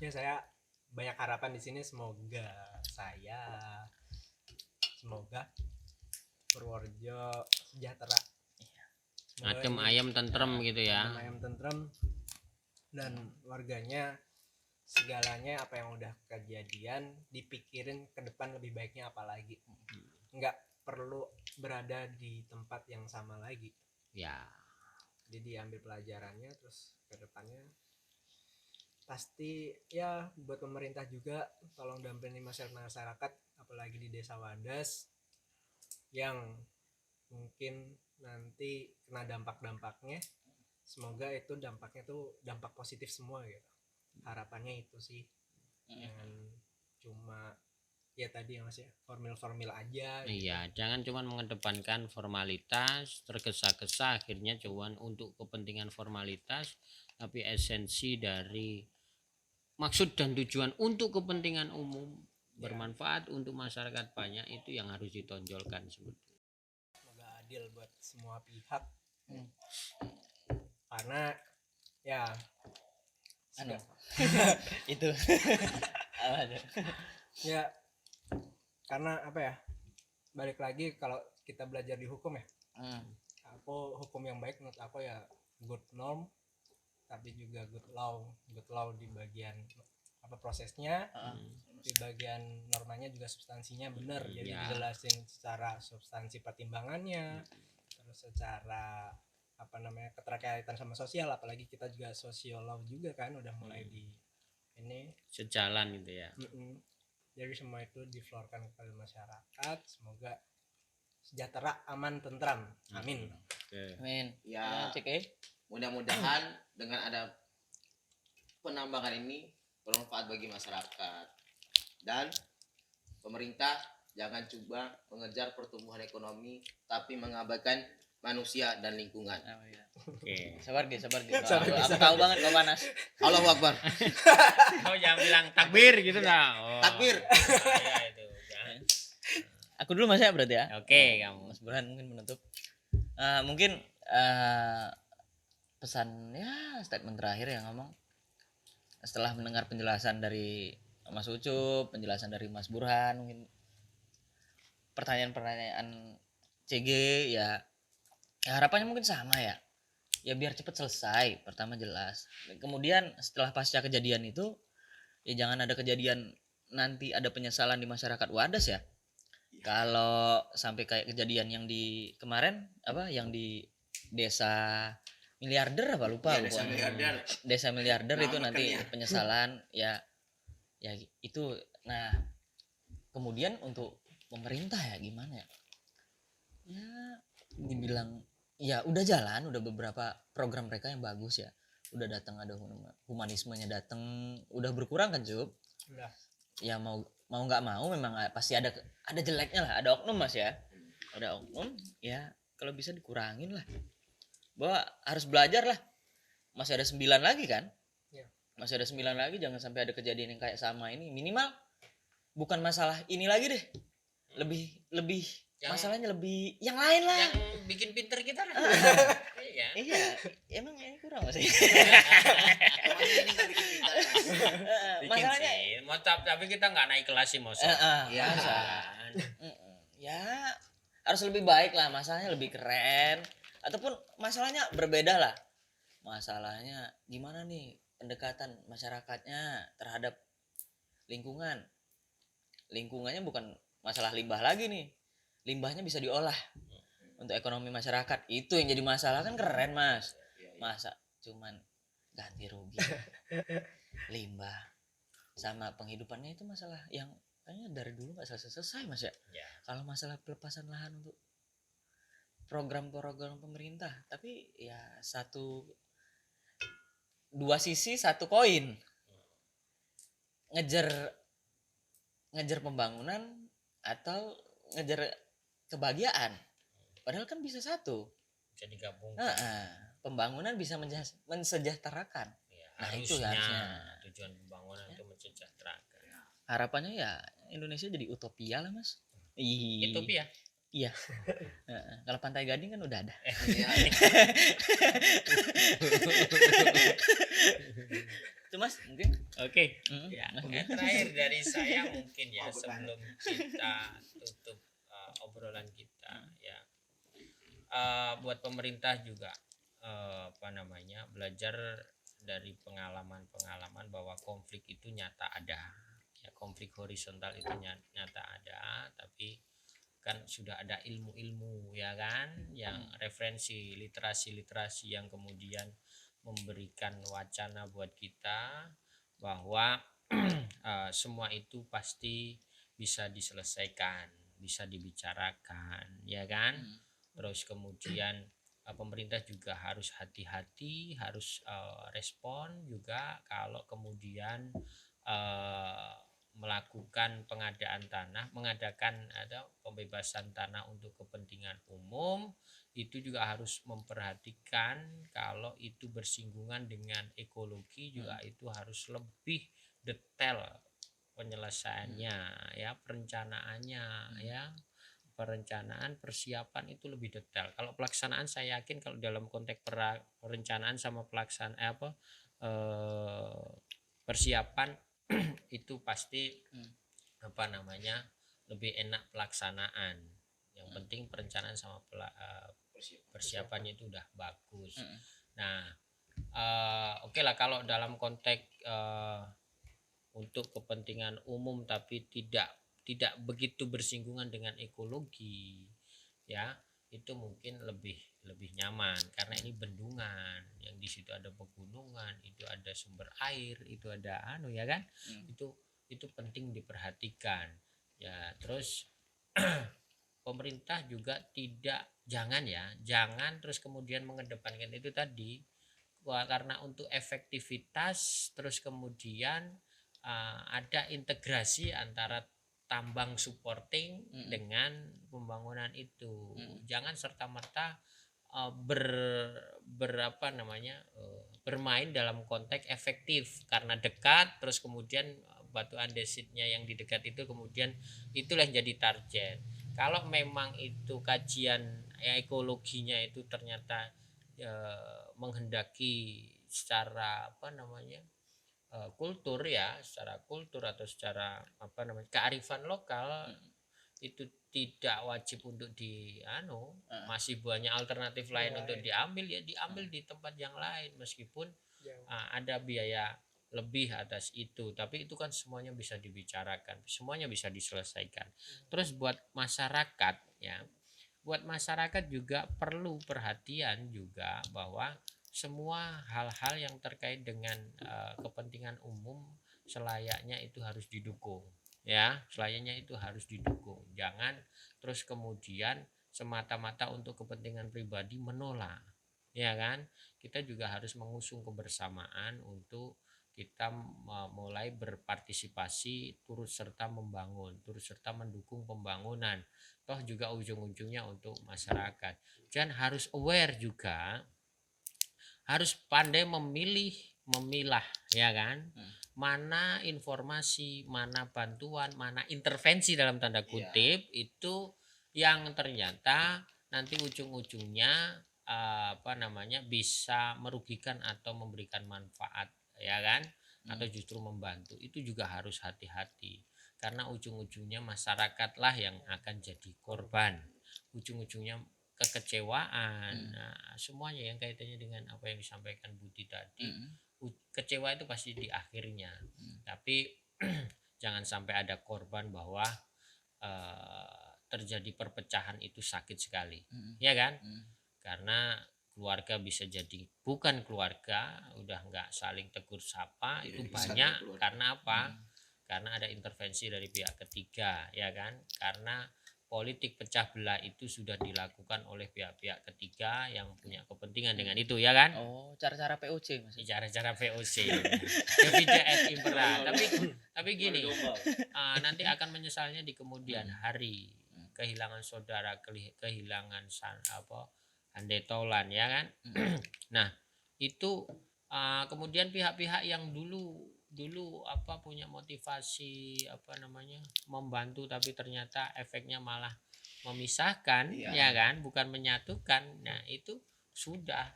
Speaker 3: Ya saya banyak harapan di sini, semoga Purworejo sejahtera, semoga
Speaker 1: Adem
Speaker 3: ini
Speaker 1: ayam tentrem gitu ya.
Speaker 3: ayam tentrem, dan warganya segalanya apa yang udah kejadian dipikirin ke depan lebih baiknya apa lagi, nggak perlu berada di tempat yang sama lagi,
Speaker 1: Ya.
Speaker 3: jadi diambil pelajarannya terus ke depannya. Pasti ya buat pemerintah juga tolong dampingi masyarakat apalagi di desa Wadas yang mungkin nanti kena dampak-dampaknya, semoga itu dampaknya tuh dampak positif semua gitu, harapannya itu sih. Jangan cuma ya tadi ya Mas ya, formil aja gitu.
Speaker 1: Iya, jangan cuma mengedepankan formalitas, tergesa-gesa akhirnya cuman untuk kepentingan formalitas, tapi esensi dari maksud dan tujuan untuk kepentingan umum bermanfaat untuk masyarakat banyak itu yang harus ditonjolkan sebetulnya.
Speaker 3: Semoga adil buat semua pihak. Karena ya
Speaker 4: Anu. Itu. Apa tuh?
Speaker 3: ya karena apa ya, balik lagi kalau kita belajar di hukum ya, hukum yang baik menurut aku ya good norm tapi juga good law di bagian apa prosesnya, di bagian normanya juga substansinya benar, jadi
Speaker 1: Iya.
Speaker 3: dijelasin secara substansi pertimbangannya, terus secara apa namanya keterkaitan sama sosial, apalagi kita juga sosiolog juga kan udah mulai di ini
Speaker 1: Sejalan gitu ya.
Speaker 3: Jadi semua itu diflorkan kepada masyarakat, semoga sejahtera, aman, tentram, amin.
Speaker 1: Oke.
Speaker 4: Amin.
Speaker 2: Ya,
Speaker 4: Cek
Speaker 2: mudah-mudahan dengan ada penambangan ini bermanfaat bagi masyarakat, dan pemerintah jangan coba mengejar pertumbuhan ekonomi tapi mengabaikan manusia dan lingkungan.
Speaker 4: Oh, iya.
Speaker 1: Oke.
Speaker 4: Sabar Ge.
Speaker 3: Sabar,
Speaker 4: Aku tahu banget kau panas.
Speaker 2: Allahu Akbar.
Speaker 1: Oh, jangan bilang takbir gitu nah. Oh.
Speaker 2: Takbir.
Speaker 1: Iya itu. Jangan.
Speaker 4: Aku dulu Mas ya berarti ya.
Speaker 1: Oke, kamu.
Speaker 4: Mas Burhan mungkin menutup. Mungkin pesan ya statement terakhir yang ngomong setelah mendengar penjelasan dari Mas Ucup, penjelasan dari Mas Burhan, mungkin pertanyaan-pertanyaan CG ya harapannya mungkin sama ya. Ya biar cepat selesai, pertama jelas. Kemudian setelah pasca kejadian itu ya jangan ada kejadian nanti ada penyesalan di masyarakat Wadas ya. Kalau sampai kayak kejadian yang di kemarin apa yang di desa miliarder apa lupa
Speaker 2: Ya, desa
Speaker 4: pokoknya.
Speaker 2: miliarder.
Speaker 4: Desa miliarder itu
Speaker 2: Nama
Speaker 4: nanti
Speaker 2: makannya.
Speaker 4: penyesalan ya itu. Nah kemudian untuk pemerintah ya gimana ya, ya dibilang ya udah jalan, udah beberapa program mereka yang bagus ya, udah datang ada humanismenya datang, udah berkurang kan Jup.
Speaker 3: Udah.
Speaker 4: Ya mau nggak mau memang pasti ada jeleknya lah, ada oknum Mas ya, ada oknum ya, kalau bisa dikurangin lah, bahwa harus belajar lah, masih ada 9 lagi kan.
Speaker 3: Iya.
Speaker 4: Masih ada 9 lagi, jangan sampai ada kejadian yang kayak sama ini. Minimal bukan masalah ini lagi deh, lebih masalahnya lebih yang lain lah.
Speaker 1: Yang bikin pinter kita lah. Iya.
Speaker 4: Iya, emang ini kurang Mas.
Speaker 2: Emangnya ini nggak bikin kita.
Speaker 1: Bikin
Speaker 4: Masalahnya
Speaker 1: sih. Tapi kita nggak naik kelas sih Mos.
Speaker 2: Ya.
Speaker 4: masa. Ya harus lebih baik lah, masalahnya lebih keren, ataupun masalahnya berbeda lah. Masalahnya gimana nih pendekatan masyarakatnya terhadap lingkungannya bukan masalah limbah lagi nih, limbahnya bisa diolah untuk ekonomi masyarakat, itu yang jadi masalah kan. Keren Mas, masa cuman ganti rugi limbah sama penghidupannya, itu masalah yang kayaknya dari dulu nggak selesai Mas ya.
Speaker 1: Ya.
Speaker 4: Kalau masalah pelepasan lahan untuk program-program pemerintah, tapi ya dua sisi satu koin, ngejar pembangunan atau ngejar kebahagiaan, padahal kan bisa satu.
Speaker 1: Bisa digabung.
Speaker 4: Pembangunan bisa mensejahterakan.
Speaker 1: Ya,
Speaker 4: Nah, itu
Speaker 1: harusnya
Speaker 4: harusnya.
Speaker 1: tujuan pembangunan itu mensejahterakan.
Speaker 4: Harapannya ya Indonesia jadi utopia lah mas. Ih,
Speaker 1: Utopia.
Speaker 4: iya. Heeh. Kalau Pantai Gading kan udah ada.
Speaker 2: Iya.
Speaker 4: Itu mas mungkin.
Speaker 1: Oke.
Speaker 4: Mm,
Speaker 1: Ya,
Speaker 4: Mas.
Speaker 1: terakhir dari saya mungkin ya
Speaker 2: Oh, bertanya.
Speaker 1: sebelum kita tutup obrolan kita ya. Buat pemerintah juga apa namanya belajar dari pengalaman-pengalaman bahwa konflik itu nyata ada. Ya, konflik horizontal itu nyata ada, tapi kan sudah ada ilmu-ilmu ya kan yang referensi literasi yang kemudian memberikan wacana buat kita bahwa semua itu pasti bisa diselesaikan, bisa dibicarakan ya kan. Terus kemudian pemerintah juga harus hati-hati, harus respon juga kalau kemudian melakukan mengadakan atau pembebasan tanah untuk kepentingan umum, itu juga harus memperhatikan kalau itu bersinggungan dengan ekologi juga itu harus lebih detail penyelesaiannya ya, perencanaannya ya. Perencanaan persiapan itu lebih detail. Kalau pelaksanaan saya yakin kalau dalam konteks perencanaan sama pelaksanaan persiapan itu pasti apa namanya lebih enak pelaksanaan. Yang penting perencanaan sama persiapannya itu udah bagus. Nah, oke lah kalau dalam konteks untuk kepentingan umum tapi tidak begitu bersinggungan dengan ekologi ya, itu mungkin lebih nyaman karena ini bendungan yang di situ ada pegunungan, itu ada sumber air, itu ada ya kan. Itu penting diperhatikan ya. Terus pemerintah juga jangan terus kemudian mengedepankan itu tadi karena untuk efektivitas terus kemudian ada integrasi antara tambang supporting dengan pembangunan itu. Jangan serta-merta bermain dalam konteks efektif karena dekat terus kemudian batu andesitnya yang di dekat itu kemudian itulah yang jadi target. Kalau memang itu kajian ekologinya itu ternyata menghendaki secara kultur ya, secara kultur atau secara kearifan lokal itu tidak wajib untuk masih banyak alternatif lain untuk diambil di tempat yang lain meskipun ada biaya lebih atas itu, tapi itu kan semuanya bisa dibicarakan, semuanya bisa diselesaikan. Terus buat masyarakat juga perlu perhatian juga bahwa semua hal-hal yang terkait dengan kepentingan umum selayaknya itu harus didukung ya, jangan terus kemudian semata-mata untuk kepentingan pribadi menolak ya kan. Kita juga harus mengusung kebersamaan untuk kita mulai berpartisipasi, turut serta membangun, turut serta mendukung pembangunan, toh juga ujung-ujungnya untuk masyarakat. Dan harus aware juga, harus pandai memilah ya kan, mana informasi, mana bantuan, mana intervensi dalam tanda kutip itu yang ternyata nanti ujung-ujungnya bisa merugikan atau memberikan manfaat ya kan, atau justru membantu. Itu juga harus hati-hati karena ujung-ujungnya masyarakatlah yang akan jadi korban, ujung-ujungnya kekecewaan. Semuanya yang kaitannya dengan apa yang disampaikan Budi tadi, kecewa itu pasti di akhirnya. Tapi jangan sampai ada korban bahwa terjadi perpecahan itu sakit sekali ya kan. Karena keluarga bisa jadi bukan keluarga, udah nggak saling tegur sapa, itu banyak karena apa? Karena ada intervensi dari pihak ketiga ya kan, karena politik pecah belah itu sudah dilakukan oleh pihak-pihak ketiga yang punya kepentingan dengan itu ya kan.
Speaker 4: Cara-cara POC mas.
Speaker 1: Cara-cara VOC Divide et Impera. Tapi gini, nanti akan menyesalnya di kemudian hari, kehilangan saudara, kehilangan handetolan ya kan. Nah itu kemudian pihak-pihak yang dulu dulu apa punya motivasi apa namanya membantu, tapi ternyata efeknya malah memisahkan,
Speaker 2: Iya.
Speaker 1: ya kan, bukan menyatukan. Nah itu sudah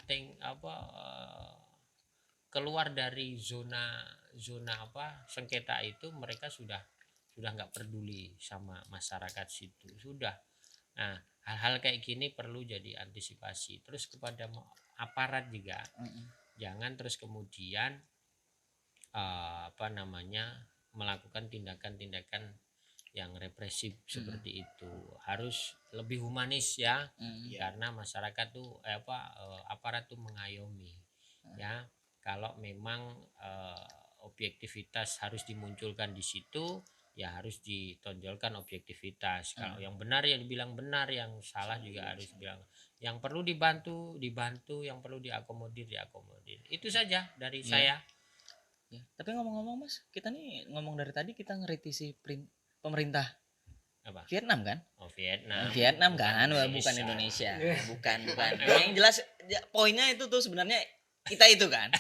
Speaker 1: keluar dari zona zona apa sengketa itu, mereka sudah nggak peduli sama masyarakat situ sudah. Nah hal-hal kayak gini perlu jadi antisipasi terus kepada aparat juga. Jangan terus kemudian melakukan tindakan-tindakan yang represif seperti itu. Harus lebih humanis ya, karena masyarakat tuh aparat tuh mengayomi ya. Kalau memang objektivitas harus dimunculkan di situ, ya harus ditonjolkan objektivitas. Kalau yang benar ya dibilang benar, yang salah juga harus bilang. Yang perlu dibantu, yang perlu diakomodir. Itu saja dari saya.
Speaker 4: Ya. Tapi ngomong-ngomong Mas, kita nih ngomong dari tadi kita ngeritisi pemerintah
Speaker 1: Apa?
Speaker 4: Vietnam kan?
Speaker 1: Oh, Vietnam.
Speaker 4: Vietnam kan, bukan Indonesia. Bukan. Yang jelas poinnya itu tuh sebenarnya kita itu kan.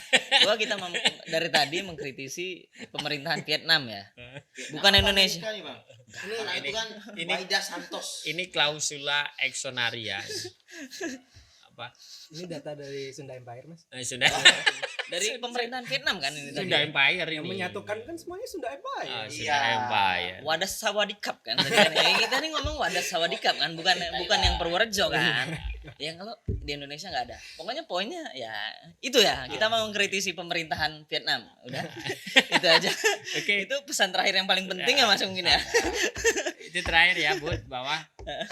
Speaker 4: Bahwa kita dari tadi mengkritisi pemerintahan Vietnam ya. Bukan Indonesia.
Speaker 2: Sekali, Bang. Itu kan
Speaker 1: ini-
Speaker 2: Wajda Santos.
Speaker 1: Ini klausula exonaria. Apa?
Speaker 3: Ini data dari Sunda Empire, Mas.
Speaker 1: Sudah
Speaker 4: Dari pemerintahan Vietnam kan ini tadi.
Speaker 1: Sunda Empire
Speaker 3: Yang
Speaker 1: ini.
Speaker 3: menyatukan kan semuanya Sunda Empire.
Speaker 1: Ah,
Speaker 2: Iya.
Speaker 1: Sunda Empire.
Speaker 4: Wadas Sawadikap kan tadi kan. Ya, kita nih ngomong Wadas Sawadikap kan, bukan yang Purworejo kan. Yang kalau di Indonesia nggak ada. Pokoknya poinnya ya itu ya, kita mau mengkritisi pemerintahan Vietnam. Udah. Itu aja.
Speaker 1: Oke,
Speaker 4: Itu pesan terakhir yang paling penting ya Mas mungkin ya.
Speaker 1: itu terakhir ya, Bud, bahwa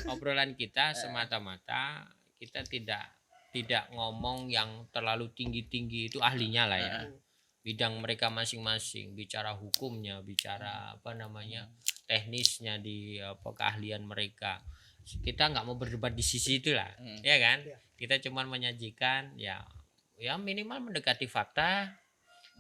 Speaker 1: obrolan kita semata-mata kita tidak ngomong yang terlalu tinggi-tinggi, itu ahlinya lah ya. Bidang mereka masing-masing, bicara hukumnya, bicara teknisnya di keahlian mereka. Kita nggak mau berdebat di sisi itu lah, ya kan?
Speaker 3: Iya.
Speaker 1: Kita cuma menyajikan ya minimal mendekati fakta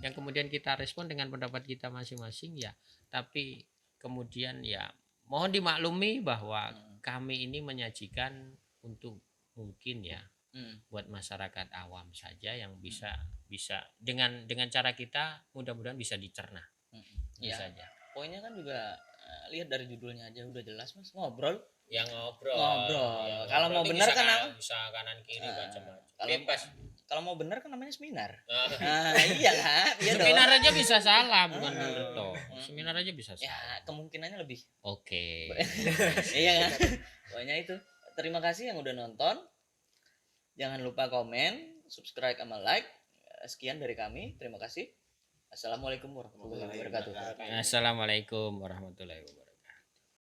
Speaker 1: yang kemudian kita respon dengan pendapat kita masing-masing ya. Tapi kemudian ya mohon dimaklumi bahwa kami ini menyajikan untuk mungkin ya buat masyarakat awam saja yang bisa dengan cara kita mudah-mudahan bisa dicerna. Itu
Speaker 4: Ya.
Speaker 1: saja.
Speaker 4: Poinnya kan juga lihat dari judulnya aja udah jelas Mas, ngobrol.
Speaker 1: Yang ngobrol.
Speaker 4: Ngobrol. Kalau mau benar kan
Speaker 1: bisa kanan kiri macam-macam.
Speaker 4: kalau
Speaker 1: Bebas.
Speaker 4: kalau mau benar kan namanya seminar.
Speaker 1: Nah,
Speaker 4: Nah, iya kan? Iya dong.
Speaker 1: seminar aja bisa salah, bukan bener toh. Seminar aja bisa
Speaker 4: Ya,
Speaker 1: salah.
Speaker 4: kemungkinannya lebih.
Speaker 1: Oke.
Speaker 4: Iya kan? Pokoknya itu. Terima kasih yang udah nonton. Jangan lupa komen, subscribe sama like. Sekian dari kami. Terima kasih. Assalamualaikum warahmatullahi wabarakatuh.
Speaker 1: Assalamualaikum warahmatullahi wabarakatuh.